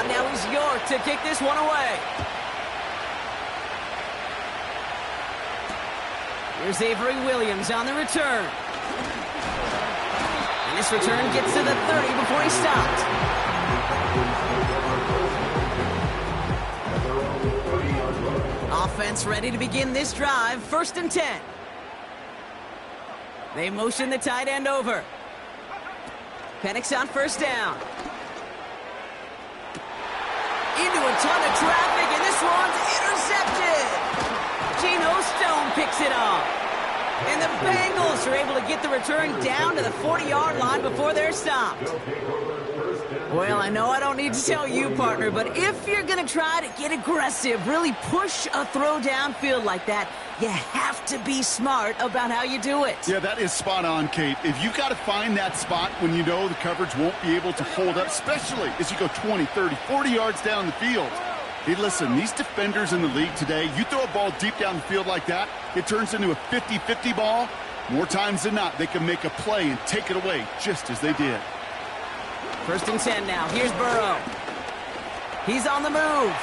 Now is York to kick this one away. Here's Avery Williams on the return. And this return gets to the 30 before he stopped. Offense ready to begin this drive. First and 10. They motion the tight end over. Penix on first down. Into a ton of traffic, and this one's intercepted. Geno Stone picks it off. And the Bengals are able to get the return down to the 40-yard line before they're stopped. Well, I know I don't need to tell you, partner, but if you're going to try to get aggressive, really push a throw downfield like that, you have to be smart about how you do it. Yeah, that is spot on, Kate. If you've got to find that spot when you know the coverage won't be able to hold up, especially as you go 20, 30, 40 yards down the field. Hey, listen, these defenders in the league today, you throw a ball deep down the field like that, it turns into a 50-50 ball. More times than not, they can make a play and take it away just as they did. First and 10 now. Here's Burrow. He's on the move.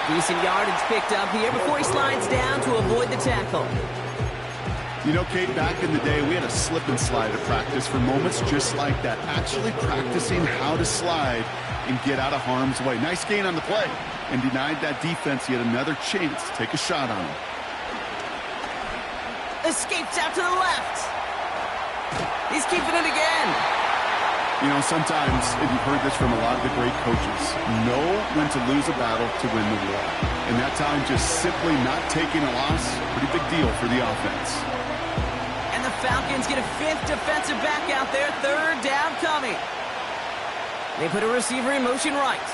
Decent yardage picked up here before he slides down to avoid the tackle. You know, Kate, back in the day, we had a slip and slide at practice for moments just like that. Actually practicing how to slide and get out of harm's way. Nice gain on the play. And denied that defense yet another chance to take a shot on him. Escapes out to the left. He's keeping it again. You know, sometimes, and you've heard this from a lot of the great coaches, know when to lose a battle to win the war. And that time, just simply not taking a loss, pretty big deal for the offense. And the Falcons get a 5th defensive back out there, third down coming. They put a receiver in motion right.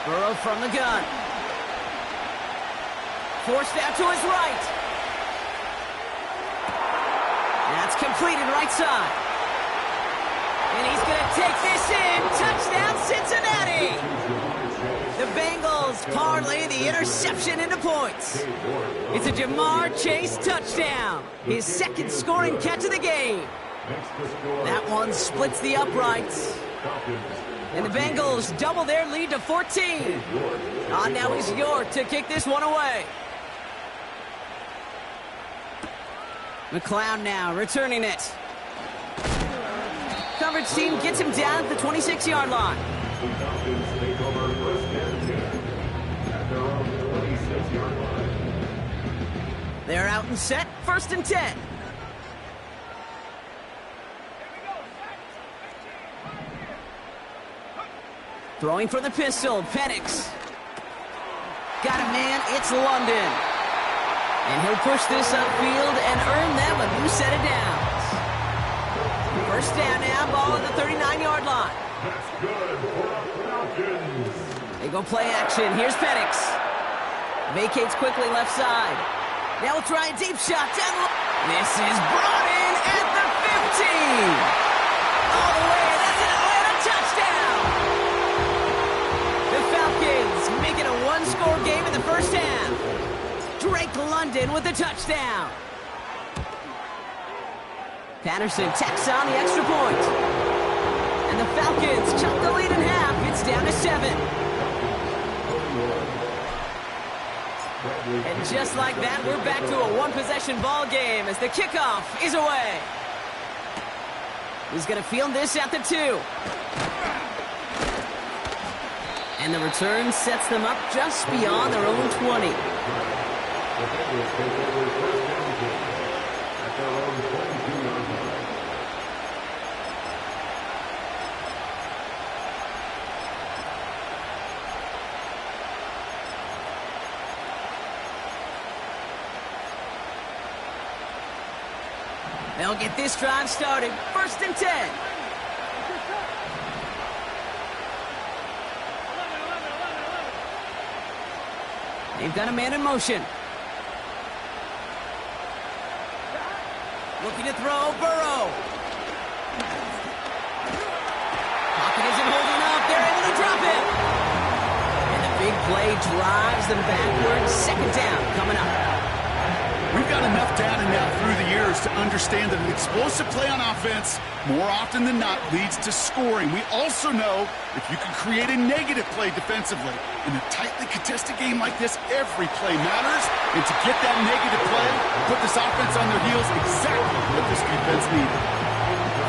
Burrow from the gun. Forced out to his right. That's completed right side. And he's going to take this in. Touchdown, Cincinnati. The Bengals parlay the interception into points. It's a Jamar Chase touchdown. His second scoring catch of the game. That one splits the uprights. And the Bengals double their lead to 14. Now he's York to kick this one away. McLeod now returning it. Coverage team gets him down at the 26-yard line. They're out and set, 1st and 10. Throwing for the pistol, Penix. Got a man, it's London. And he'll push this upfield and earn them a new set of downs. 1st down now, ball at the 39-yard line. They go play action, here's Penix. Vacates quickly left side. Now we'll try a deep shot down low. This is brought in at the 15. All the way, that's an Atlanta touchdown. The Falcons make it a one-score game in the 1st half. Drake London with the touchdown. Patterson tacks on the extra point. And the Falcons chop the lead in half. It's down to 7. And just like that, we're back to a one-possession ball game as the kickoff is away. He's going to field this at the 2. And the return sets them up just beyond their own 20. They'll get this drive started. 1st and 10. They've got a man in motion. Looking to throw, Burrow. Pocket isn't holding up. They're able to drop it. And the big play drives them backwards. 2nd down coming up. We've got enough data now through the years to understand that an explosive play on offense more often than not leads to scoring. We also know if you can create a negative play defensively. In a tightly contested game like this, every play matters. And to get that negative play, put this offense on their heels, exactly what this defense needed.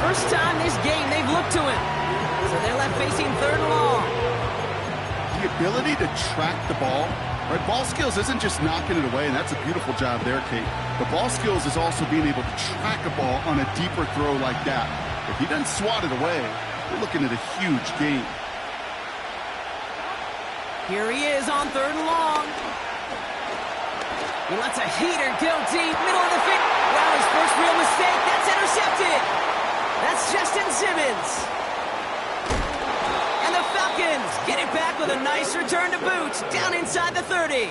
First time this game they've looked to him. So they're left facing 3rd and long. The ability to track the ball. Right, ball skills isn't just knocking it away, and that's a beautiful job there, Kate. The ball skills is also being able to track a ball on a deeper throw like that. If he doesn't swat it away, we're looking at a huge game. Here he is on 3rd and long. He lets a heater go deep, middle of the field. Wow, his first real mistake. That's intercepted. That's Justin Simmons. And the Falcons get it back with a nice return to boot down inside the 30.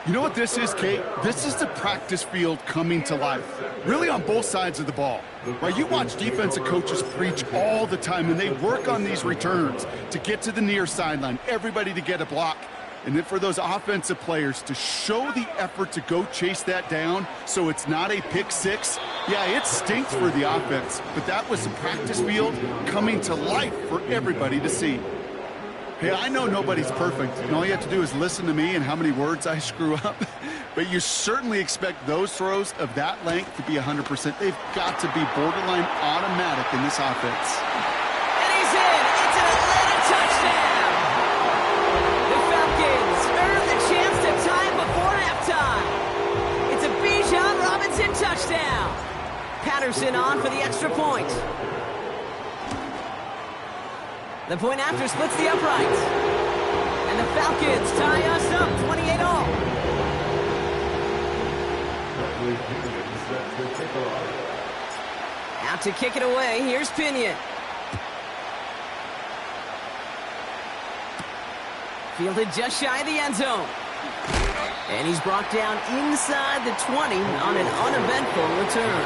You know what this is, Kate? This is the practice field coming to life, really on both sides of the ball. Right, you watch defensive coaches preach all the time, and they work on these returns to get to the near sideline, everybody to get a block. And then for those offensive players to show the effort to go chase that down so it's not a pick six, yeah, it stinks for the offense, but that was the practice field coming to life for everybody to see. Hey, I know nobody's perfect, and all you have to do is listen to me and how many words I screw up, but you certainly expect those throws of that length to be 100%. They've got to be borderline automatic in this offense. And he's in! It's an Atlanta touchdown! The Falcons earn the chance to tie before halftime. It's a Bijan Robinson touchdown. Patterson on for the extra point. The point after splits the uprights. And the Falcons tie us up 28-all. Out to kick it away, here's Pinion. Fielded just shy of the end zone. And he's brought down inside the 20 on an uneventful return.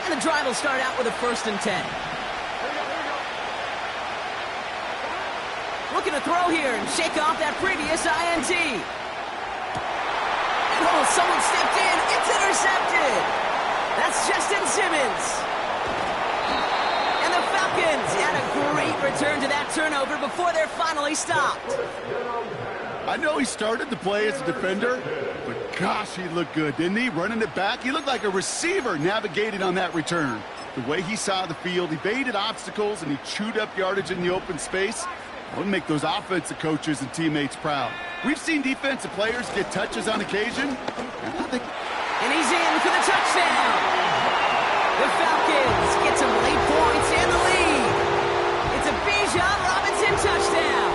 And the drive will start out with a 1st and 10. Looking to throw here and shake off that previous INT. And Someone stepped in. It's intercepted. That's Justin Simmons. And the Falcons had a great return to that turnover before they're finally stopped. I know he started to play as a defender, but gosh, he looked good, didn't he? Running it back, he looked like a receiver navigating on that return. The way he saw the field, he baited obstacles, and he chewed up yardage in the open space. It would make those offensive coaches and teammates proud. We've seen defensive players get touches on occasion. And he's in for the touchdown. The Falcons get some late points in the lead. It's a Bijan Robinson touchdown.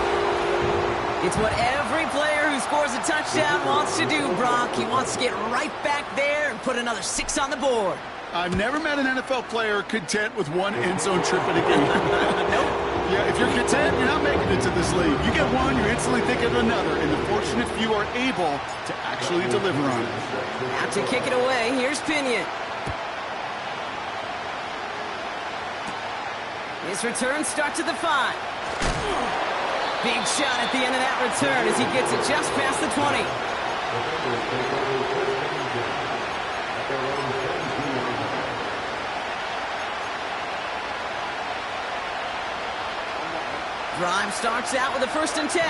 It's what every player who scores a touchdown wants to do, Brock. He wants to get right back there and put another 6 on the board. I've never met an NFL player content with one end zone trip in a game. Nope. Yeah, if you're content, you're not making it to this league. You get one, you're instantly thinking of another, and the fortunate few are able to actually deliver on it. Out to kick it away, here's Pinion. His return starts at the 5. Big shot at the end of that return as he gets it just past the 20. Drive starts out with a 1st and 10.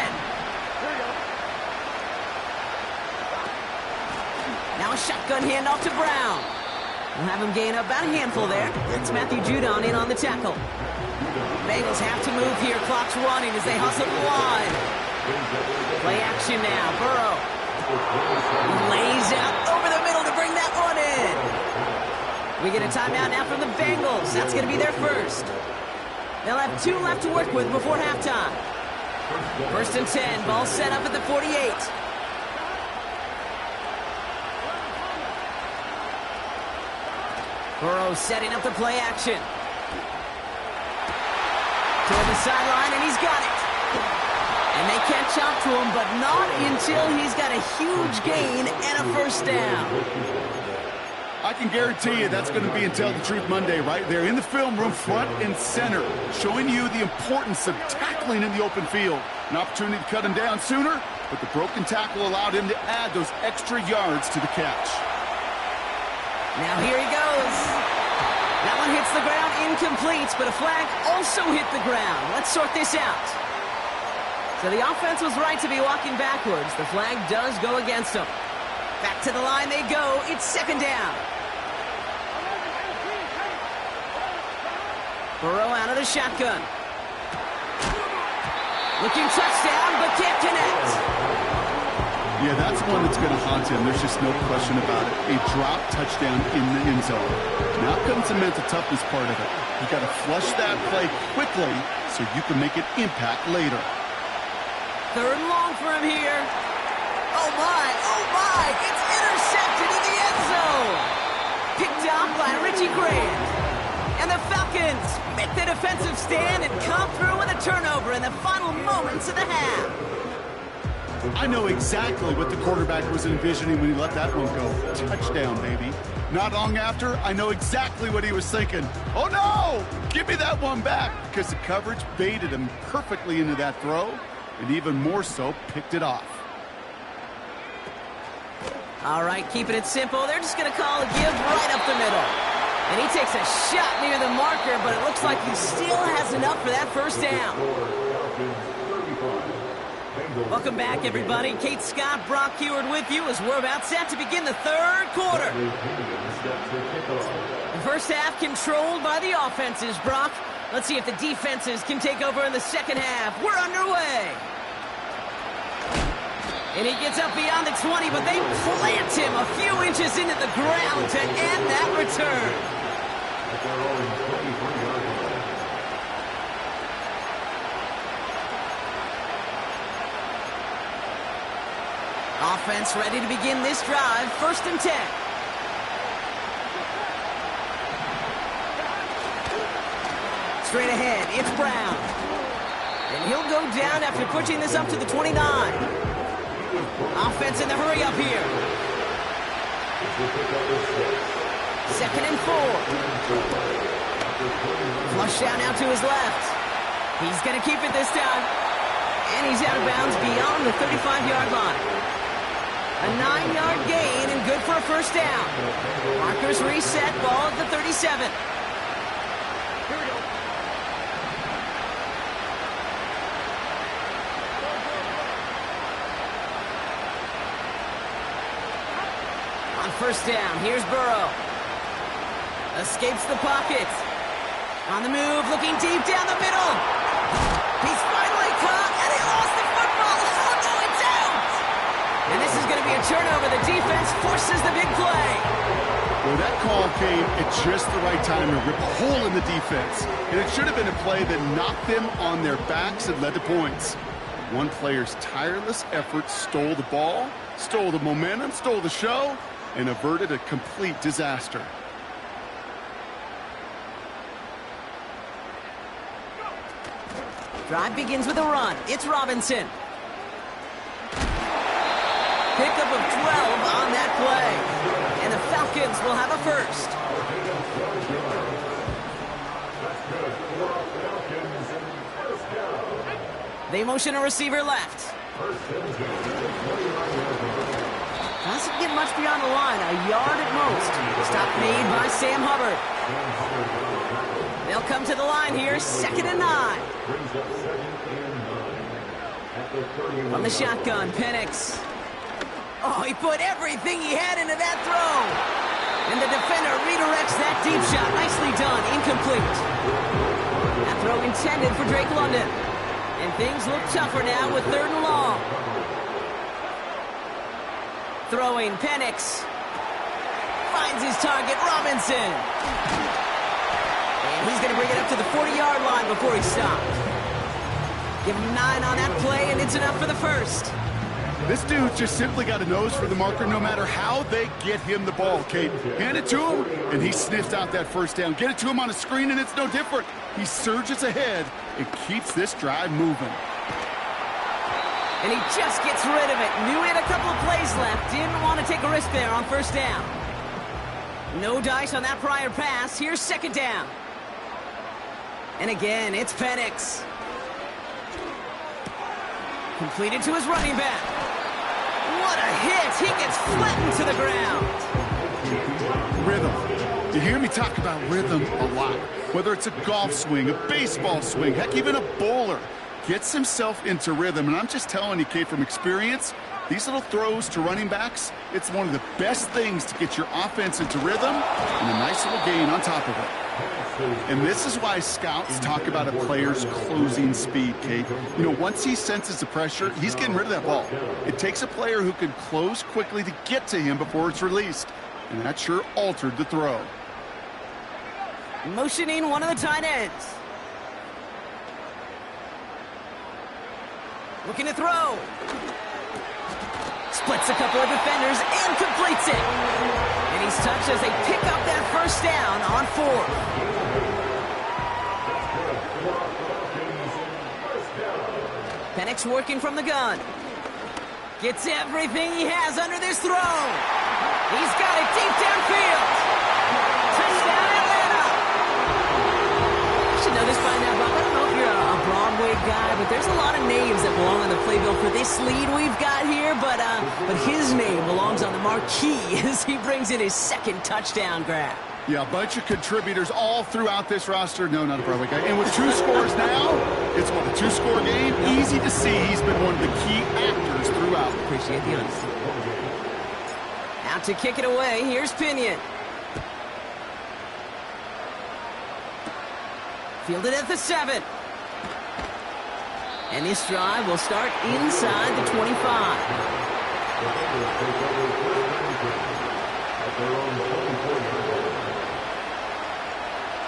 Now a shotgun handoff to Brown. We'll have him gain about a handful there. That's Matthew Judon in on the tackle. Bengals have to move here. Clock's running as they hustle the line. Play action now. Burrow lays out over the middle to bring that one in. We get a timeout now from the Bengals. That's going to be their first. They'll have 2 left to work with before halftime. 1st and 10. Ball set up at the 48. Burrow setting up the play action. Toward the sideline, and he's got it. And they catch up to him, but not until he's got a huge gain and a 1st down. I can guarantee you that's going to be Tell the Truth Monday right there in the film room, front and center, showing you the importance of tackling in the open field. An opportunity to cut him down sooner, but the broken tackle allowed him to add those extra yards to the catch. Now here he goes. That one hits the ground incomplete, but a flag also hit the ground. Let's sort this out. So the offense was right to be walking backwards. The flag does go against them. Back to the line they go. It's 2nd down. Burrow out of the shotgun. Looking touchdown, but can't connect. Yeah, that's one that's going to haunt him. There's just no question about it. A drop touchdown in the end zone. Now comes the mental toughness part of it. You got to flush that play quickly so you can make an impact later. 3rd and long for him here. Oh my, it's intercepted in the end zone. Picked up by Richie Grant. And the Falcons make the defensive stand and come through with a turnover in the final moments of the half. I know exactly what the quarterback was envisioning when he let that one go. Touchdown, baby. Not long after, I know exactly what he was thinking. Oh no! Give me that one back! Because the coverage baited him perfectly into that throw, and even more so, picked it off. All right, keeping it simple. They're just going to call a give right up the middle. And he takes a shot near the marker, but it looks like he still has enough for that 1st down. Welcome back, everybody. Kate Scott, Brock Heward with you as we're about set to begin the 3rd quarter. The 1st half controlled by the offenses, Brock. Let's see if the defenses can take over in the 2nd half. We're underway. And he gets up beyond the 20, but they plant him a few inches into the ground to end that return. Offense ready to begin this drive. 1st and 10. Straight ahead, it's Brown. And he'll go down after pushing this up to the 29. Offense in the hurry up here. 2nd and 4. Flush down out to his left. He's going to keep it this time. And he's out of bounds beyond the 35-yard line. A 9-yard gain and good for a first down. Markers reset, ball at the 37. On first down, here's Burrow. Escapes the pocket. On the move, looking deep down the middle. He's finally caught, and he lost the football. Oh, no, it's out! And this is going to be a turnover. The defense forces the big play. Well, that call came at just the right time to rip a hole in the defense. And it should have been a play that knocked them on their backs and led to points. One player's tireless effort stole the ball, stole the momentum, stole the show, and averted a complete disaster. Drive begins with a run. It's Robinson. Pickup of 12 on that play. And the Falcons will have a first. They motion a receiver left. Doesn't get much beyond the line, a yard at most. Stop made by Sam Hubbard. They'll come to the line here, 2nd and 9. From the shotgun, Penix. Oh, he put everything he had into that throw. And the defender redirects that deep shot. Nicely done, incomplete. That throw intended for Drake London. And things look tougher now with 3rd and long. Throwing, Penix. Finds his target, Robinson. And he's going to bring it up to the 40-yard line before he stopped. Give him 9 on that play, and it's enough for the first. This dude just simply got a nose for the marker no matter how they get him the ball, Kate. Hand it to him, and he sniffs out that first down. Get it to him on a screen, and it's no different. He surges ahead and keeps this drive moving. And he just gets rid of it. Knew he had a couple of plays left. Didn't want to take a risk there on first down. No dice on that prior pass. Here's 2nd down. And again, it's Penix. Completed to his running back. What a hit! He gets flattened to the ground. Rhythm. You hear me talk about rhythm a lot. Whether it's a golf swing, a baseball swing, heck, even a bowler. Gets himself into rhythm. And I'm just telling you, Kate, from experience, these little throws to running backs, it's one of the best things to get your offense into rhythm and a nice little gain on top of it. And this is why scouts talk about a player's closing speed, Kate. You know, once he senses the pressure, he's getting rid of that ball. It takes a player who can close quickly to get to him before it's released. And that sure altered the throw. Motioning one of the tight ends. Looking to throw. Splits a couple of defenders and completes it. And he's touched as they pick up that first down on 4th. Penix working from the gun. Gets everything he has under this throw. He's got it deep downfield. Touchdown, Atlanta. You should know this by now, Bob. I don't know if you're a Broadway guy, but there's a lot of names that belong on the playbill for this lead we've got here, but his name belongs on the marquee as he brings in his 2nd touchdown grab. Yeah, a bunch of contributors all throughout this roster. No, not a Broadway guy. And with 2 scores now, it's what, a 2-score game? Easy to see he's been one of the key actors throughout. Appreciate the honesty. Out to kick it away, here's Pinion. Fielded at the 7. And this drive will start inside the 25.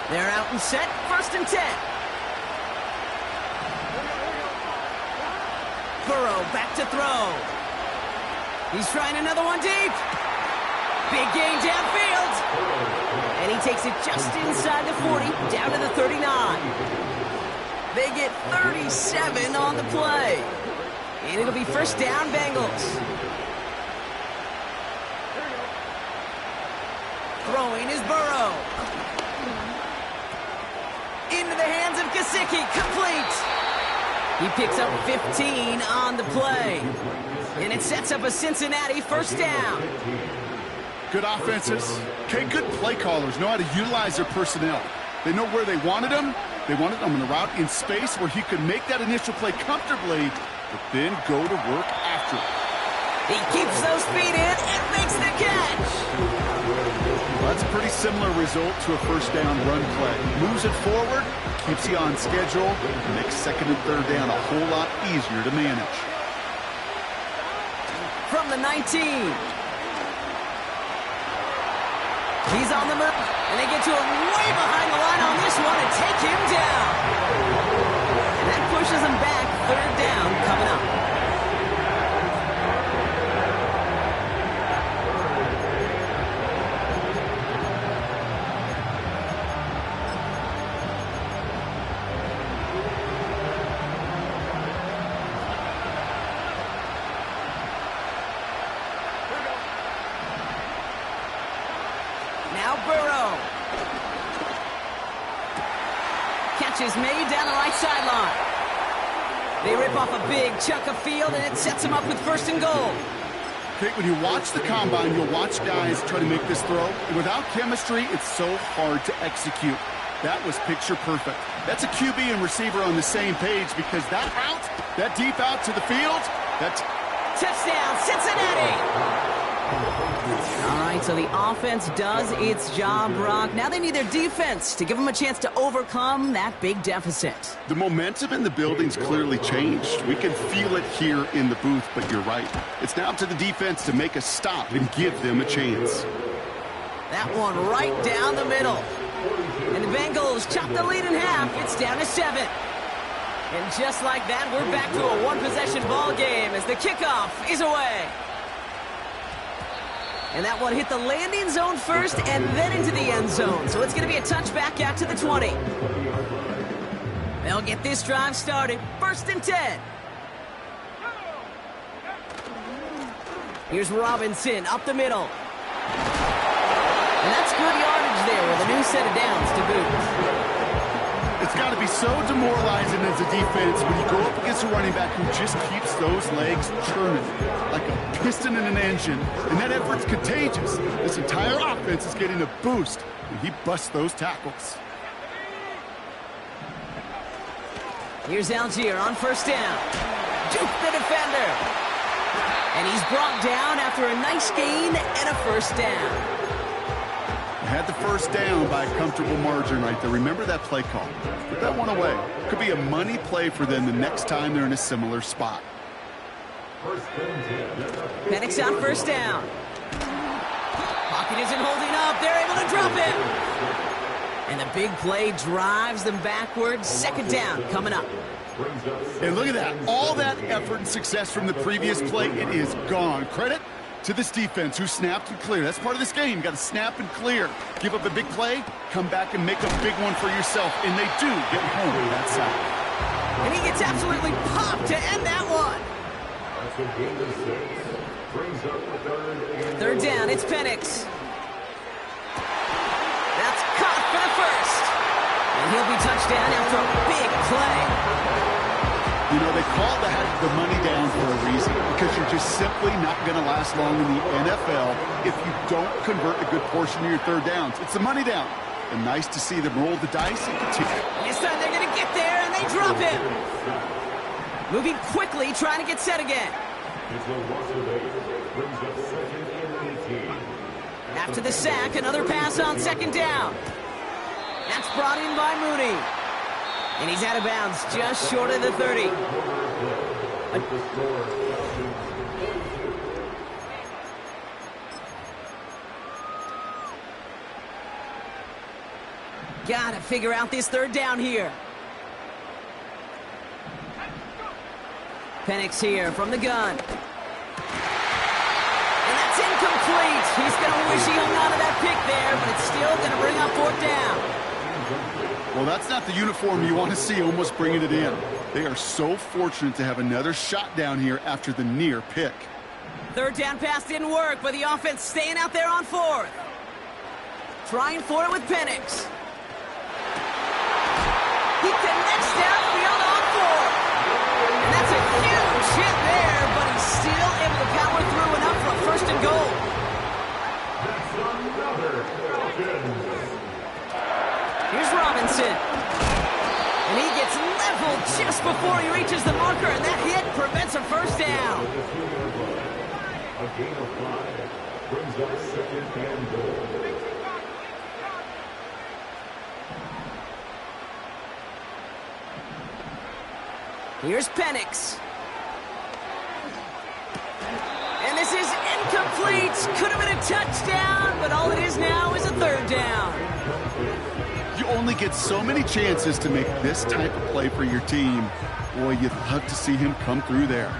They're out and set, 1st and 10. Burrow back to throw. He's trying another one deep. Big gain downfield. And he takes it just inside the 40, down to the 39. They get 37 on the play. And it'll be first down, Bengals. Throwing is Burrow. Into the hands of Gesicki, complete. He picks up 15 on the play. And it sets up a Cincinnati first down. Good offenses. Okay, good play callers know how to utilize their personnel. They know where they wanted them. They wanted them on the route in space where he could make that initial play comfortably, but then go to work after it. He keeps those feet in and makes the catch. Well, that's a pretty similar result to a first down run play. Moves it forward, keeps you on schedule, makes second and third down a whole lot easier to manage. From the 19. He's on the move, and they get to him way behind the line on this one and take him down. And that pushes him back. Third down coming up. Now Burrow. Catch is made down the right sideline. They rip off a big chunk of field, and it sets them up with first and goal. Okay, when you watch the combine, you'll watch guys try to make this throw. And without chemistry, it's so hard to execute. That was picture perfect. That's a QB and receiver on the same page because that route, that deep out to the field, that's... Touchdown, Cincinnati! All right, so the offense does its job, Brock. Now they need their defense to give them a chance to overcome that big deficit. The momentum in the building's clearly changed. We can feel it here in the booth, but you're right. It's now up to the defense to make a stop and give them a chance. That one right down the middle. And the Bengals chop the lead in half. It's down to 7. And just like that, we're back to a one-possession ball game as the kickoff is away. And that one hit the landing zone first and then into the end zone. So it's going to be a touchback out to the 20. They'll get this drive started. First and 10. Here's Robinson up the middle. And that's good yardage there with a new set of downs to boot. It's got to be so demoralizing as a defense when you go up against a running back who just keeps those legs churning like a piston in an engine, and that effort's contagious. This entire offense is getting a boost when he busts those tackles. Here's Algier on first down. Juke the defender. And he's brought down after a nice gain and a first down. Had the first down by a comfortable margin right there. Remember that play call. Put that one away. Could be a money play for them the next time they're in a similar spot. Penix on first down. Pocket isn't holding up. They're able to drop him. And the big play drives them backwards. Second down coming up. And look at that. All that effort and success from the previous play, it is gone. Credit to this defense who snapped and cleared. That's part of this game. You got to snap and clear. Give up a big play, come back and make a big one for yourself. And they do get home on that side. And he gets absolutely popped to end that one. Third down, it's Penix. That's caught for the first. And he'll be touchdown after a big play. You know, they call that the money down for a reason, because you're just simply not going to last long in the NFL if you don't convert a good portion of your third downs. It's the money down. And nice to see them roll the dice and continue. This time they're going to get there, and they drop him. Moving quickly, trying to get set again. After the sack, another pass on second down. That's brought in by Mooney. And he's out of bounds just short of the 30. Gotta figure out this third down here. Penix here from the gun. And that's incomplete. He's gonna wish he hung on to that pick there, but it's still gonna bring up fourth down. Well, that's not the uniform you want to see almost bringing it in. They are so fortunate to have another shot down here after the near pick. Third down pass didn't work, but the offense staying out there on fourth. Trying for it with Penix. He connects downfield on fourth. And that's a huge hit there, but he's still able gain of 5 brings up 2nd and goal. Here's Penix. And this is incomplete. Could have been a touchdown, but all it is now is a 3rd down. You only get so many chances to make this type of play for your team. Boy, you'd love to see him come through there.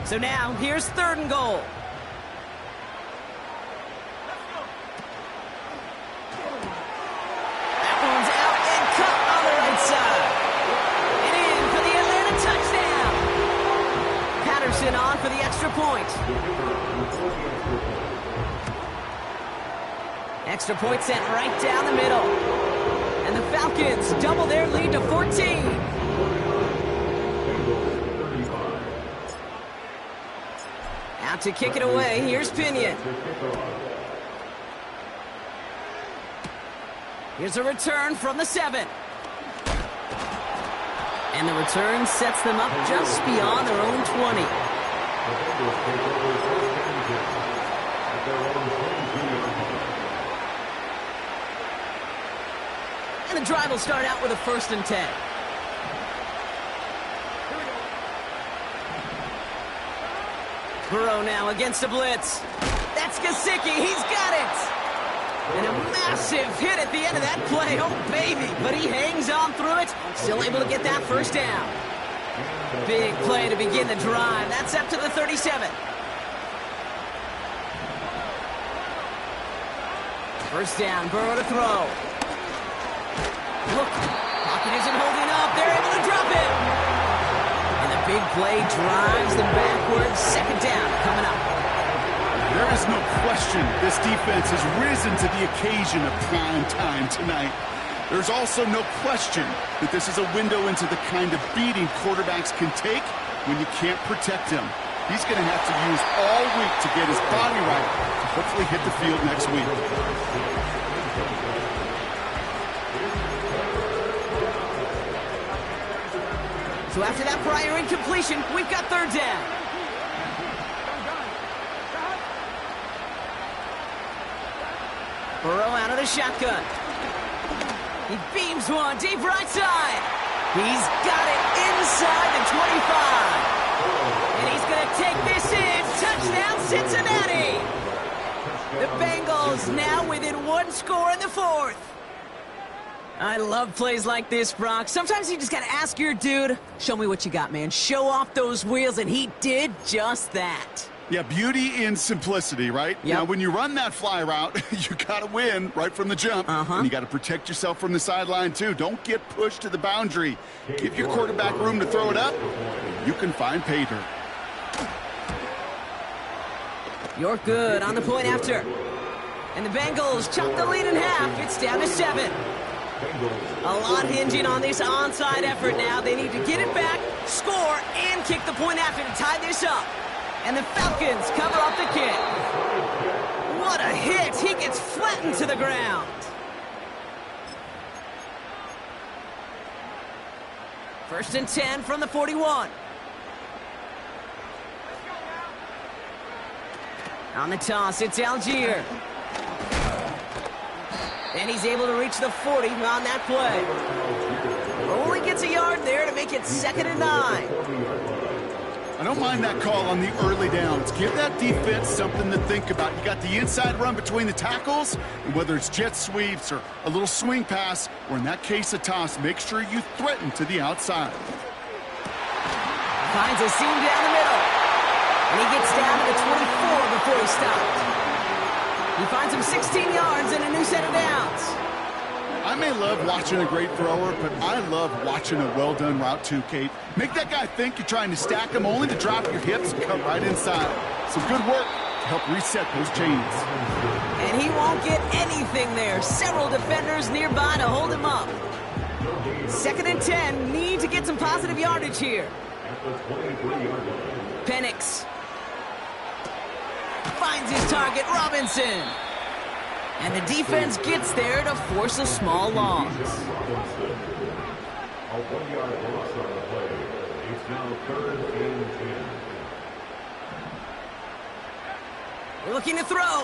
So now, here's 3rd and goal. That one's out and cut on the right side. And in for the Atlanta touchdown. Patterson on for the extra point. Extra point sent right down the middle. And the Falcons double their lead to 14. Out to kick it away, here's Pinion. Here's a return from the 7. And the return sets them up just beyond their own 20. And the drive will start out with a 1st and 10. Burrow now against a blitz. That's Gesicki. He's got it. And a massive hit at the end of that play. Oh, baby. But he hangs on through it. Still able to get that 1st down. Big play to begin the drive. That's up to the 37. 1st down. Burrow to throw. Look. Pocket isn't holding up. They're able to drop it. Big play drives them backwards. 2nd down coming up. There is no question this defense has risen to the occasion of prime time tonight. There's also no question that this is a window into the kind of beating quarterbacks can take when you can't protect him. He's going to have to use all week to get his body right to hopefully hit the field next week. So after that prior incompletion, we've got 3rd down. Burrow out of the shotgun. He beams one deep right side. He's got it inside the 25. And he's going to take this in. Touchdown, Cincinnati. The Bengals now within 1 score in the 4th. I love plays like this, Brock. Sometimes you just got to ask your dude, show me what you got, man. Show off those wheels, and he did just that. Yeah, beauty in simplicity, right? Yep. Now, when you run that fly route, you got to win right from the jump. And you got to protect yourself from the sideline, too. Don't get pushed to the boundary. Give your quarterback room to throw it up. You can find pay dirt. You're good on the point after. And the Bengals chop the lead in half. It's down to 7. A lot hinging on this onside effort now. They need to get it back, score, and kick the point after to tie this up. And the Falcons cover up the kick. What a hit. He gets flattened to the ground. First and 10 from the 41. On the toss, it's Algier. And he's able to reach the 40 on that play. Only gets a yard there to make it 2nd and 9. I don't mind that call on the early downs. Give that defense something to think about. You got the inside run between the tackles, and whether it's jet sweeps or a little swing pass, or in that case a toss, make sure you threaten to the outside. Finds a seam down the middle. And he gets down to the 24 before he stopped. He finds him 16 yards and a new set of downs. I may love watching a great thrower, but I love watching a well-done route too, Kate. Make that guy think you're trying to stack him only to drop your hips and cut right inside. Some good work to help reset those chains. And he won't get anything there. Several defenders nearby to hold him up. 2nd and 10. Need to get some positive yardage here. Penix finds his target, Robinson. And the defense gets there to force a small loss. A 1-yard loss on the play. It's now 3rd and 10. Looking to throw.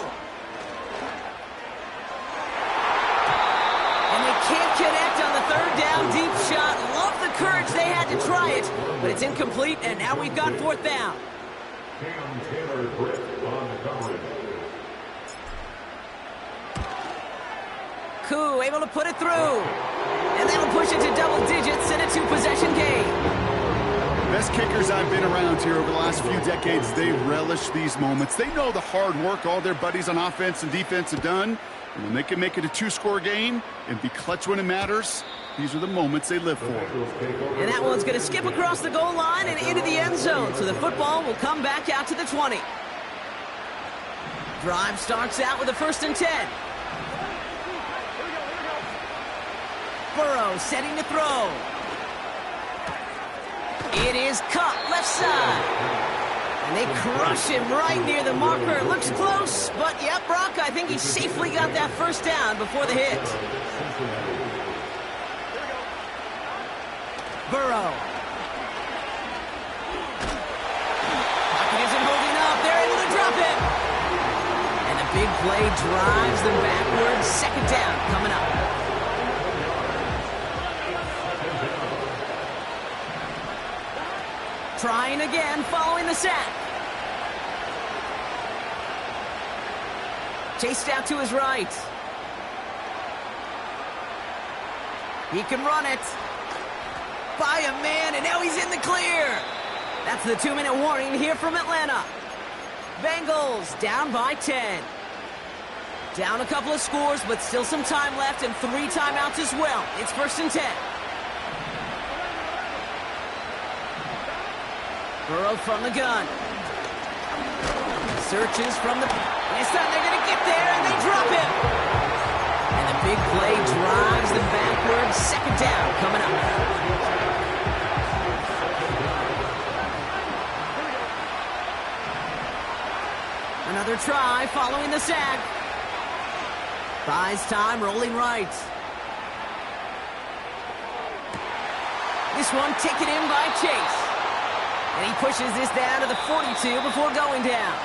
And they can't connect on the third down deep shot. Love the courage they had to try it, but it's incomplete, and now we've got fourth down. Koo able to put it through. And that'll push it to double digits in a two-possession game. Best kickers I've been around here over the last few decades, they relish these moments. They know the hard work all their buddies on offense and defense have done. And when they can make it a two-score game and be clutch when it matters, these are the moments they live for. And that one's going to skip across the goal line and into the end zone. So the football will come back out to the 20. Drive starts out with a 1st and 10. Burrow setting to throw. It is caught left side. And they crush him right near the marker. Looks close, but yep, Brock, I think he safely got that first down before the hit. Burrow. Pocket isn't holding up. They're able to drop it. And the big play drives them backwards. 2nd down coming up. Trying again, following the sack. Chased out to his right. He can run it. By a man, and now he's in the clear. That's the 2-minute warning here from Atlanta. Bengals down by 10. Down a couple of scores, but still some time left and 3 timeouts as well. It's 1st and 10. Burrow from the gun. Searches from the... This time they're going to get there, and they drop him. And the big play drives them backwards. 2nd down coming up. Another try following the sack. Buys time, rolling right. This one taken in by Chase. And he pushes this down to the 42 before going down.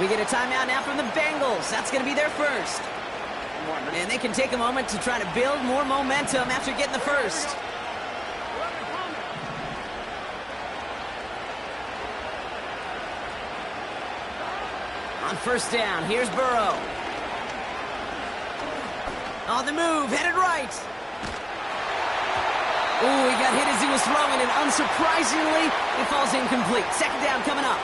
We get a timeout now from the Bengals. That's going to be their first. And they can take a moment to try to build more momentum after getting the first. On 1st down, here's Burrow. On the move, headed right. Ooh, he got hit as he was throwing, and unsurprisingly, it falls incomplete. 2nd down coming up.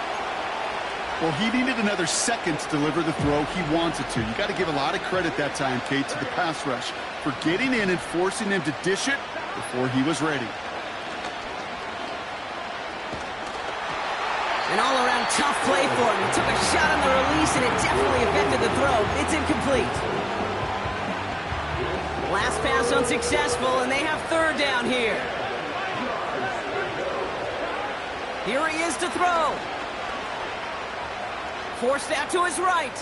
Well, he needed another second to deliver the throw he wanted to. You got to give a lot of credit that time, Kate, to the pass rush for getting in and forcing him to dish it before he was ready. An all-around tough play for him. He took a shot on the release, and it definitely affected the throw. It's incomplete. Last pass unsuccessful, and they have 3rd down here. Here he is to throw. Forced out to his right.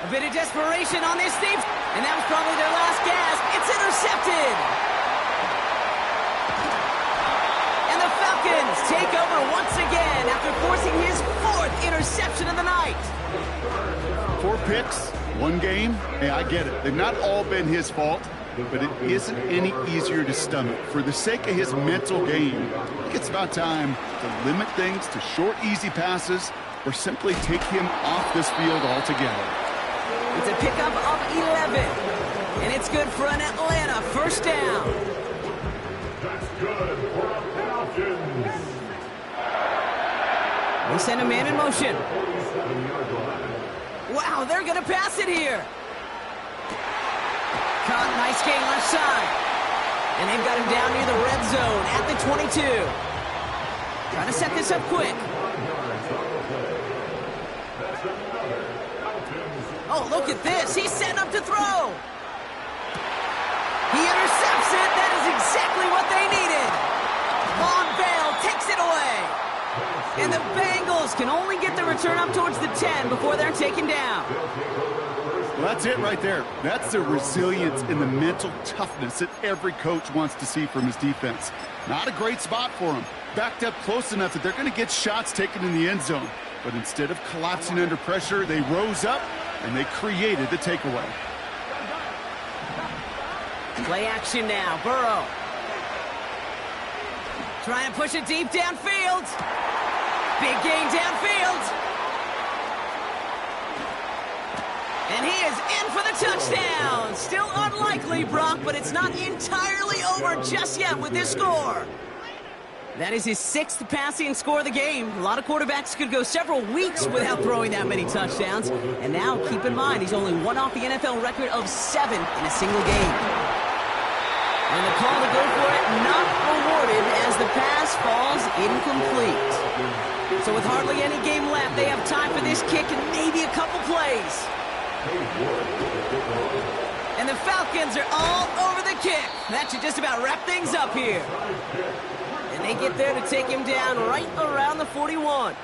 A bit of desperation on this team, and that was probably their last gasp. It's intercepted. And the Falcons take over once again after forcing his 4th interception of the night. 4 picks. 1 game, hey, I get it. They've not all been his fault, but it isn't any easier to stomach. For the sake of his mental game, I think it's about time to limit things to short, easy passes or simply take him off this field altogether. It's a pickup of 11, and it's good for an Atlanta 1st down. That's good for the Falcons. They send a man in motion. Wow, they're going to pass it here. Caught, nice gain left side. And they've got him down near the red zone at the 22. Trying to set this up quick. Oh, look at this. He's setting up to throw. He intercepts it. That is exactly what they needed. Von Bell takes it away. And the Bengals can only get the return up towards the 10 before they're taken down. Well, that's it right there. That's the resilience and the mental toughness that every coach wants to see from his defense. Not a great spot for him, backed up close enough that they're going to get shots taken in the end zone. But instead of collapsing under pressure, they rose up and they created the takeaway. Play action now. Burrow. Trying to push it deep downfield. Big gain downfield. And he is in for the touchdown. Still unlikely, Brock, but it's not entirely over just yet with this score. That is his 6th passing score of the game. A lot of quarterbacks could go several weeks without throwing that many touchdowns. And now, keep in mind, he's only one off the NFL record of 7 in a single game. And the call to go for it not awarded as the pass falls incomplete. So with hardly any game left, they have time for this kick and maybe a couple plays. And the Falcons are all over the kick. That should just about wrap things up here. And they get there to take him down right around the 41.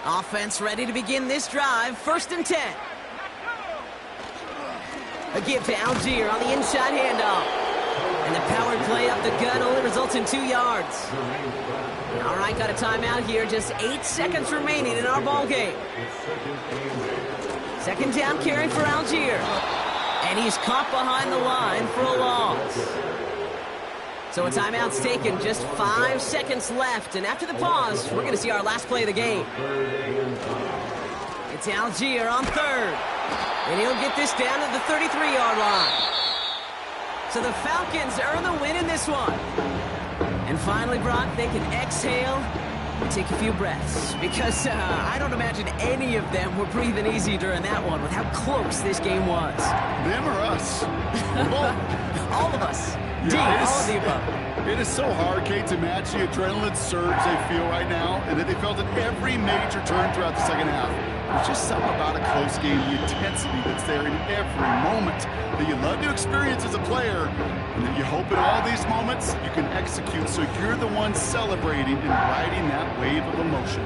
Offense ready to begin this drive. 1st and 10. A give to Algier on the inside handoff. And the powered play up the gut only results in 2 yards. All right, got a timeout here. Just 8 seconds remaining in our ball game. 2nd down carry for Algier. And he's caught behind the line for a loss. So a timeout's taken, just 5 seconds left. And after the pause, we're going to see our last play of the game. It's Algier on 3rd. And he'll get this down to the 33-yard line. So the Falcons earn the win in this one. And finally, Brock, they can exhale and take a few breaths. Because I don't imagine any of them were breathing easy during that one with how close this game was. Them or us? All of us. Yeah, all of the above. It is so hard, Kate, to match the adrenaline surge they feel right now, and that they felt at every major turn throughout the second half. There's just something about a close game, the intensity that's there in every moment that you love to experience as a player, and that you hope in all these moments you can execute so you're the one celebrating and riding that wave of emotion.